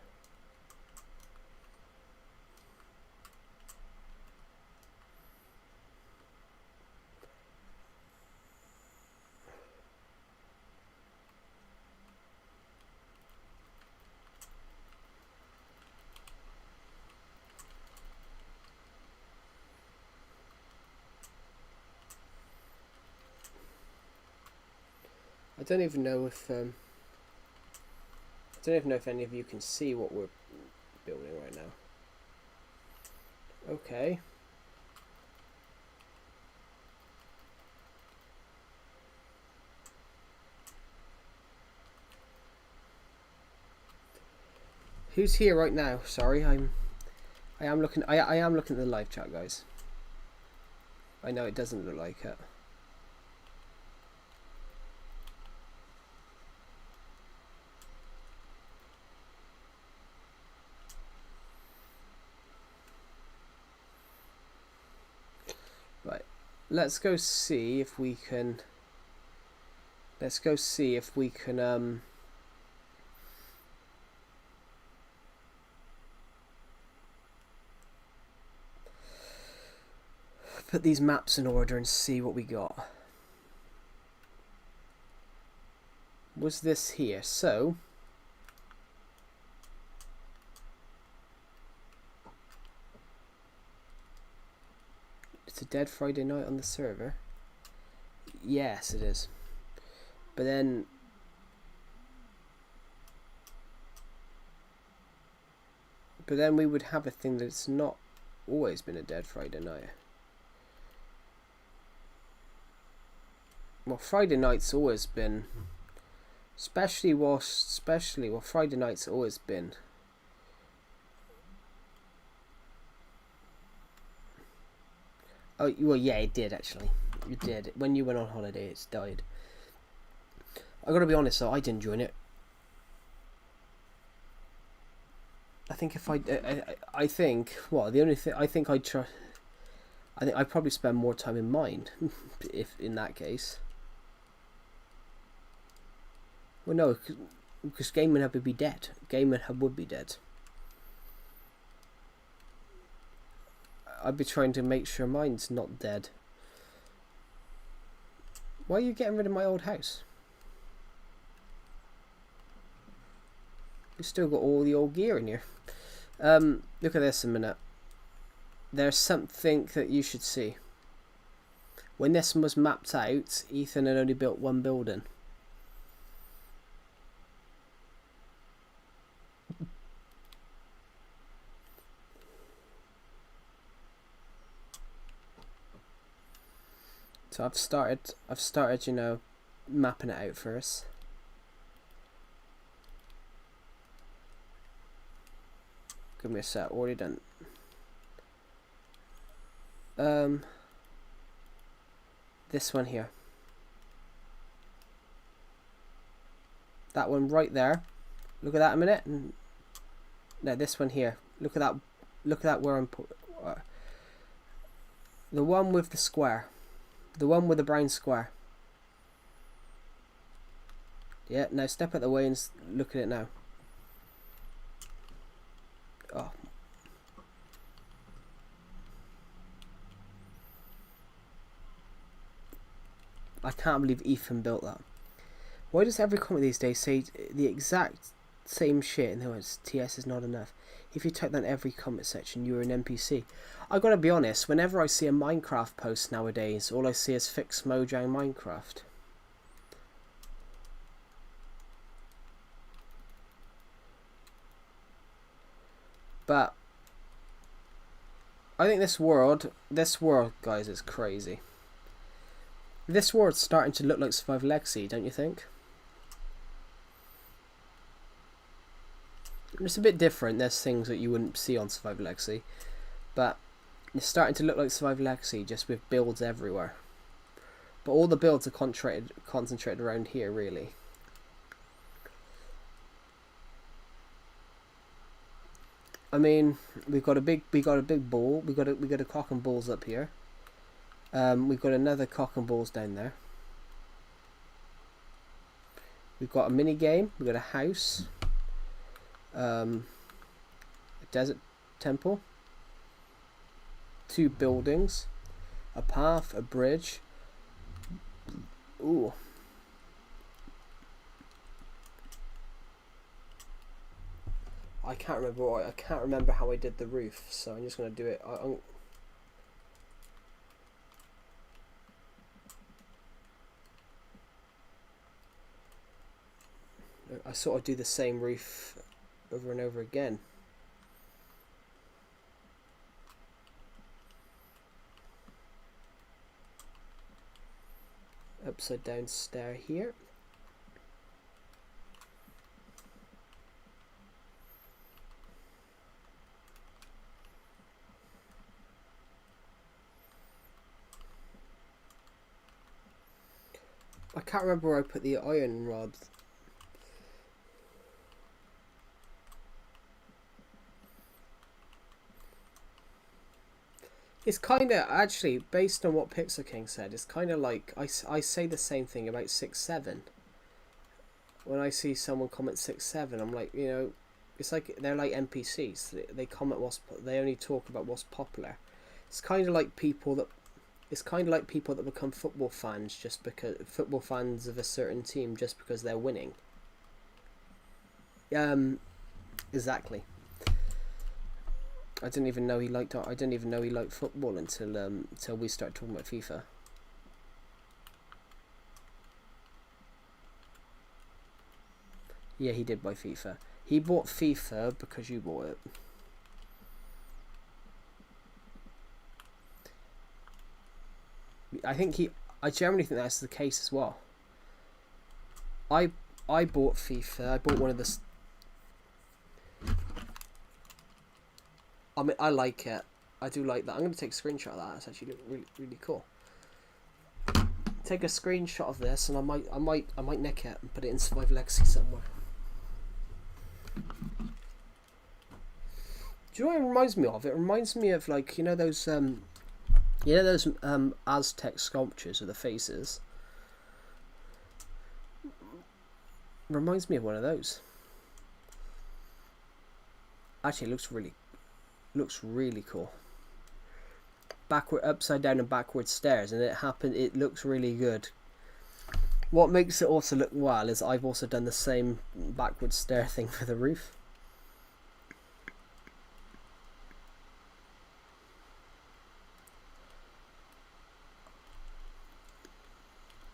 S1: I don't even know if don't even know if any of you can see what we're building right now. Okay. Who's here right now? Sorry, I am looking at the live chat, guys. I know it doesn't look like it. Right. Let's go see if we can put these maps in order and see what we got. Was this here? So it's a dead Friday night on the server. Yes, it is. But then we would have a thing that's not always been a dead Friday night. Well, Friday night's always been, especially Friday night's always been. Oh, well, yeah, it did actually. It did. When you went on holiday, it's died. I gotta be honest though, I didn't join it. I think if I think, well, the only thing I think I'd try, I think I'd probably spend more time in mine, if in that case. Well, no, because Gaming Hub would be dead. Gaming Hub would be dead. I'd be trying to make sure mine's not dead. Why are you getting rid of my old house? You've still got all the old gear in here. Look at this a minute. There's something that you should see. When this was mapped out, Ethan had only built one building. So I've started, you know, mapping it out for us. Give me a sec, already done. This one here. That one right there. Look at that a minute. No, this one here. Look at that. Look at that where I'm put. The one with the square. The one with the brown square. Yeah, now step out the way and look at it now. Oh. I can't believe Ethan built that. Why does every comment these days say the exact same shit and then TS is not enough? If you type that in every comment section, you're an NPC. I gotta be honest, whenever I see a Minecraft post nowadays, all I see is Fix Mojang Minecraft. But I think this world, guys, is crazy. This world's starting to look like Survival Legacy, don't you think? It's a bit different. There's things that you wouldn't see on Survival Legacy, but it's starting to look like Survival Legacy, just with builds everywhere. But all the builds are concentrated around here, really. I mean, we got a big ball. We got a cock and balls up here. We've got another cock and balls down there. We've got a mini game. We've got a house. A desert temple. 2 buildings. A path. A bridge. Ooh. I can't remember how I did the roof, so I'm just gonna do it. I sort of do the same roof over and over again. Upside down stair here. I can't remember where I put the iron rod. It's kind of, actually, based on what Pixel King said, it's kind of like, I say the same thing about 6.7. When I see someone comment 6.7, I'm like, you know, it's like they're like NPCs. They comment they only talk about what's popular. It's kind of like people that become football fans just because football fans of a certain team just because they're winning. Exactly. I didn't even know he liked football until we started talking about FIFA. Yeah, he did buy FIFA. He bought FIFA because you bought it. I generally think that's the case as well. I bought FIFA. I bought one of the. I mean, I like it. I do like that. I'm going to take a screenshot of that. It's actually really, really cool. Take a screenshot of this, and I might nick it and put it in Survival Legacy somewhere. Do you know what it reminds me of? It reminds me of, like, you know those Aztec sculptures of the faces. Reminds me of one of those. Actually, it looks really cool. Backward, upside down and backward stairs, and it looks really good. What makes it also look well is I've also done the same backward stair thing for the roof.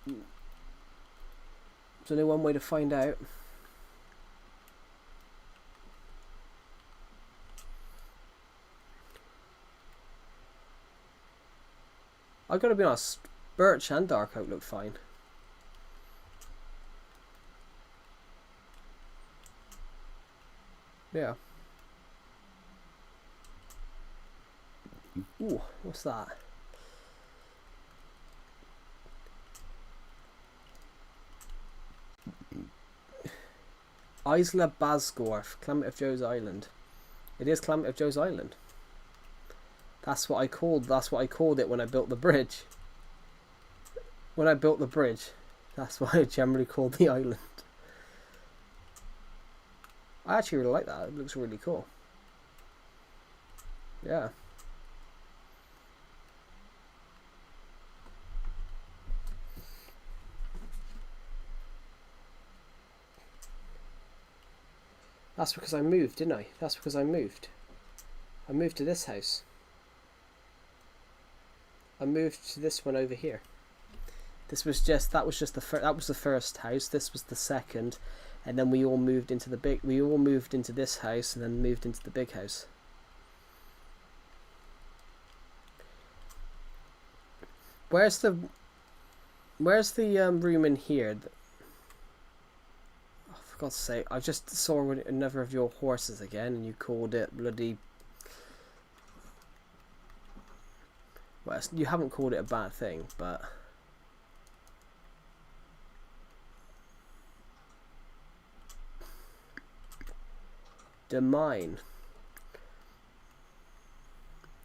S1: There's only one way to find out. I gotta be honest, birch and dark oak look fine. Yeah. Ooh, what's that? Isla Basgorf, Clement of Joe's Island. It is Clement of Joe's Island. That's what I called it when I built the bridge. When I built the bridge, that's what I generally called the island. I actually really like that. It looks really cool. Yeah. That's because I moved, didn't I? That's because I moved. I moved to this house. I moved to this one over here. That was the first house. This was the second, and then we all moved into this house, and then moved into the big house. Where's the room in here? Oh, for God's sake! I just saw another of your horses again, and you called it bloody. Well, you haven't called it a bad thing, but. The mine.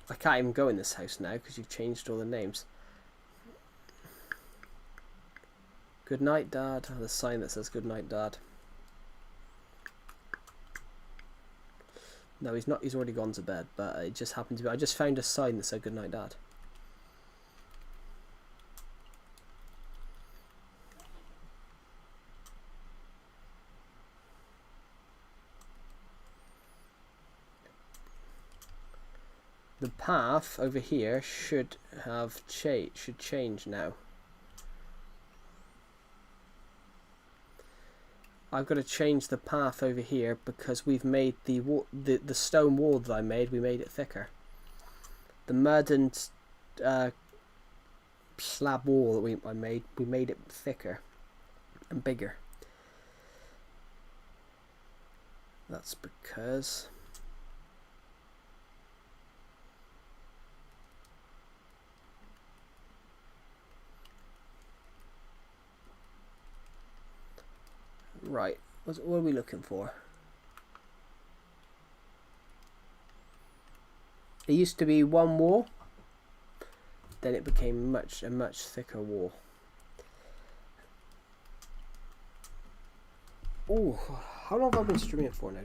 S1: I can't even go in this house now because you've changed all the names. Good night, Dad. Oh, the sign that says good night, Dad. No, he's not. He's already gone to bed, but it just happened to be. I just found a sign that said good night, Dad. The path over here should change now. I've got to change the path over here because we've made the stone wall that I made. We made it thicker. The mud and slab wall that I made. We made it thicker and bigger. That's because right. What are we looking for? It used to be one wall, then it became a much thicker wall. Oh, how long have I been streaming for now?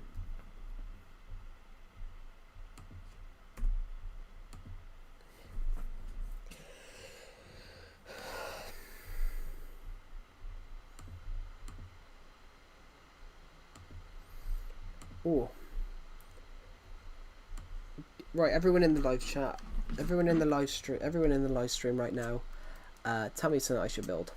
S1: Oh. Right, everyone in the live chat, everyone in the live stream right now, tell me something I should build.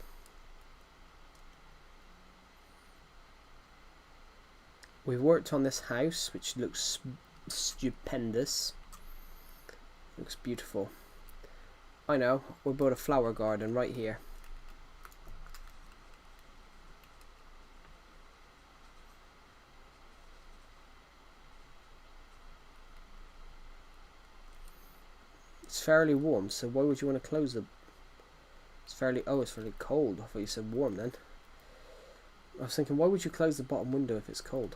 S1: We've worked on this house, which looks stupendous. Looks beautiful. I know, we'll build a flower garden right here. It's fairly warm, so why would you want to close the... It's fairly cold. I thought you said warm then. I was thinking, why would you close the bottom window if it's cold?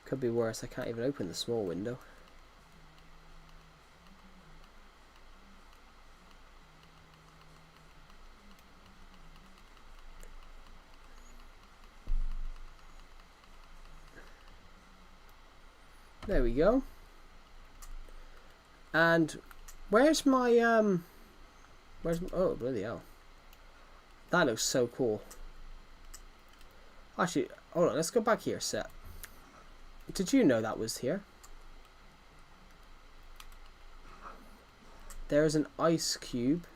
S1: Could be worse, I can't even open the small window. There we go. And where's my oh bloody hell. That looks so cool. Actually, hold on, let's go back here, set. Did you know that was here? There is an ice cube.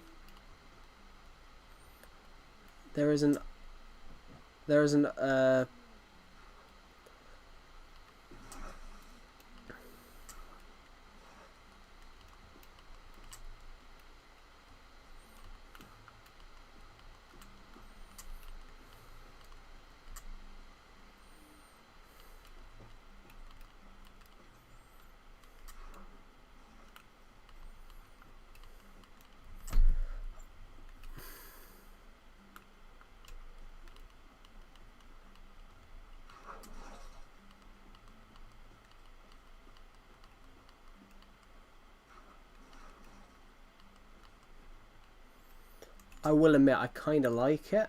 S1: There is an I will admit, I kind of like it.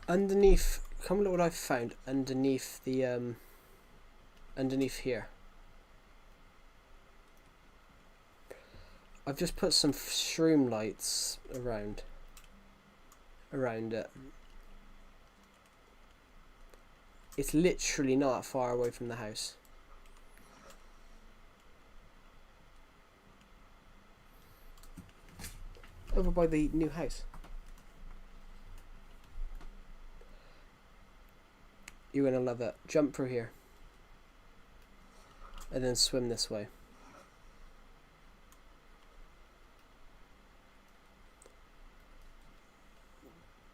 S1: Underneath, come look what I've found underneath the underneath here. I've just put some shroom lights around it. It's literally not that far away from the house. Over by the new house. You're gonna love it. Jump through here. And then swim this way.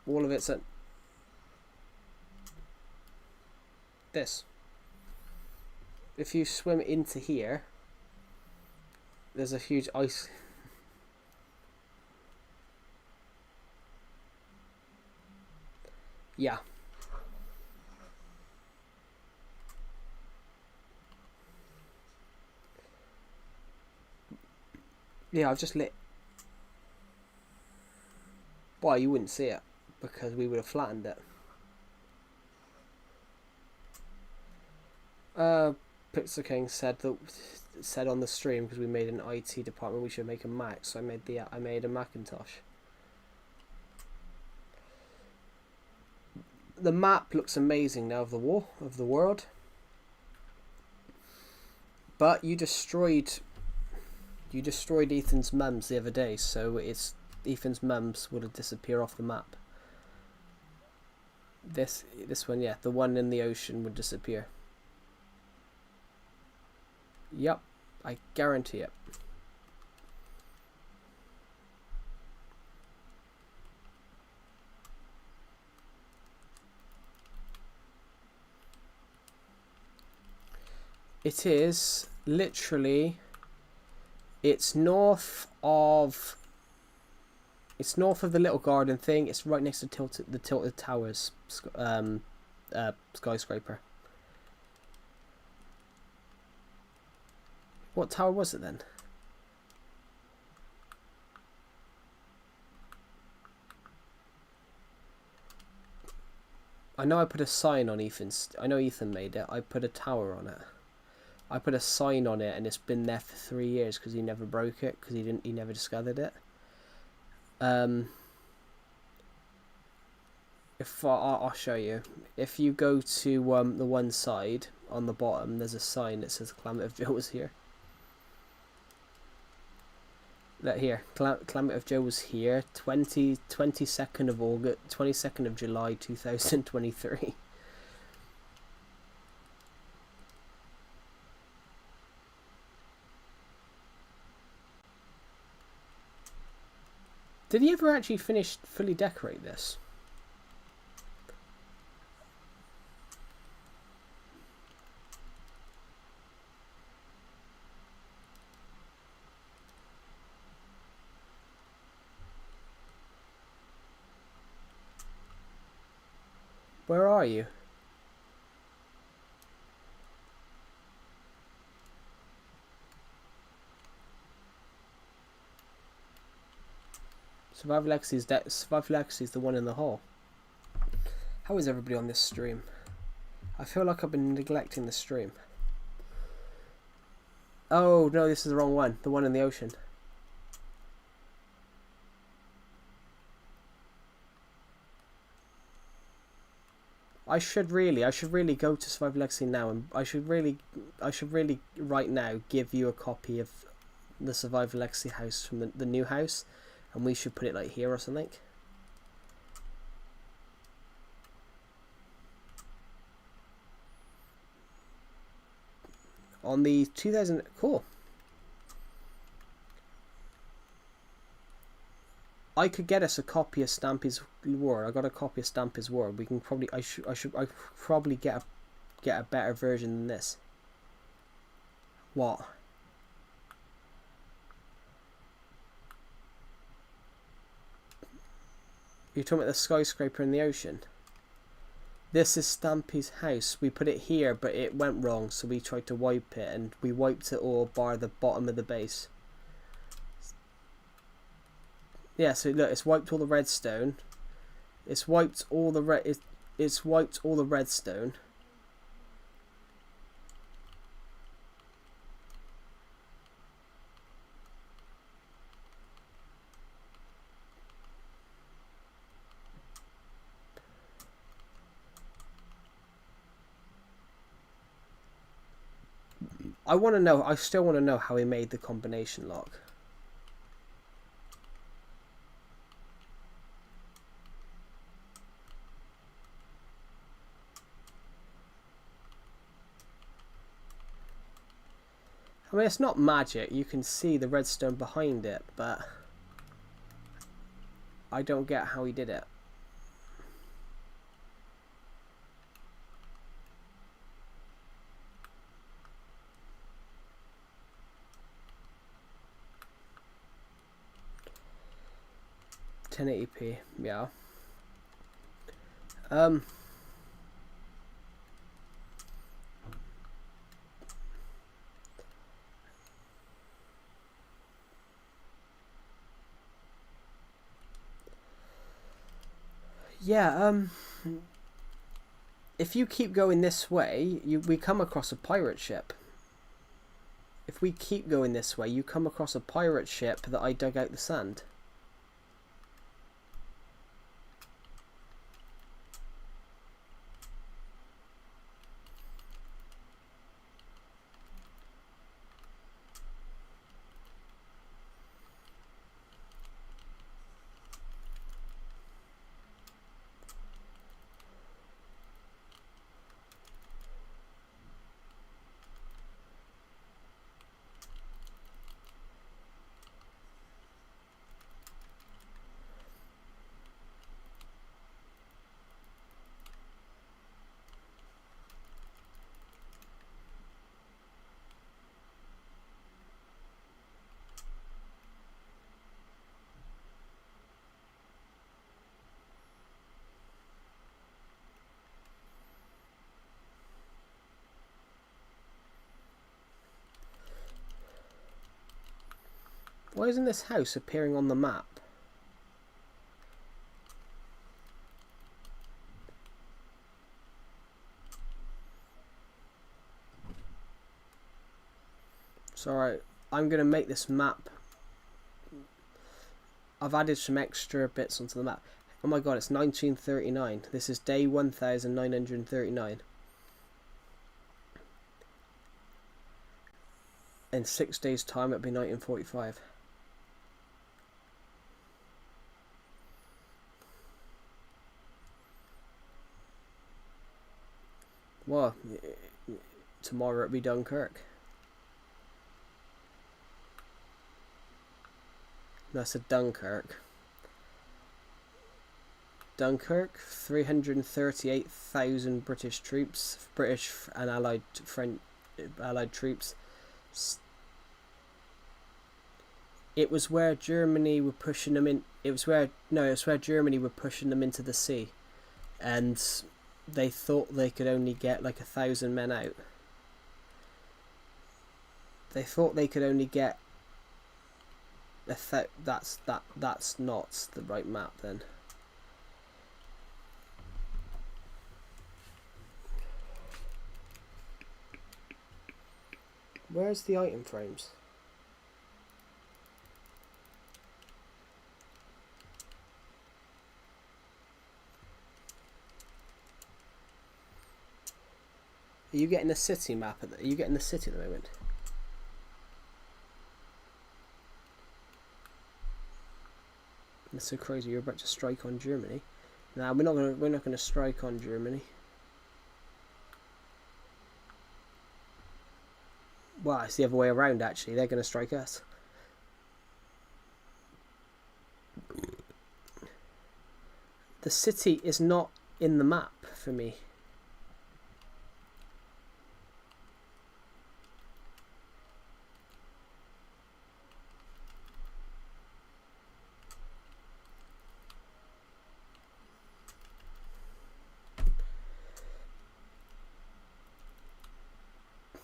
S1: All of it's at... This. If you swim into here, there's a huge ice. Yeah. Yeah, I've just lit. Why, you wouldn't see it because we would have flattened it. Pixel King said on the stream, because we made an IT department, we should make a Mac. So I made a Macintosh. The map looks amazing now of the world. But you destroyed Ethan's mums the other day, so Ethan's mums would have disappeared off the map. This one, yeah, the one in the ocean would disappear. Yep, I guarantee it. It is literally. It's north of the little garden thing. It's right next to the Tilted Towers skyscraper. What tower was it then? I know I put a sign on Ethan's. I know Ethan made it. I put a tower on it. I put a sign on it, and it's been there for 3 years because he never broke it, because he never discovered it. I'll show you. If you go to the one side on the bottom, there's a sign that says Climate of Joe was here. Look here, Climate of Joe was here, 22nd of August, 22nd of July 2023. Did he ever actually fully decorate this? Where are you? Survival Legacy's the one in the hole. How is everybody on this stream? I feel like I've been neglecting the stream. Oh no, this is the wrong one. The one in the ocean. I should really go to Survival Legacy now, and I should really right now give you a copy of the Survival Legacy house from the new house, and we should put it like here or something. On the 2000, cool. I could get us a copy of Stampy's War. I got a copy of Stampy's War. We can probably, I probably get a better version than this. What? You're talking about the skyscraper in the ocean? This is Stampy's house. We put it here, but it went wrong, so we tried to wipe it, and we wiped it all bar the bottom of the base. Yeah, so look, it's wiped all the redstone. It's wiped all the it's wiped all the redstone. I still want to know how he made the combination lock. I mean, it's not magic. You can see the redstone behind it, but I don't get how he did it. 1080p. Yeah. Yeah, if you keep going this way, we come across a pirate ship. If we keep going this way, you come across a pirate ship that I dug out the sand. Why isn't this house appearing on the map? It's alright. I'm going to make this map. I've added some extra bits onto the map. Oh my god, it's 1939. This is day 1939. In 6 days' time, it'll be 1945. Well, tomorrow it'll be Dunkirk. That's a Dunkirk. Dunkirk, 338,000 British troops, British and Allied troops. It was where Germany were pushing them in. It was where Germany were pushing them into the sea, and they thought they could only get like 1,000 men out. They thought they could only get that's not the right map then. Where's the item frames? Are you getting a city map? Are you getting the city at the moment? That's so crazy. You're about to strike on Germany. Nah, we're not gonna strike on Germany. Well, it's the other way around actually. They're gonna strike us. The city is not in the map for me.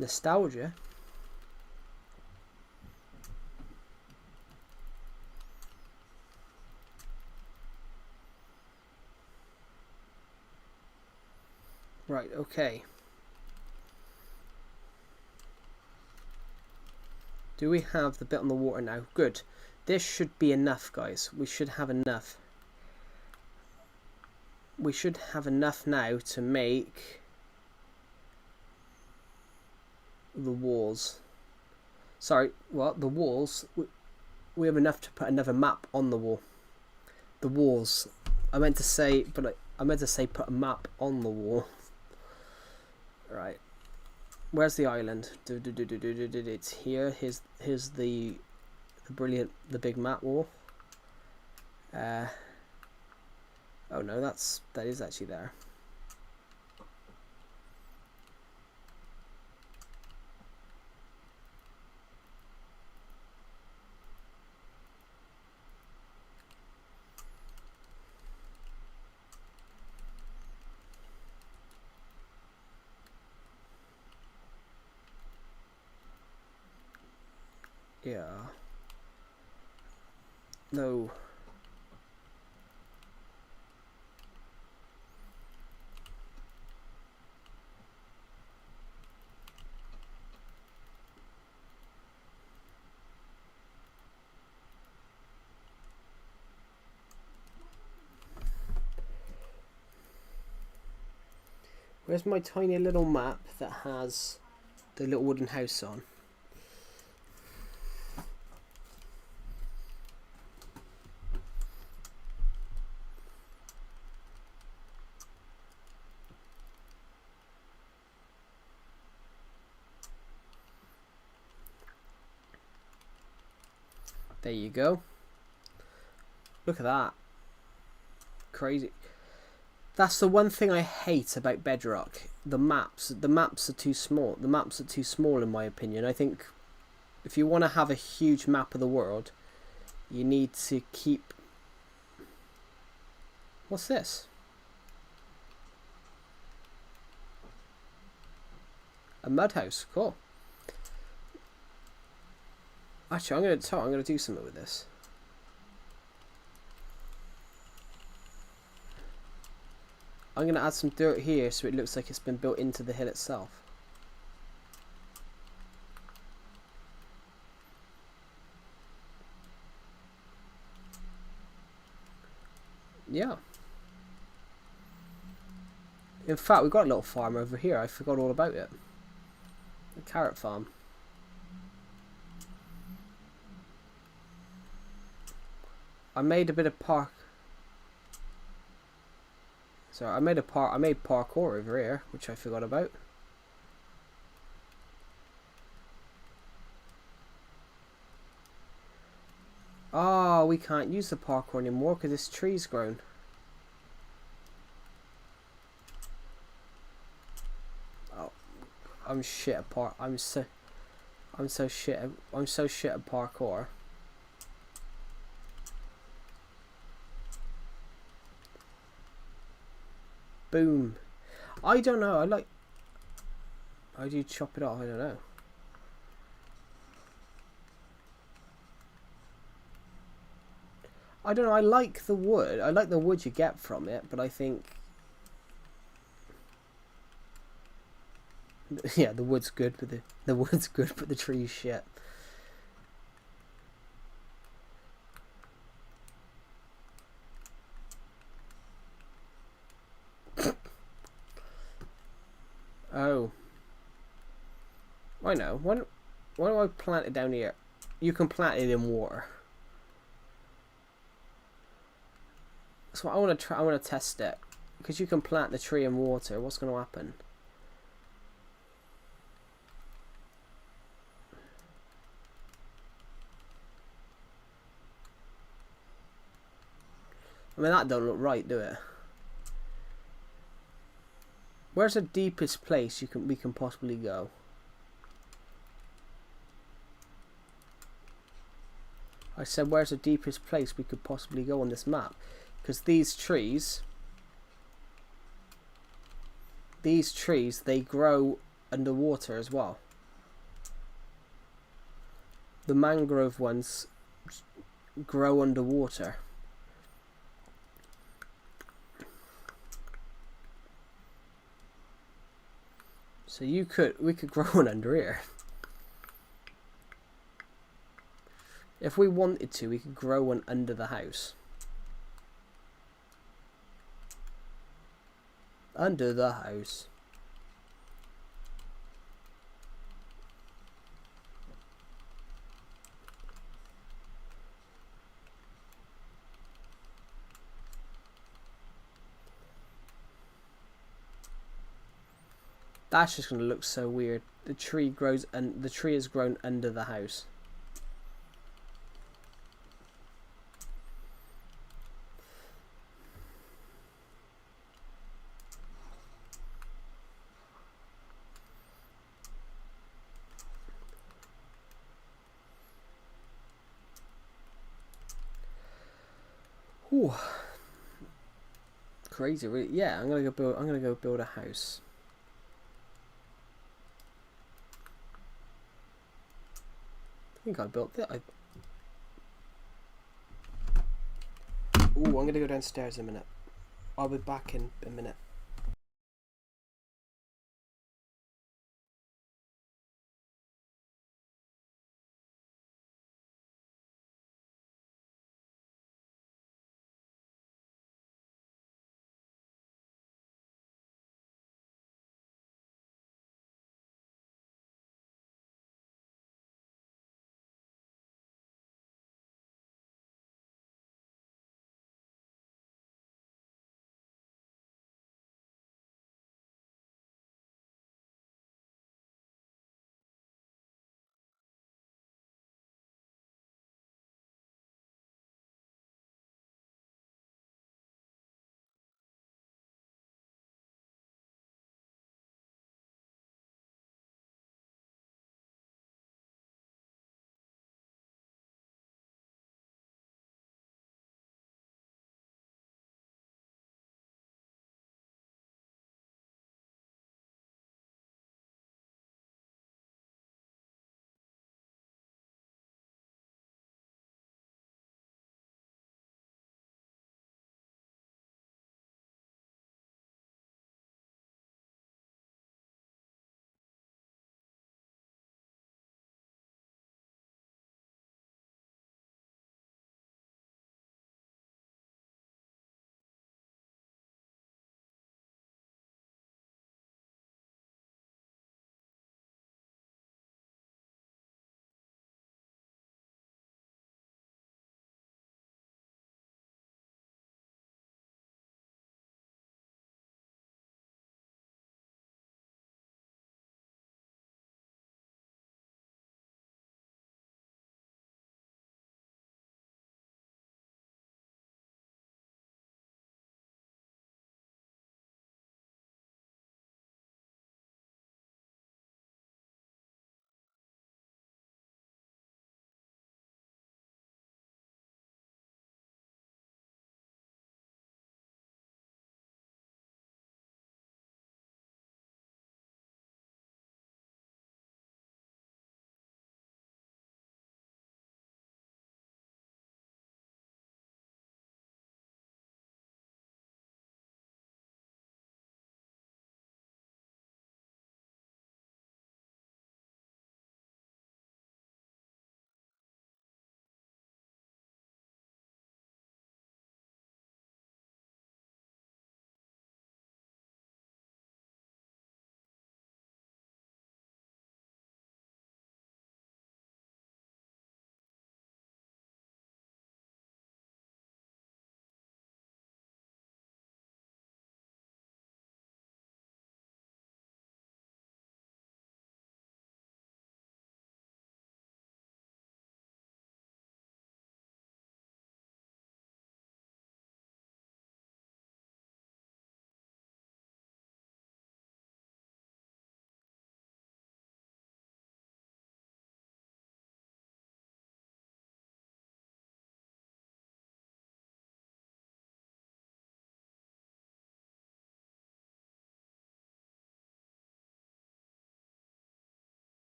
S1: Nostalgia. Right, okay. Do we have the bit on the water now? Good. This should be enough, guys. We should have enough. We should have enough now to make the walls. Sorry, what? The walls? We have enough to put another map on the wall. The walls. I meant to say put a map on the wall. Right. Where's the island? It's here. Here's the big map wall. Oh no, that is actually there. Yeah. No. Where's my tiny little map that has the little wooden house on? There you go. Look at that. Crazy. That's the one thing I hate about Bedrock. The maps are too small. The maps are too small in my opinion. I think if you want to have a huge map of the world, you need to keep... What's this? A mud house. Cool. Actually, I'm gonna do something with this. I'm gonna add some dirt here so it looks like it's been built into the hill itself. Yeah. In fact, we've got a little farm over here. I forgot all about it. A carrot farm. I made a bit of park. Sorry, I made parkour over here, which I forgot about. Oh, we can't use the parkour anymore because this tree's grown. Oh, I'm shit at I'm so shit at parkour. Boom. I don't know. How do you chop it off? I don't know. I don't know. I like the wood. I like the wood you get from it, but I think... Yeah, the wood's good, but the wood's good, but the tree's shit. Oh. I know. Why do I plant it down here? You can plant it in water. So I want to try. I want to test it because you can plant the tree in water. What's going to happen? I mean, that don't look right, do it? Where's the deepest place we can possibly go? I said, where's the deepest place we could possibly go on this map? Because these trees, they grow underwater as well. The mangrove ones grow underwater. So we could grow one under here. If we wanted to, we could grow one under the house. Under the house. That's just going to look so weird. The tree grows and the tree has grown under the house. Ooh. Crazy, really. Yeah, I'm gonna go build a house. think I built it. I'm gonna go downstairs in a minute. I'll be back in a minute.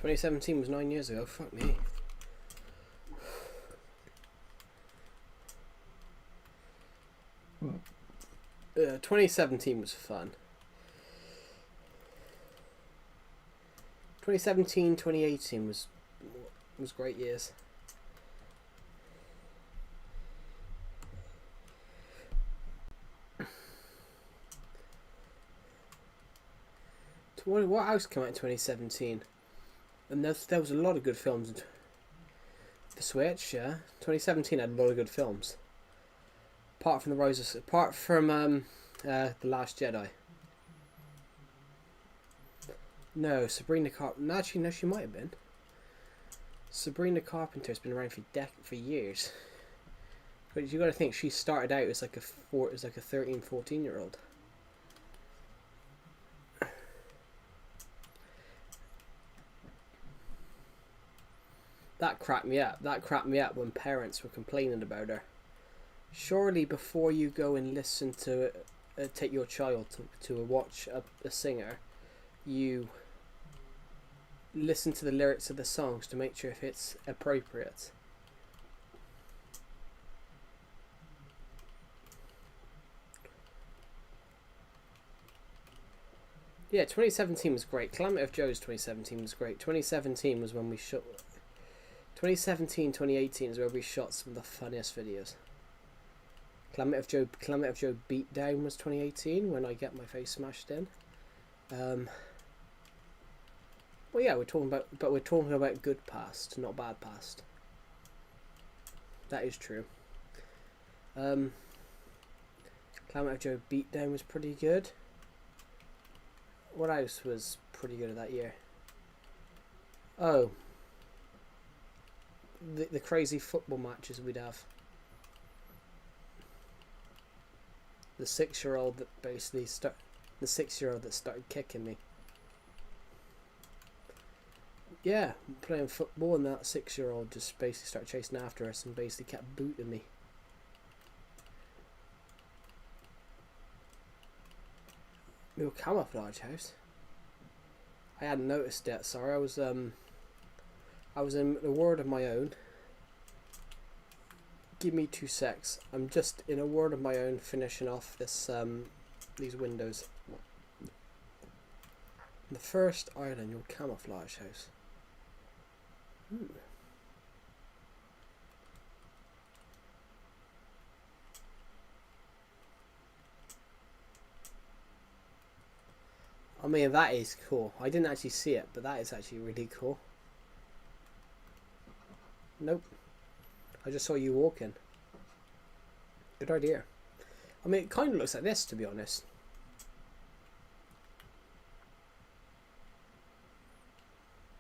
S1: 2017 was 9 years ago. Fuck me.
S2: Hmm.
S1: 2017 was fun. 2017, 2018 was great years. What else came out in 2017? And there was a lot of good films. The Switch, yeah. 2017 had a lot of good films. Apart from The Last Jedi. No, Sabrina Carpenter. Actually, no, she might have been. Sabrina Carpenter's been around for years. But you got to think she started out as like a 13, 14-year-old. That cracked me up. That cracked me up when parents were complaining about her. Surely, before you go and listen to take your child to watch a singer, you listen to the lyrics of the songs to make sure if it's appropriate. Yeah, 2017 was great. Calamity of Joe's 2017 was great. 2017 was when we shot. 2017, 2018 is where we shot some of the funniest videos. Calamity of Joe Beatdown was 2018 when I get my face smashed in. Well, yeah, we're talking about good past, not bad past. That is true. Calamity of Joe Beatdown was pretty good. What else was pretty good of that year? Oh, the crazy football matches we'd have. The 6-year-old that basically started kicking me. Yeah, playing football and that 6-year-old just basically started chasing after us and basically kept booting me. Your camouflage house. I hadn't noticed it. Sorry, I was in a world of my own. Give me 2 secs. I'm just in a world of my own, finishing off this these windows. The first island, your camouflage house. Ooh. I mean, that is cool. I didn't actually see it, but that is actually really cool. Nope. I just saw you walking. Good idea. I mean, it kind of looks like this, to be honest.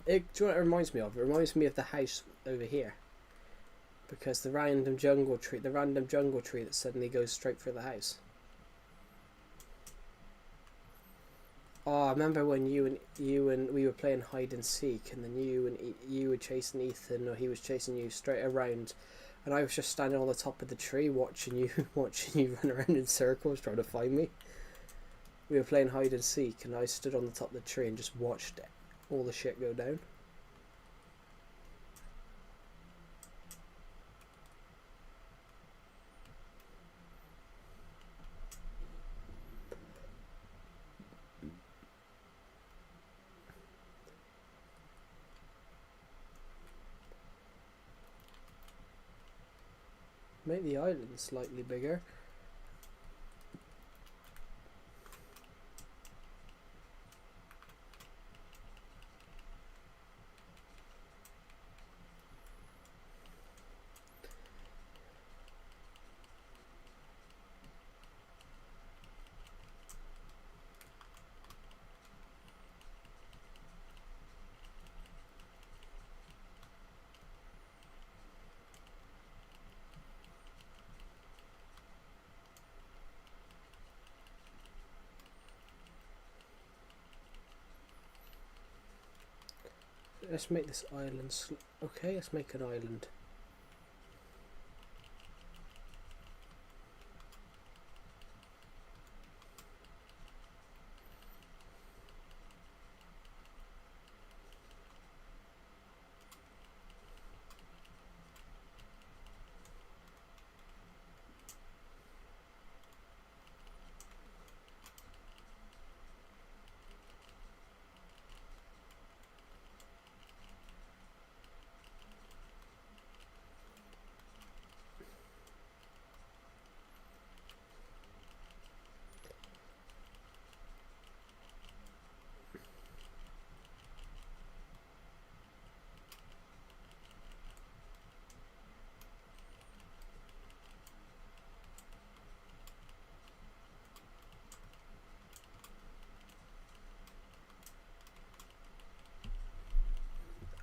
S1: Do you know what it reminds me of? It reminds me of the house over here. Because the random jungle tree that suddenly goes straight through the house. Oh, I remember when you and we were playing hide and seek, and then you were chasing Ethan, or he was chasing you straight around, and I was just standing on the top of the tree watching you run around in circles trying to find me. We were playing hide and seek, and I stood on the top of the tree and just watched all the shit go down. Make the island slightly bigger. Let's make this island okay, let's make an island.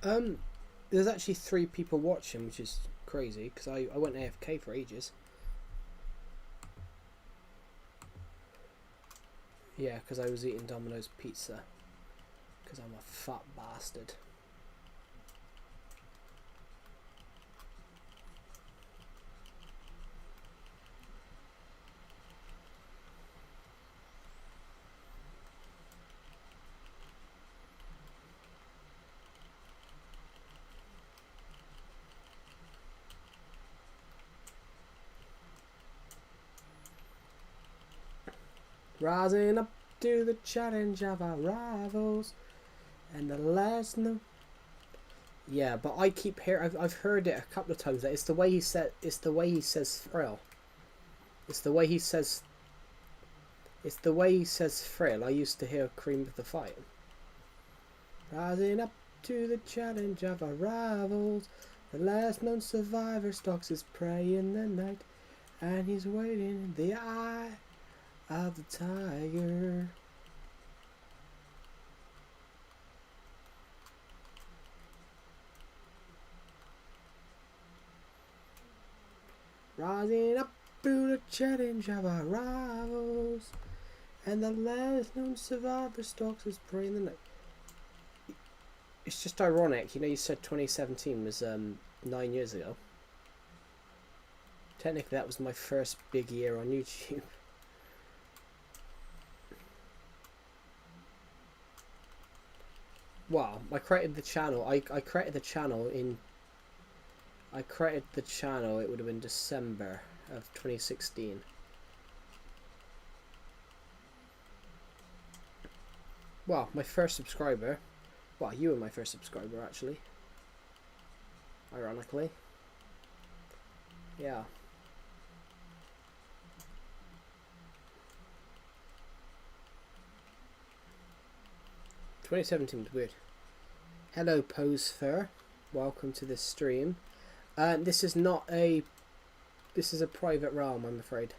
S1: Um, there's actually 3 people watching, which is crazy because I went AFK for ages. Yeah, because I was eating Domino's pizza because I'm a fat bastard. Rising up to the challenge of our rivals, and the last no. Yeah, but I keep hearing. I've heard it a couple of times. That it's the way he said. It's the way he says thrill. It's the way he says. It's the way he says thrill. I used to hear Cream of the Fight. Rising up to the challenge of our rivals, the last known survivor stalks his prey in the night, and he's waiting in the eye of the tiger. Rising up to the challenge of our rivals, and the last known survivor stalks his prey in the night. It's just ironic, you said 2017 was 9 years ago. Technically, that was my first big year on YouTube. Wow, I created the channel. I created the channel in. I created the channel. It would have been December of 2016. Wow, my first subscriber. Wow, you were my first subscriber actually. Ironically. Yeah. "2017 was weird." Hello, Posefur. Welcome to this stream. This is not a. This is a private realm, I'm afraid.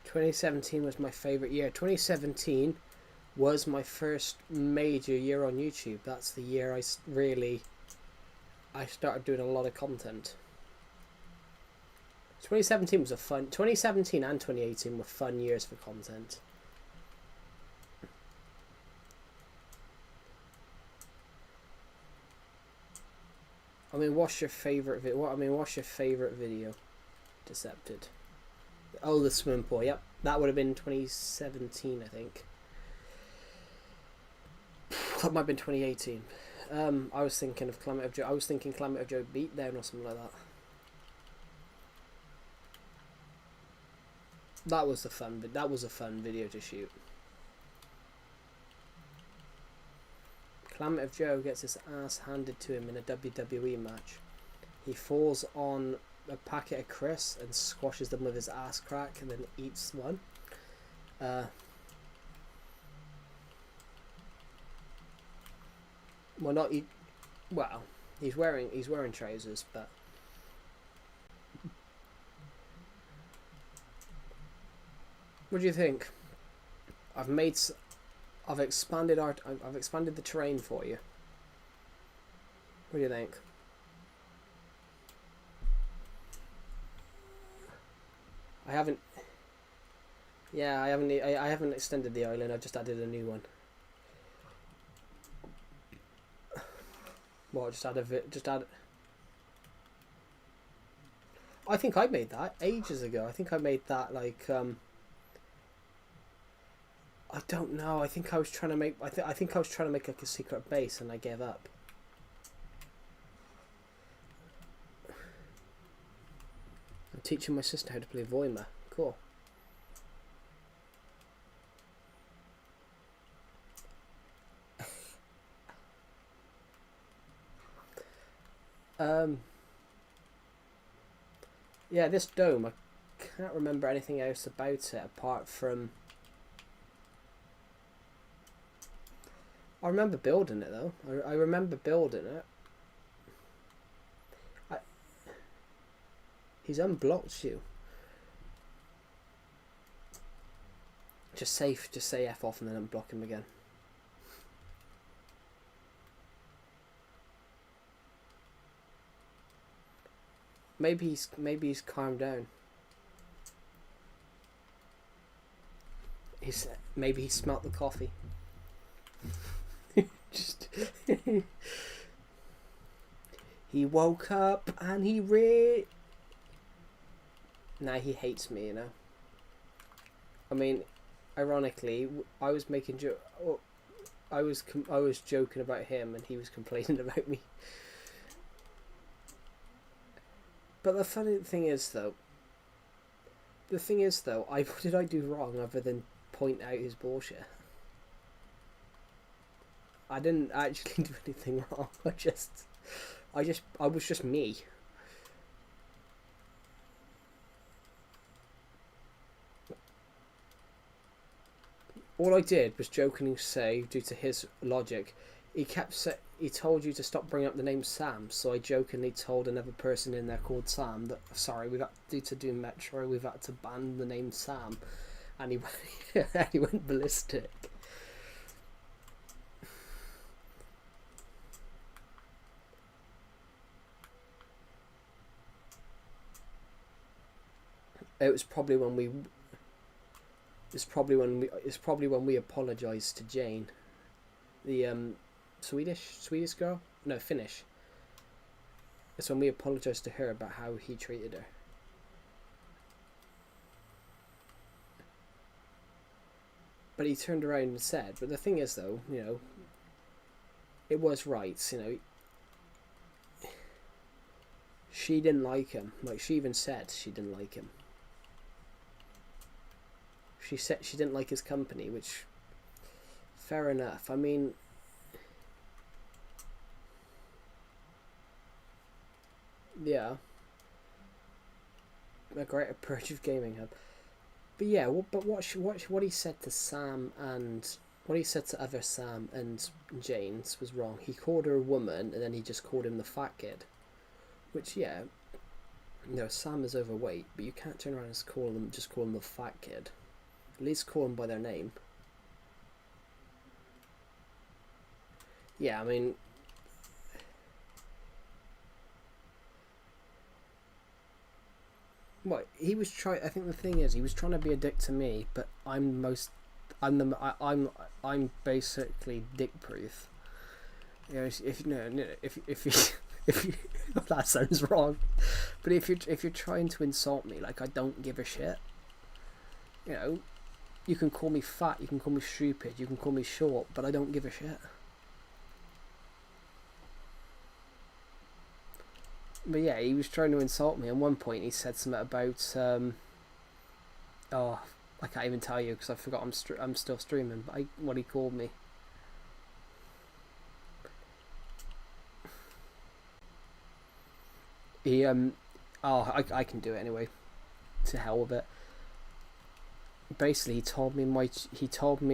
S1: "2017 was my favourite year. 2017 was my first major year on YouTube. That's the year I started doing a lot of content. 2017 was a fun. 2017 and 2018 were fun years for content. I mean, what's your favourite what's your favourite video? Decepted. Oh, the swimming pool. Yep, that would have been 2017, I think. That might have been 2018. I was thinking of Climate of Joe. I was thinking Climate of Joe Beatdown or something like that. That was a fun video to shoot. Climate of Joe gets his ass handed to him in a WWE match. He falls on a packet of crisps and squashes them with his ass crack and then eats one. Well, not eat. Well, he's wearing trousers, but what do you think? I've expanded the terrain for you. What do you think? I haven't extended the island. I've just added a new one. What? Just add. I think I made that ages ago. I think I made that like I don't know. I think I was trying to make. I think I was trying to make like a secret base, and I gave up. I'm teaching my sister how to play Voima. Cool. Yeah, this dome, I can't remember anything else about it apart from... I remember building it though. I remember building it. He's unblocked you. Just say F off and then unblock him again. Maybe he's calmed down. Maybe he smelt the coffee. Just he woke up and now he hates me, you know. I mean, ironically, I was making I was joking about him and he was complaining about me. But the funny thing is though, what did I do wrong other than point out his bullshit? I didn't actually do anything wrong. I was just me. All I did was jokingly say, due to his logic, he told you to stop bringing up the name Sam, so I jokingly told another person in there called Sam that, sorry, due to do Metro, we've had to ban the name Sam, and he went ballistic. It's probably when we apologised to Jane, the Swedish girl, no, Finnish. It's when we apologised to her about how he treated her. But he turned around and said, but the thing is though, you know, it was right, you know. She didn't like him. Like, she even said she didn't like him. She said she didn't like his company, which, fair enough. I mean, yeah, a great approach of gaming hub. But yeah, but what he said to Sam and what he said to other Sam and Janes was wrong. He called her a woman, and then he just called him the fat kid. Which, yeah, you know, Sam is overweight, but you can't turn around and just call him the fat kid. At least call them by their name. Yeah, I mean... What, he was trying... I think the thing is, he was trying to be a dick to me, but I'm basically dick-proof. You know, if you that sounds wrong, but if you're trying to insult me, like, I don't give a shit. You know, you can call me fat, you can call me stupid, you can call me short, but I don't give a shit. But yeah, he was trying to insult me. At one point, he said something about oh, I can't even tell you because I forgot I'm still streaming. But what he called me. He I can do it anyway. To hell with it. Basically, he told me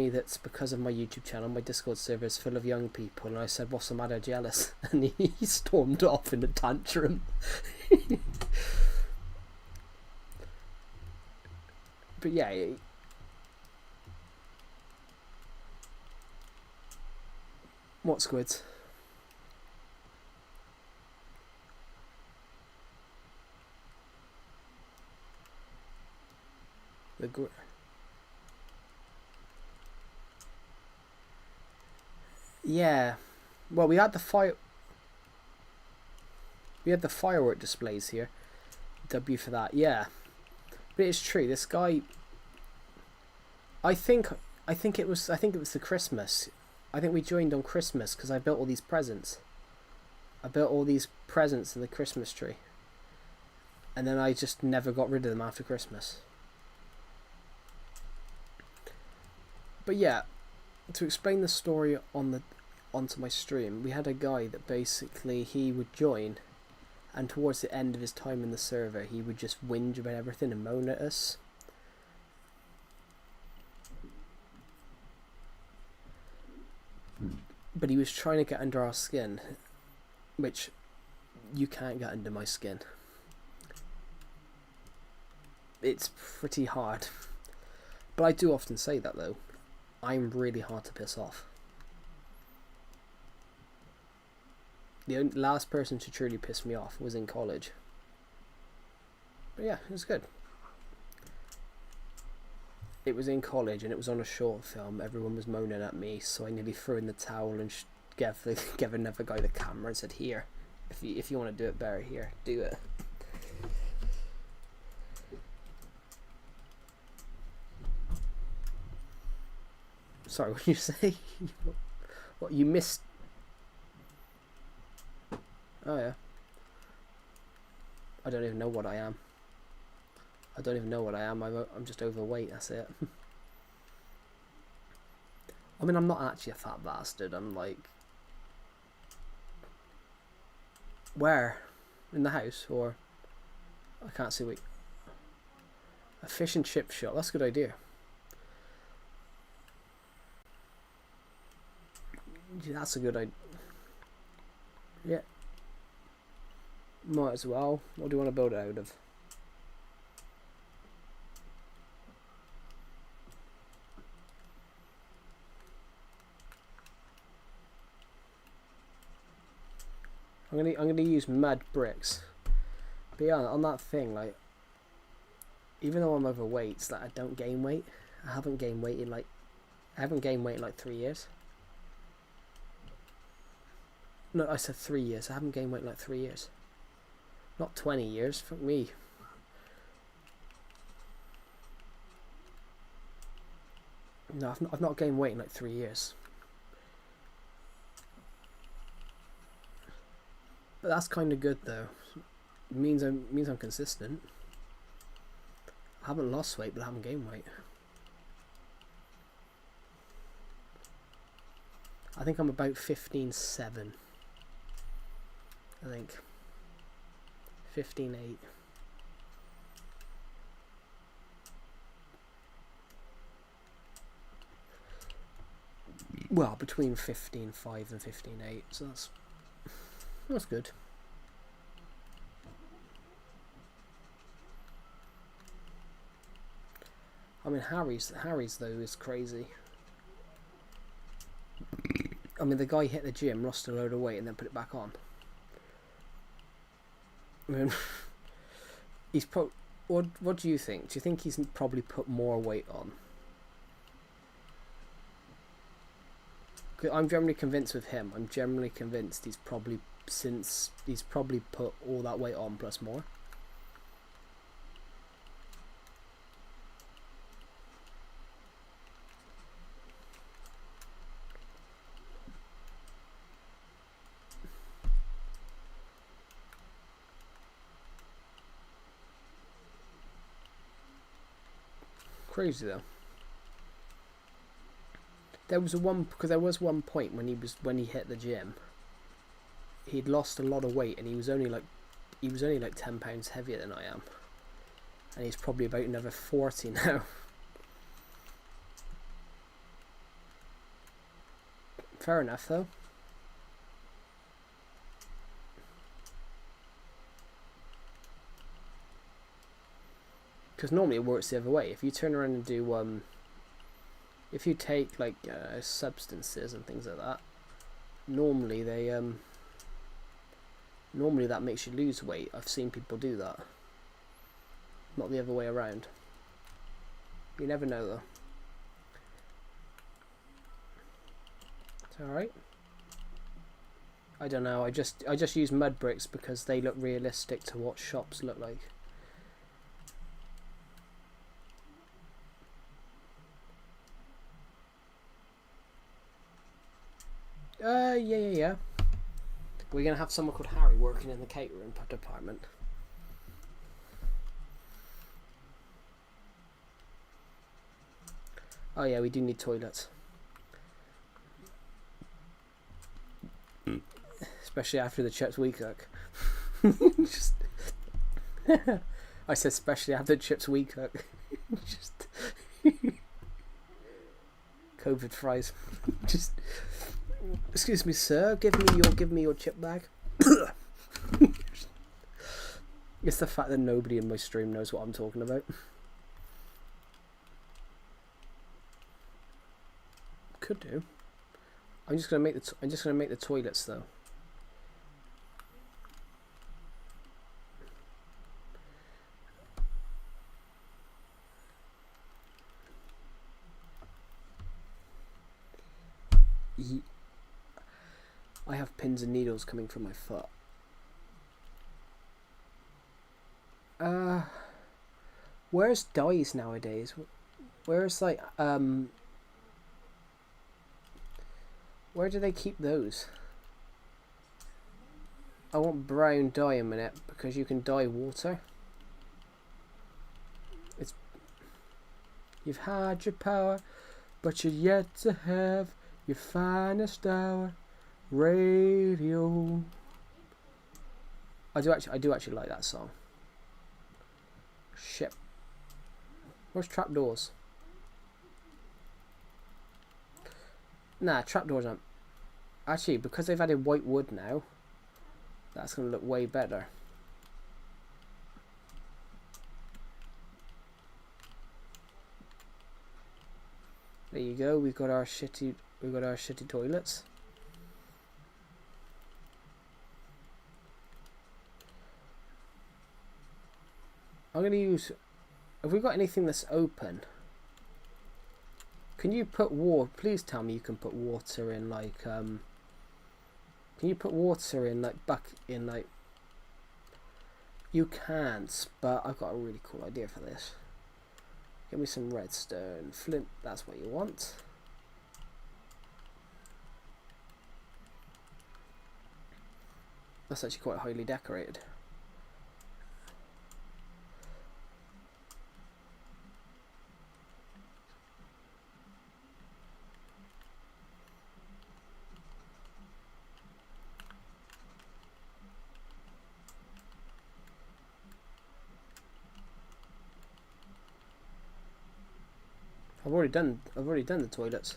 S1: that's because of my YouTube channel, my Discord server is full of young people, and I said, "What's the matter, jealous?" And he stormed off in a tantrum. But yeah, what squids? Yeah, well, we had the firework displays here. W for that, yeah. But it's true. This guy. I think it was the Christmas. I think we joined on Christmas because I built all these presents. I built all these presents in the Christmas tree, and then I just never got rid of them after Christmas. But yeah, to explain the story onto my stream, we had a guy that basically he would join, and towards the end of his time in the server, he would just whinge about everything and moan at us. But he was trying to get under our skin, which you can't get under my skin. It's pretty hard. But I do often say that though. I'm really hard to piss off. The last person to truly piss me off was in college. But yeah, it was good. It was in college and it was on a short film. Everyone was moaning at me, so I nearly threw in the towel and gave another guy the camera and said, "Here, if you want to do it better, here, do it." Sorry, what did you say? What, you missed? Oh yeah. I don't even know what I am. I'm just overweight, that's it. I mean, I'm not actually a fat bastard. I'm like... Where? In the house? Or... I can't see what... A fish and chip shop. That's a good idea. Yeah, that's a good idea. Yeah. Might as well. What do you want to build it out of? I'm gonna use mud bricks. But yeah, on that thing, like, even though I'm overweight, it's like I don't gain weight. I haven't gained weight in like 3 years. No, I said 3 years. I haven't gained weight in like 3 years. Not 20 years. Fuck me. No, I've not gained weight in like 3 years. But that's kind of good though. It means I'm consistent. I haven't lost weight, but I haven't gained weight. I think I'm about 15.7. I think 15.8. Well, between 15.5 and 15.8, so that's good. I mean, Harry's though is crazy. I mean, the guy hit the gym, lost a load of weight, and then put it back on. I mean, he's put. What do you think? Do you think he's probably put more weight on? I'm generally convinced with him. I'm generally convinced he's probably put all that weight on plus more. Crazy though. There was one point when he hit the gym. He'd lost a lot of weight and he was only like 10 pounds heavier than I am. And he's probably about another 40 now. Fair enough though. Because normally it works the other way. If you turn around and do if you take like substances and things like that, normally that makes you lose weight. I've seen people do that. Not the other way around. You never know though. It's alright. I don't know, I just use mud bricks because they look realistic to what shops look like. Yeah. We're gonna have someone called Harry working in the catering department. Oh yeah, we do need toilets. Especially after the chips we cook. Just I said especially after chips we cook. Just COVID fries. Just excuse me, sir. Give me your chip bag. It's the fact that nobody in my stream knows what I'm talking about. Could do. I'm just gonna make the toilets though. I have pins and needles coming from my foot. Where's dyes nowadays? Where's like where do they keep those? I want brown dye a minute because you can dye water. You've had your power, but you're yet to have your finest hour. Radio. I do actually like that song. Shit. Where's trapdoors? Nah, trapdoors aren't. Actually, because they've added white wood now, that's gonna look way better. There you go. We've got our shitty toilets. I'm gonna use. Have we got anything that's open? Can you put water? Please tell me you can put water in like Can you put water in like You can't, but I've got a really cool idea for this. Give me some redstone, flint. That's what you want. That's actually quite highly decorated. I've already done the toilets.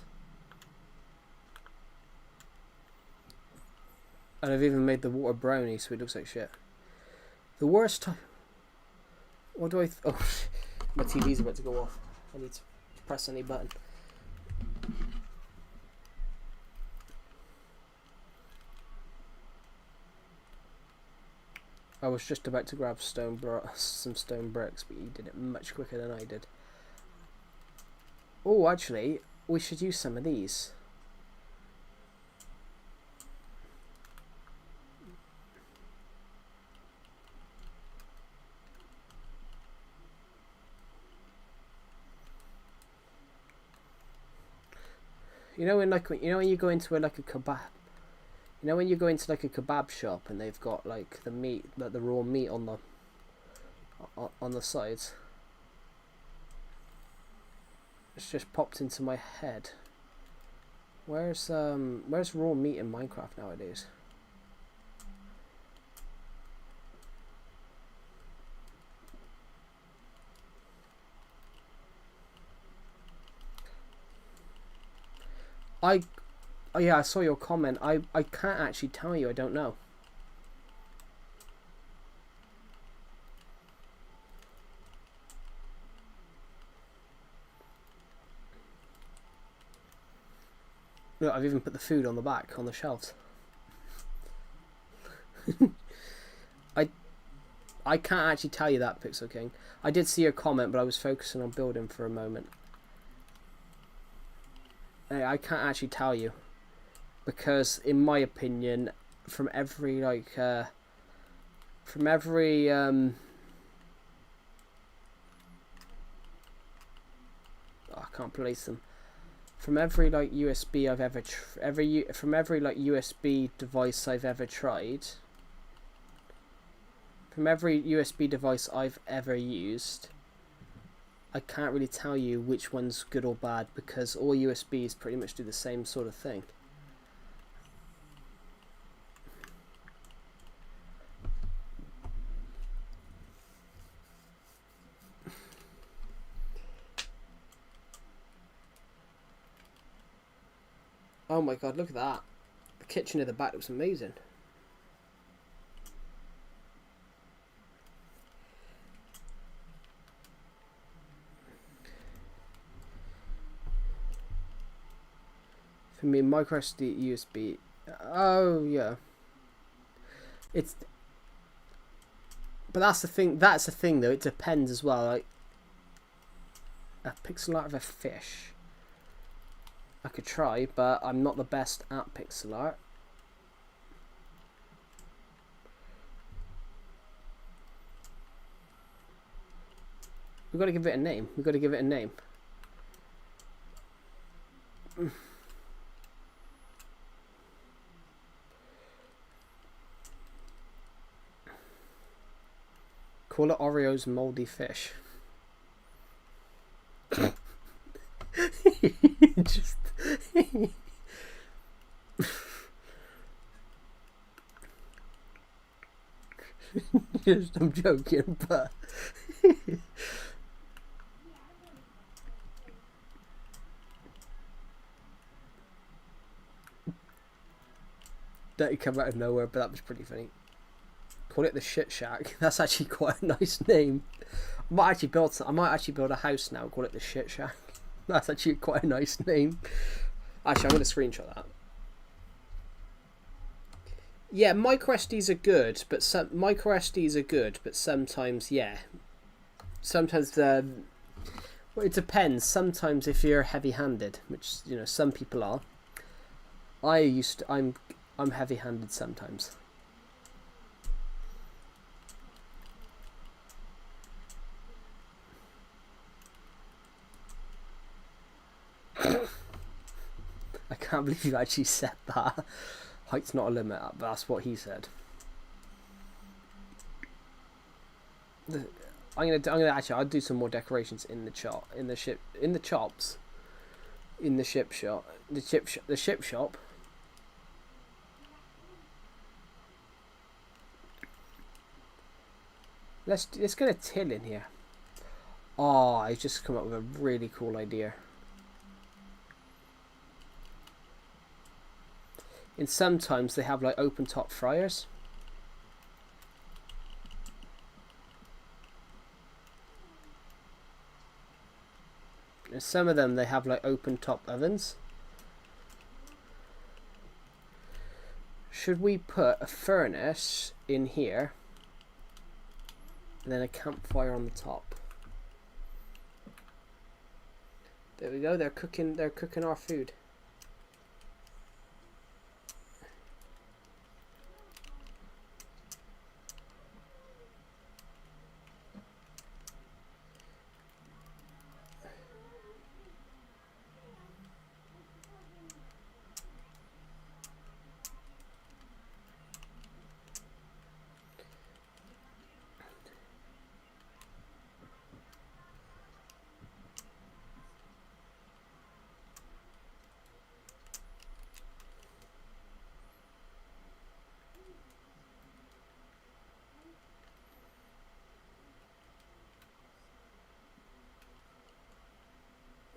S1: And I've even made the water brownie so it looks like shit. The worst time. What do I oh my TV's about to go off. I need to press any button. I was just about to grab some stone bricks, but you did it much quicker than I did. Oh, actually, we should use some of these. You know when you go into like a kebab. You know when you go into like a kebab shop and they've got like the meat, like the raw meat on the sides. It's just popped into my head. Where's raw meat in Minecraft nowadays? Oh yeah, I saw your comment. I can't actually tell you. I don't know. Look, I've even put the food on the back, on the shelves. I can't actually tell you that, Pixel King. I did see your comment, but I was focusing on building for a moment. I can't actually tell you. Because, in my opinion, from every, like, I can't place them. From every like USB I've ever from every like USB device I've ever tried, from every USB device I've ever used, I can't really tell you which one's good or bad because all USBs pretty much do the same sort of thing. Oh my god, look at that. The kitchen at the back looks amazing. For me, micro SD USB. Oh yeah. It's. But that's the thing. That's the thing, though. It depends as well. Like a pixel art of a fish. I could try, but I'm not the best at pixel art. We've got to give it a name. We've got to give it a name. Call it Oreo's moldy fish. Just I'm joking, but that come out of nowhere, but that was pretty funny. Call it the Shit Shack. That's actually quite a nice name. I might actually build a house now. Call it the Shit Shack. That's actually quite a nice name. Actually, I'm going to screenshot that. Yeah, micro SDs are good, but sometimes, yeah, sometimes well, it depends. Sometimes if you're heavy-handed, which some people are, I'm heavy-handed sometimes. I can't believe you actually said that. Height's not a limit, but that's what he said. I'll do some more decorations in the shop. Let's get a till in here. Oh, I just come up with a really cool idea. And sometimes they have like open top fryers. And some of them they have like open top ovens. Should we put a furnace in here and then a campfire on the top? There we go. They're cooking our food.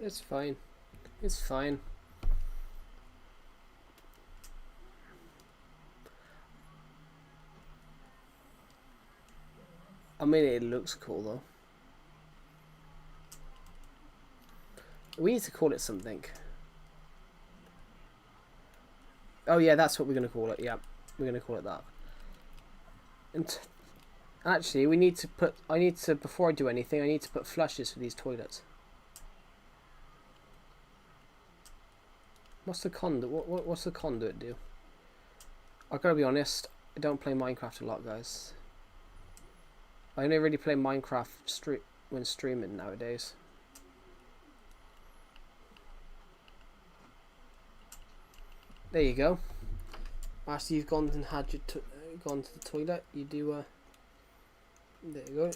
S1: It's fine. It's fine. I mean, it looks cool though. We need to call it something. Oh yeah, that's what we're gonna call it. Yeah, we're gonna call it that. And actually, we need to put. Before I do anything, I need to put flushes for these toilets. What's the conduit? What's the conduit do? I gotta be honest. I don't play Minecraft a lot, guys. I only really play Minecraft when streaming nowadays. There you go. After you've gone and had your gone to the toilet, you do. There you go.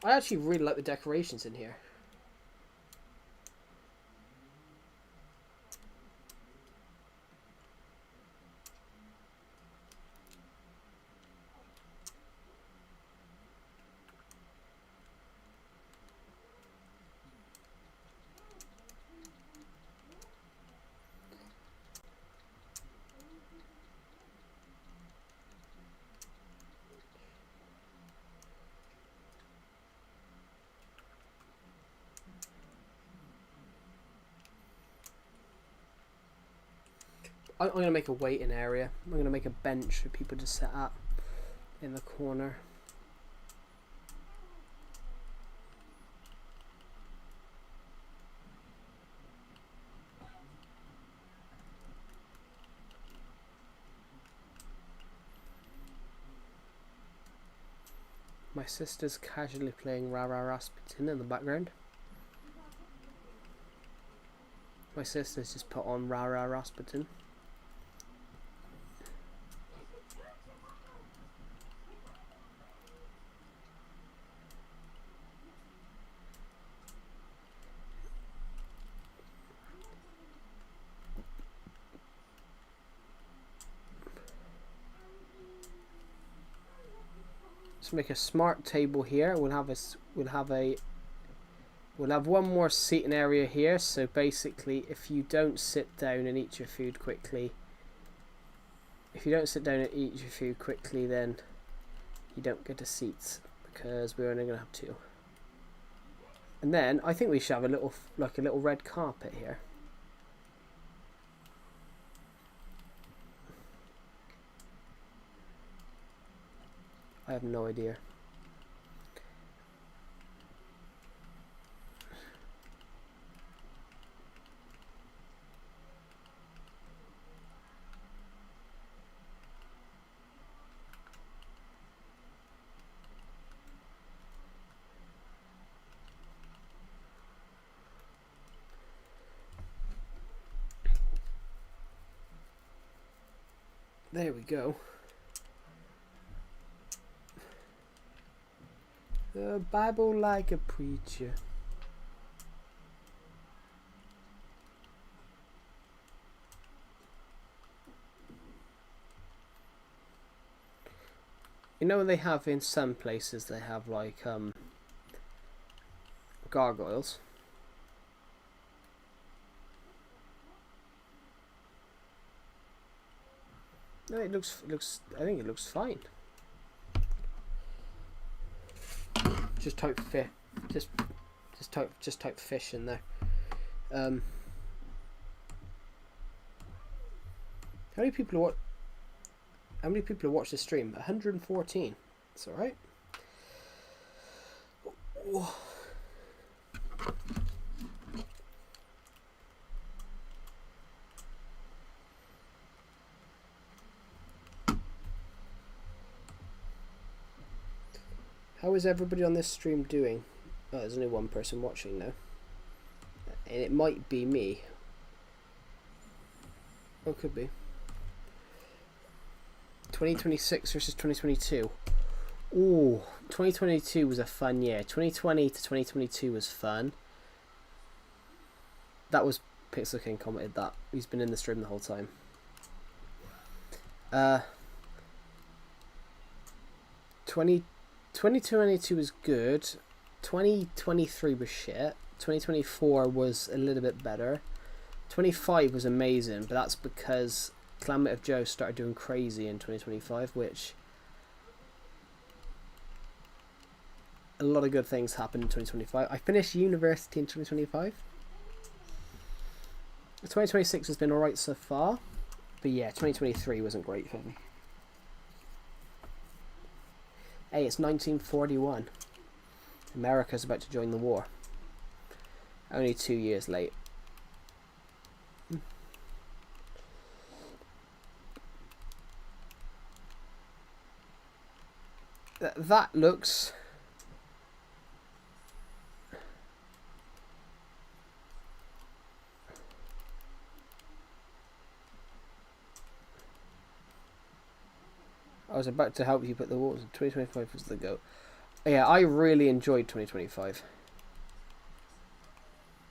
S1: I actually really like the decorations in here. I'm going to make a waiting area. I'm going to make a bench for people to sit at in the corner. My sister's casually playing Ra Ra Rasputin in the background. My sister's just put on Ra Ra Rasputin. Let's make a smart table here. We'll have one more seating area here. So basically, if you don't sit down and eat your food quickly, then you don't get a seat, because we're only gonna have 2. And then I think we should have a little red carpet here. I have no idea. There we go. The Bible like a preacher. You know, they have in some places, they have like gargoyles. No, it looks. I think it looks fine. Just type fish. Just type fish in there. How many people watch the stream? 114. It's all right. Whoa. How is everybody on this stream doing? Oh, there's only one person watching now. And it might be me. Oh, could be. 2026 versus 2022. Ooh, 2022 was a fun year. 2020 to 2022 was fun. That was Pixel King commented that. He's been in the stream the whole time. 2022 was good. 2023 was shit. 2024 was a little bit better. 25 was amazing, but that's because Climate of Joe started doing crazy in 2025, which a lot of good things happened in 2025. I finished university in 2025. 2026 has been alright so far, but yeah, 2023 wasn't great for me. Hey, it's 1941. America's about to join the war. Only 2 years late. That looks... I was about to help you put the walls. 2025 was the goat. Yeah, I really enjoyed 2025.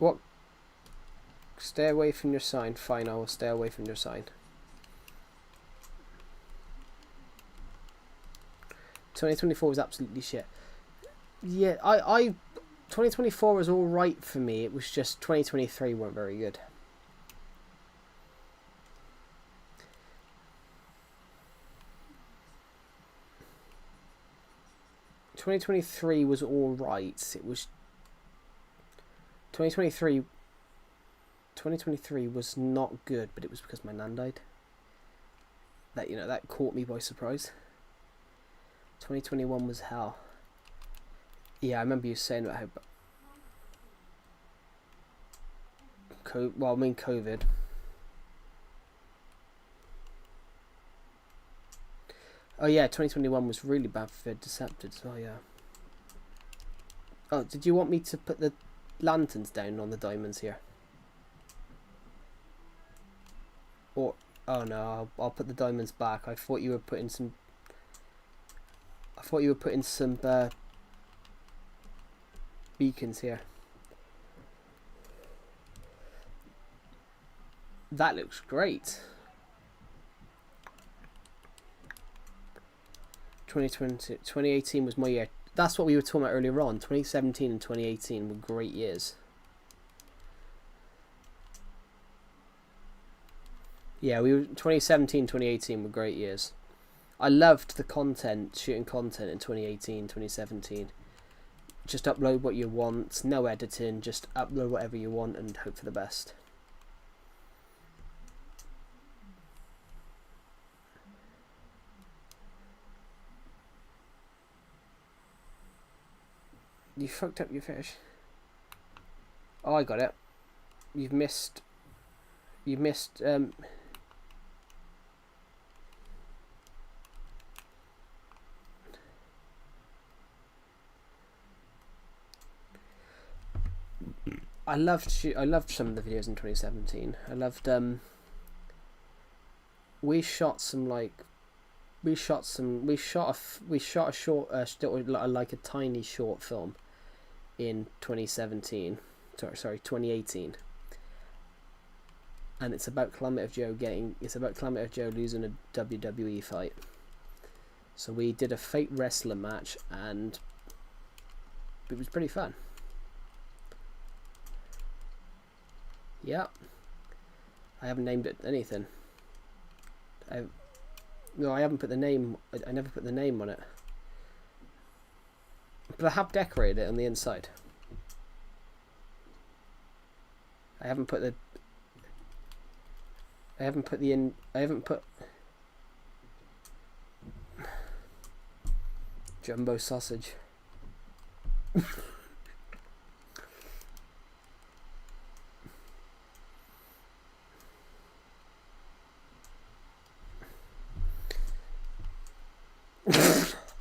S1: What? Stay away from your sign. Fine, I will stay away from your sign. 2024 was absolutely shit. Yeah, 2024 was alright for me. It was just 2023 weren't very good. '23 was alright. It was 2023 was not good, but it was because my nan died. That, you know, that caught me by surprise. 2021 was hell. Yeah, I remember you saying about how COVID. Oh yeah, 2021 was really bad for Decepted as well, yeah. Oh, did you want me to put the lanterns down on the diamonds here? Or, oh no, I'll put the diamonds back. I thought you were putting some... beacons here. That looks great. 2018 was my year. That's what we were talking about earlier on. 2017 and 2018 were great years. Yeah, 2017, 2018 were great years. I loved the content, shooting content in 2018, 2017. Just upload what you want, no editing, just upload whatever you want and hope for the best. You fucked up your fish. Oh, I got it. You've missed. I loved some of the videos in 2017. I loved we shot a short still like a tiny short film in 2017. Sorry, 2018. And it's about Climate of Joe losing a WWE fight. So we did a fake wrestler match and it was pretty fun. Yeah. I haven't named it anything. No, I haven't put the name. I never put the name on it. But I have decorated it on the inside. I haven't put jumbo sausage.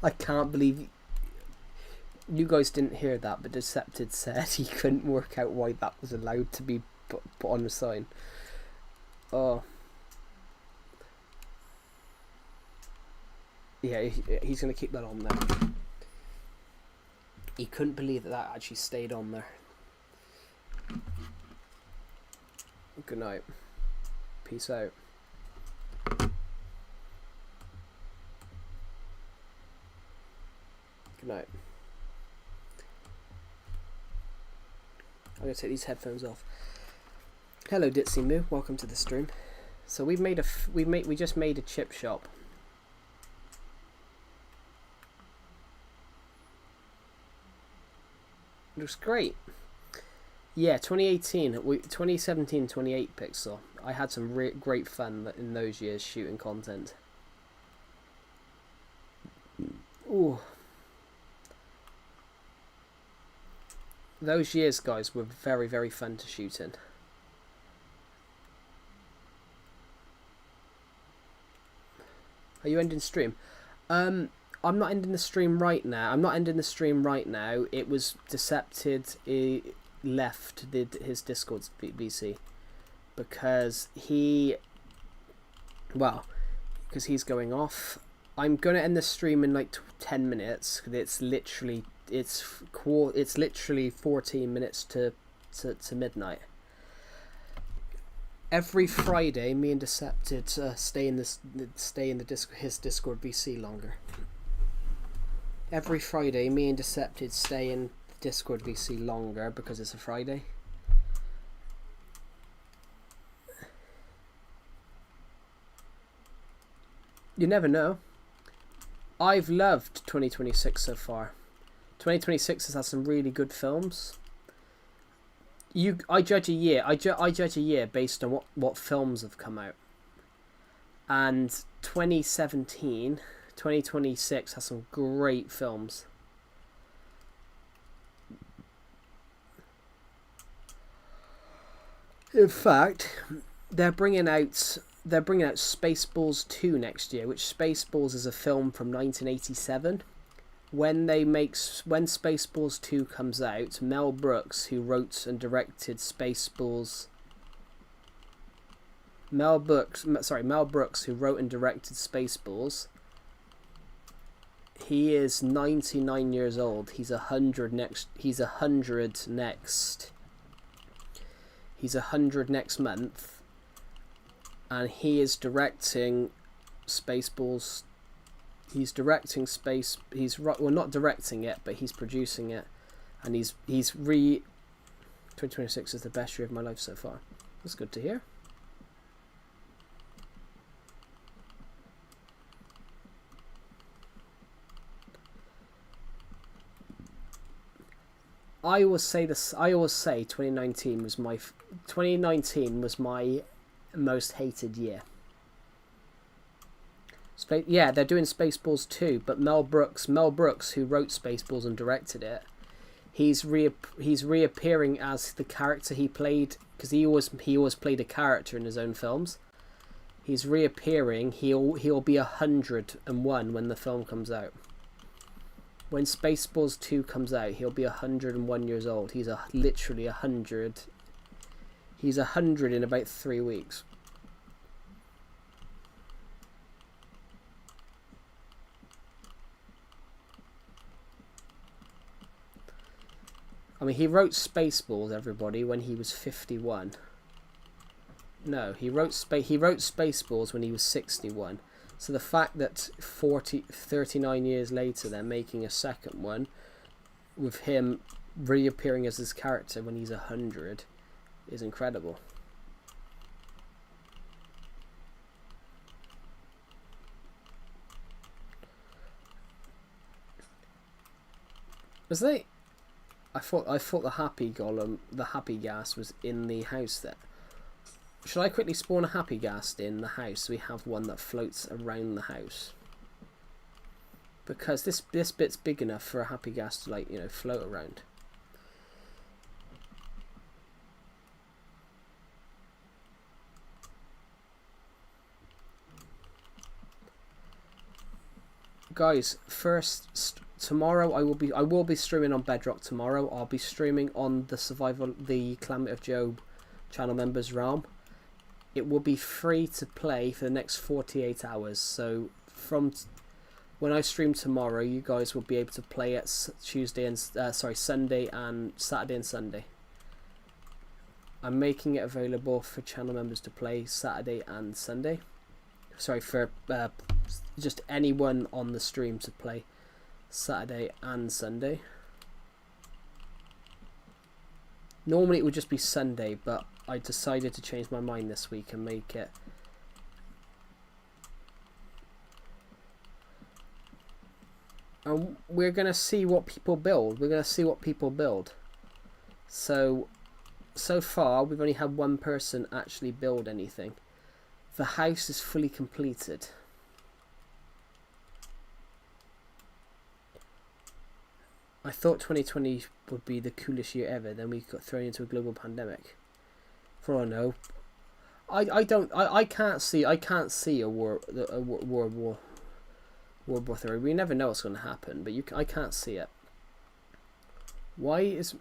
S1: I can't believe you guys didn't hear that, but Decepted said he couldn't work out why that was allowed to be put on the sign. Oh. Yeah, he's going to keep that on there. He couldn't believe that actually stayed on there. Good night. Peace out. Good night. I'm going to take these headphones off. Hello Ditsy Moo, welcome to the stream. So we just made a chip shop. It looks great. Yeah, 2017, 28 pixel. I had some great fun in those years shooting content. Ooh. Those years, guys, were very, very fun to shoot in. Are you ending stream? I'm not ending the stream right now. It was Decepted. He left his Discord VC because he's going off. I'm gonna end the stream in like 10 minutes. It's literally 14 minutes to midnight. Every Friday, me and Decepted stay in his Discord VC longer. Every Friday, me and Decepted stay in Discord VC longer because it's a Friday. You never know. I've loved 2026 so far. 2026 has had some really good films. I judge a year. I judge a year based on what films have come out. And 2017, 2026 has some great films. In fact, they're bringing out Spaceballs 2 next year, which Spaceballs is a film from 1987. When Spaceballs 2 comes out, Mel Brooks, who wrote and directed Spaceballs, Mel Brooks, who wrote and directed Spaceballs, he is 99 years old. He's 100 next. He's 100 next. He's 100 next month, and he is directing Spaceballs. He's directing Space. He's not directing it, but he's producing it, and 2026 is the best year of my life so far. That's good to hear. I always say 2019 was my most hated year. Yeah, they're doing Spaceballs 2, but Mel Brooks, who wrote Spaceballs and directed it, he's reappearing as the character he played, because he always played a character in his own films. He's reappearing. He'll be 101 when the film comes out. When Spaceballs 2 comes out, he'll be 101 years old. He's literally 100. He's 100 in about 3 weeks. I mean, he wrote Spaceballs, everybody, when he was 51. No, he wrote Spaceballs when he was 61. So the fact that 39 years later they're making a second one with him reappearing as his character when he's 100 is incredible. I thought the happy golem, the happy gas was in the house there. Should I quickly spawn a happy ghast in the house so we have one that floats around the house? Because this bit's big enough for a happy ghast to, like, you know, float around. Guys, tomorrow I will be streaming on Bedrock tomorrow. I'll be streaming on the Calamity of Joe channel members realm. It will be free to play for the next 48 hours. So from when I stream tomorrow, you guys will be able to play it Sunday and Saturday and Sunday. I'm making it available for channel members to play Saturday and Sunday. Sorry, for just anyone on the stream to play Saturday and Sunday. Normally it would just be Sunday, but I decided to change my mind this week and make it and we're gonna see what people build. So far we've only had one person actually build anything. The house is fully completed. I thought 2020 would be the coolest year ever, then we got thrown into a global pandemic. For all I know, I can't see a World War III. We never know what's going to happen, but I can't see it. Why is...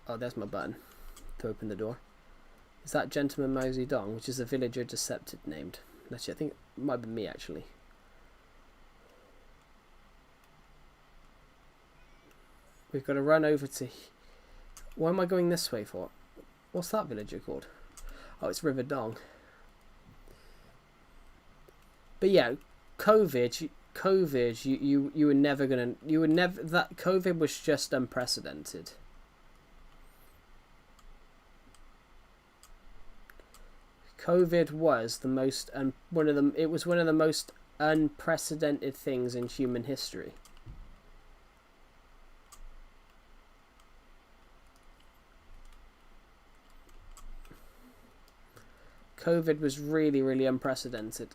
S1: Oh, there's my button to open the door. Is that Gentleman Mao Zedong, which is a villager Decepted named? Actually, I think it might be me, actually. We've got to run over to... Why am I going this way for? What's that villager called? Oh, it's River Dong. But yeah, COVID, you were never gonna... That COVID was just unprecedented. COVID was the most... it was one of the most unprecedented things in human history. COVID was really, really unprecedented.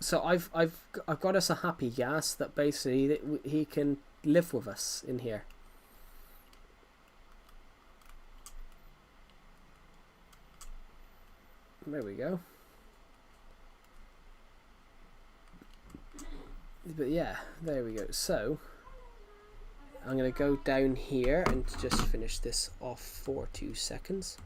S1: So I've got us a happy gas that basically he can live with us in here. There we go. But yeah, there we go. So I'm going to go down here and just finish this off for 2 seconds.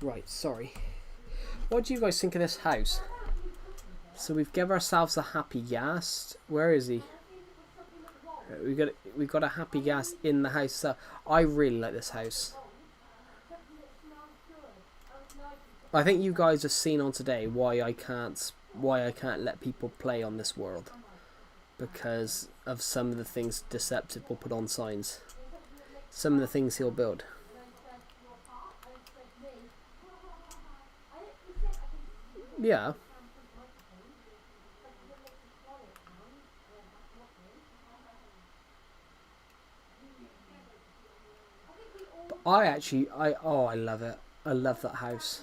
S1: Right, sorry. What do you guys think of this house? So we've given ourselves a happy gas. Where is he? We got a happy gas in the house. So I really like this house. I think you guys have seen on today why I can't let people play on this world, because of some of the things Deceptive will put on signs. Some of the things he'll build. Yeah. But I love it. I love that house.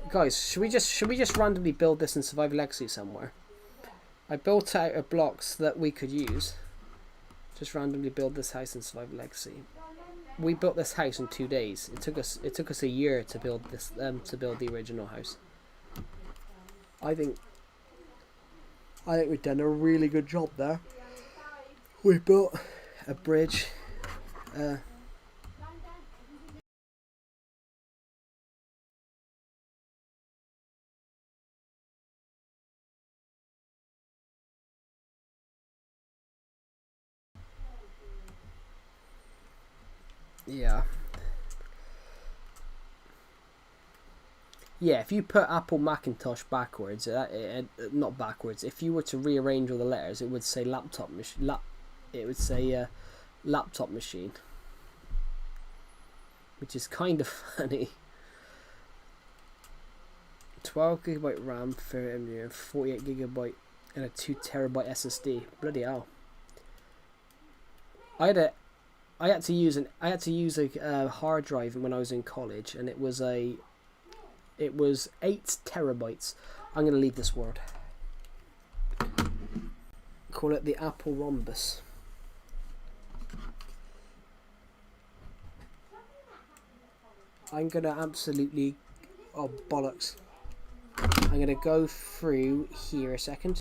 S1: Guys, should we just randomly build this in Survival Legacy somewhere? I built out of blocks that we could use. Just randomly build this house in Survival Legacy. We built this house in 2 days. It took us a year to build this to build the original house. I think we've done a really good job there. We built a bridge. Yeah. Yeah, if you put Apple Macintosh backwards, not backwards. If you were to rearrange all the letters, it would say laptop machine. It would say laptop machine, which is kind of funny. 12GB RAM, 48GB, and a 2TB SSD. Bloody hell! I had to use a hard drive when I was in college, and it was 8TB. I'm gonna leave this world. Call it the Apple Rhombus. I'm gonna absolutely, oh bollocks. I'm gonna go through here a second.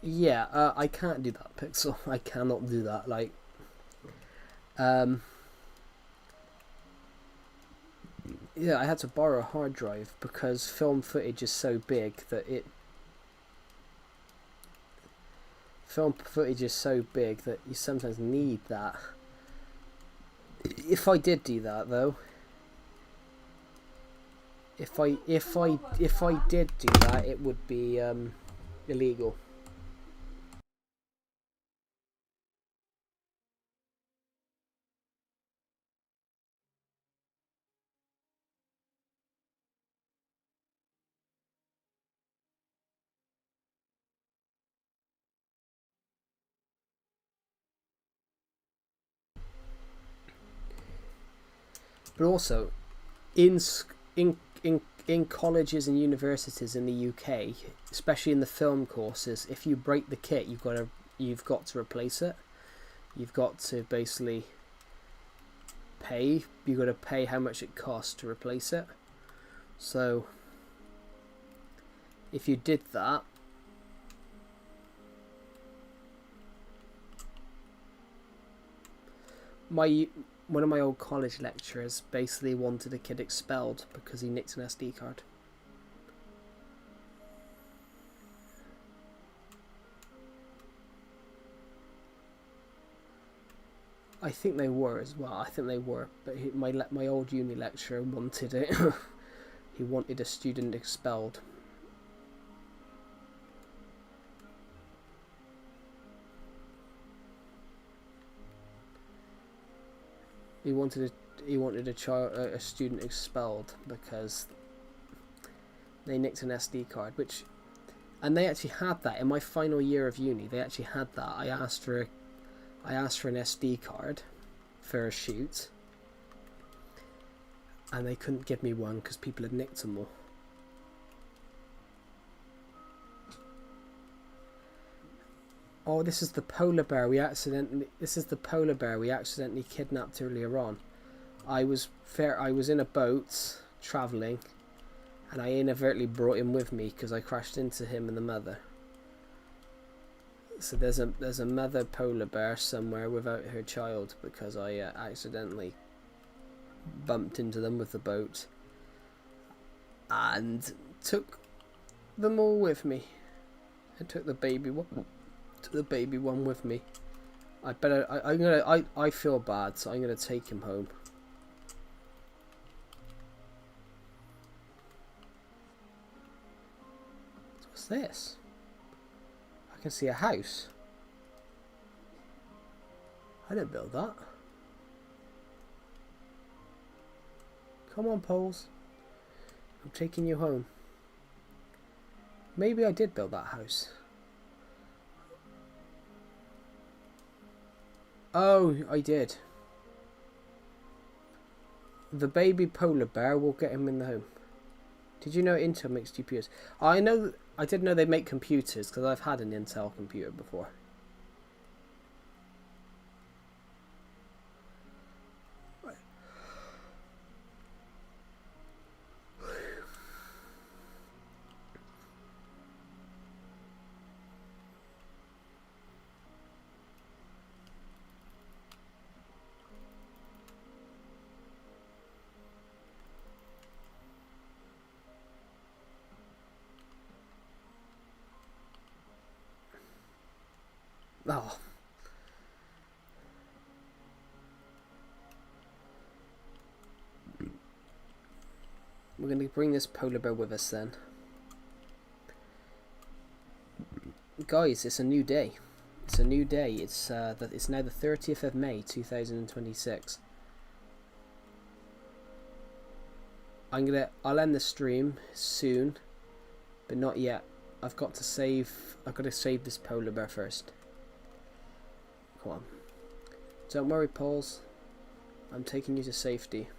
S1: Yeah, I can't do that, Pixel. I cannot do that. Like, yeah, I had to borrow a hard drive because film footage is so big that you sometimes need that. If I did do that though, if I did do that, it would be illegal. But also, in in in colleges and universities in the UK, especially in the film courses, if you break the kit, you've got to replace it. You've got to basically pay. You've got to pay how much it costs to replace it. So if you did that, one of my old college lecturers basically wanted a kid expelled because he nicked an SD card. I think they were as well. I think they were, but my old uni lecturer wanted it. He wanted a student expelled. He wanted a student expelled because they nicked an SD card, and they actually had that in my final year of uni. They actually had that. I asked for an SD card for a shoot, and they couldn't give me one because people had nicked them all. Oh, this is the polar bear we accidentally kidnapped earlier on. I was in a boat travelling, and I inadvertently brought him with me because I crashed into him and the mother. So there's a mother polar bear somewhere without her child because I accidentally bumped into them with the boat and took them all with me. I took the baby one with me. I feel bad, so I'm gonna take him home. What's this? I can see a house. I didn't build that. Come on, poles. I'm taking you home. Maybe I did build that house. Oh, I did. The baby polar bear will get him in the home. Did you know Intel makes GPUs? I did know they make computers because I've had an Intel computer before. Oh. We're going to bring this polar bear with us then. Guys, it's a new day. It's a new day. It's now the 30th of May 2026. I'll end the stream soon, but not yet. I've got to save this polar bear first. Come on. Don't worry, Pauls. I'm taking you to safety.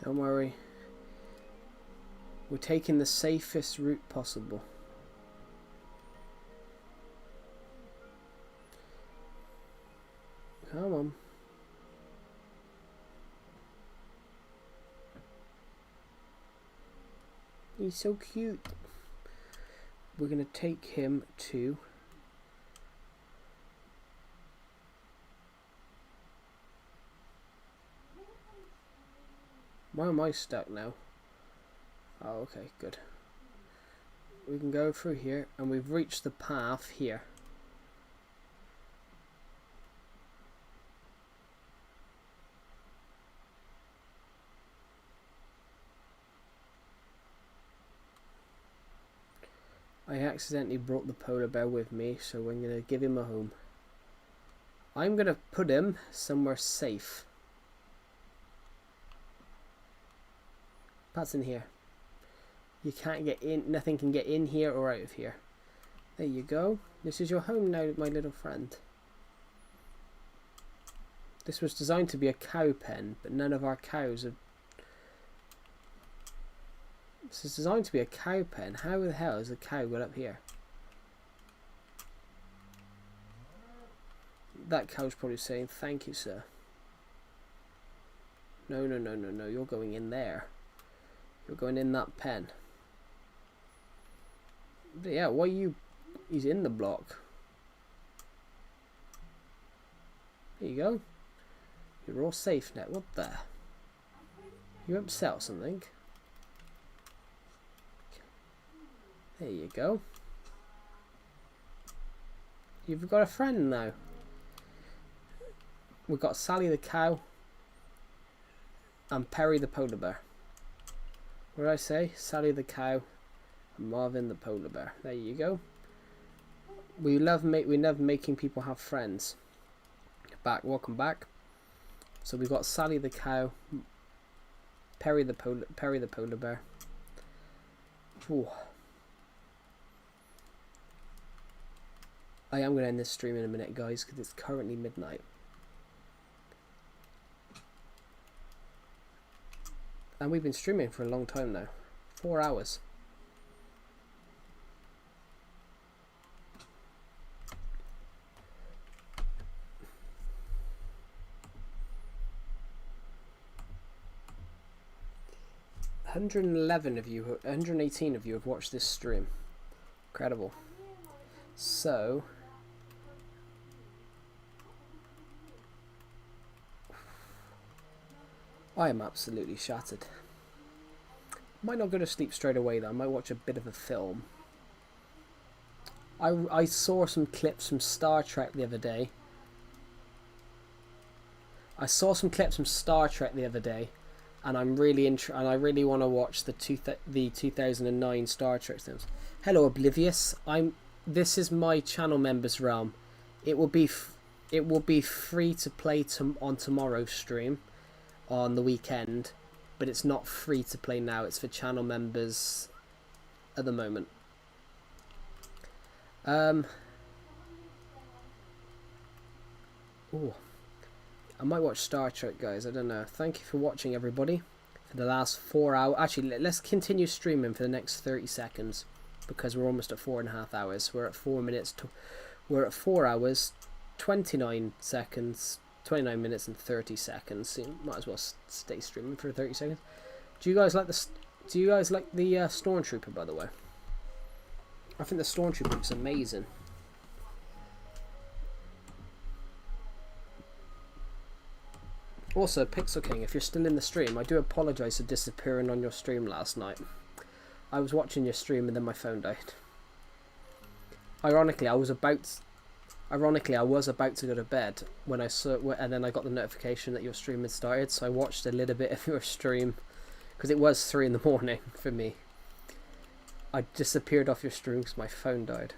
S1: Don't worry. We're taking the safest route possible. Come on. He's so cute. We're going to take him to... Why am I stuck now? Oh, okay, good. we can go through here, and we've reached the path here. I accidentally brought the polar bear with me, so I'm going to give him a home. I'm going to put him somewhere safe. That's in here. You can't get in, nothing can get in here or out of here. There you go. This is your home now, my little friend. This was designed to be a cow pen, but none of our cows are... This is designed to be a cow pen. How the hell has a cow got up here? That cow's probably saying, thank you, sir. No, no, no, no, no. You're going in there. You're going in that pen. But yeah, why you... He's in the block. There you go. You're all safe now. What the? You upset or something? There you go. You've got a friend now. We've got Sally the cow and Perry the polar bear. What did I say? Sally the cow and Marvin the polar bear. There you go. We love making people have friends. Welcome back. So we've got Sally the cow, Perry the polar bear. Ooh. I am going to end this stream in a minute, guys, because it's currently midnight. And we've been streaming for a long time now. 4 hours. $118 of you have watched this stream. Incredible. So... I am absolutely shattered. Might not go to sleep straight away though. I might watch a bit of a film. I saw some clips from Star Trek the other day. And I'm really and I really want to watch the 2009 Star Trek films. Hello, Oblivious. This is my channel members realm. It will be free to play on tomorrow's stream. On the weekend, but it's not free to play now. It's for channel members at the moment. Ooh. I might watch Star Trek, guys. I don't know. Thank you for watching, everybody, for the last 4 hours. Actually, let's continue streaming for the next 30 seconds because we're almost at 4.5 hours. We're at 4 minutes. We're at 4 hours, 29 seconds. 29 minutes and 30 seconds. So you might as well stay streaming for 30 seconds. Do you guys like the Stormtrooper, by the way? I think the Stormtrooper looks amazing. Also, Pixel King, if you're still in the stream, I do apologise for disappearing on your stream last night. I was watching your stream and then my phone died. Ironically, I was about to go to bed when I saw, and then I got the notification that your stream had started, so I watched a little bit of your stream, because it was 3 in the morning for me. I disappeared off your stream because my phone died.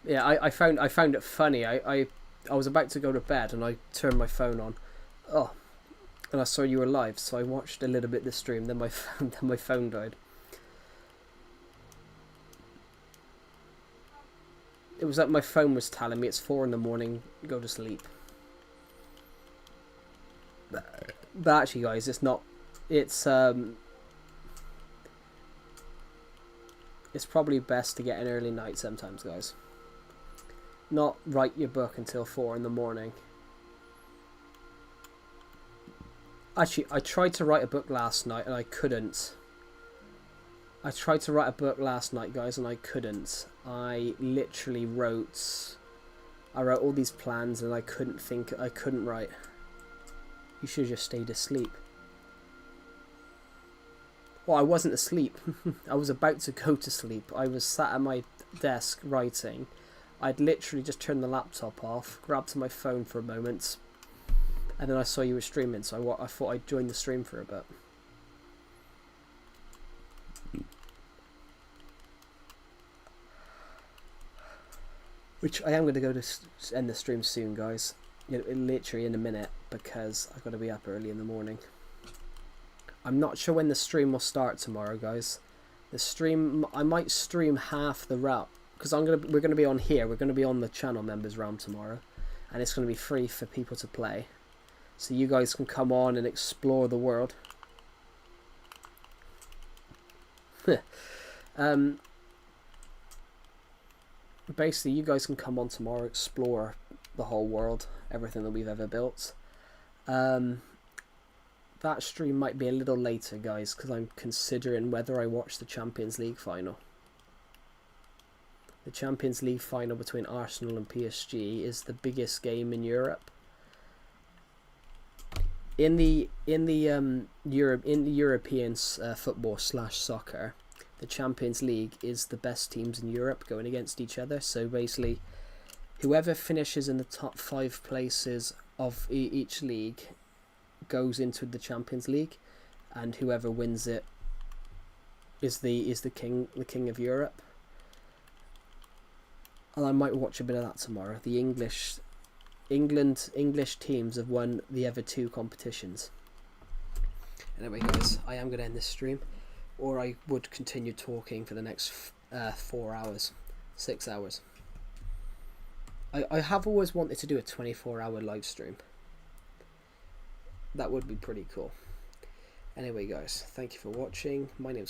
S1: Yeah, I found it funny. I was about to go to bed and I turned my phone on. Oh, and I saw you were live, so I watched a little bit of the stream. Then my phone died. It was like my phone was telling me it's 4 in the morning. Go to sleep. But actually, guys, it's not. It's probably best to get an early night sometimes, guys. Not write your book until 4 in the morning. Actually, I tried to write a book last night and I couldn't. I tried to write a book last night, guys, and I couldn't. I literally wrote I wrote all these plans and I couldn't write. You should have just stayed asleep. Well, I wasn't asleep. I was about to go to sleep. I was sat at my desk writing. I'd literally just turned the laptop off, grabbed my phone for a moment, and then I saw you were streaming, so I thought I'd join the stream for a bit. Which I am going to go to end the stream soon, guys. Literally in a minute, because I've got to be up early in the morning. I'm not sure when the stream will start tomorrow, guys. The stream, I might stream half the route, because we're going to be on here. We're going to be on the channel members realm tomorrow, and it's going to be free for people to play, so you guys can come on and explore the world. Basically, you guys can come on tomorrow, explore the whole world, everything that we've ever built. That stream might be a little later, guys, because I'm considering whether I watch the Champions League final. The Champions League final between Arsenal and PSG is the biggest game in Europe. In the European football / soccer, the Champions League is the best teams in Europe going against each other. So basically, whoever finishes in the top 5 places of each league goes into the Champions League, and whoever wins it is the king of Europe. And I might watch a bit of that tomorrow. The English teams have won the other 2 competitions. Anyway, guys, I am going to end this stream, or I would continue talking for the next 4 hours, 6 hours. I have always wanted to do a 24-hour live stream. That would be pretty cool. Anyway, guys, thank you for watching. My name's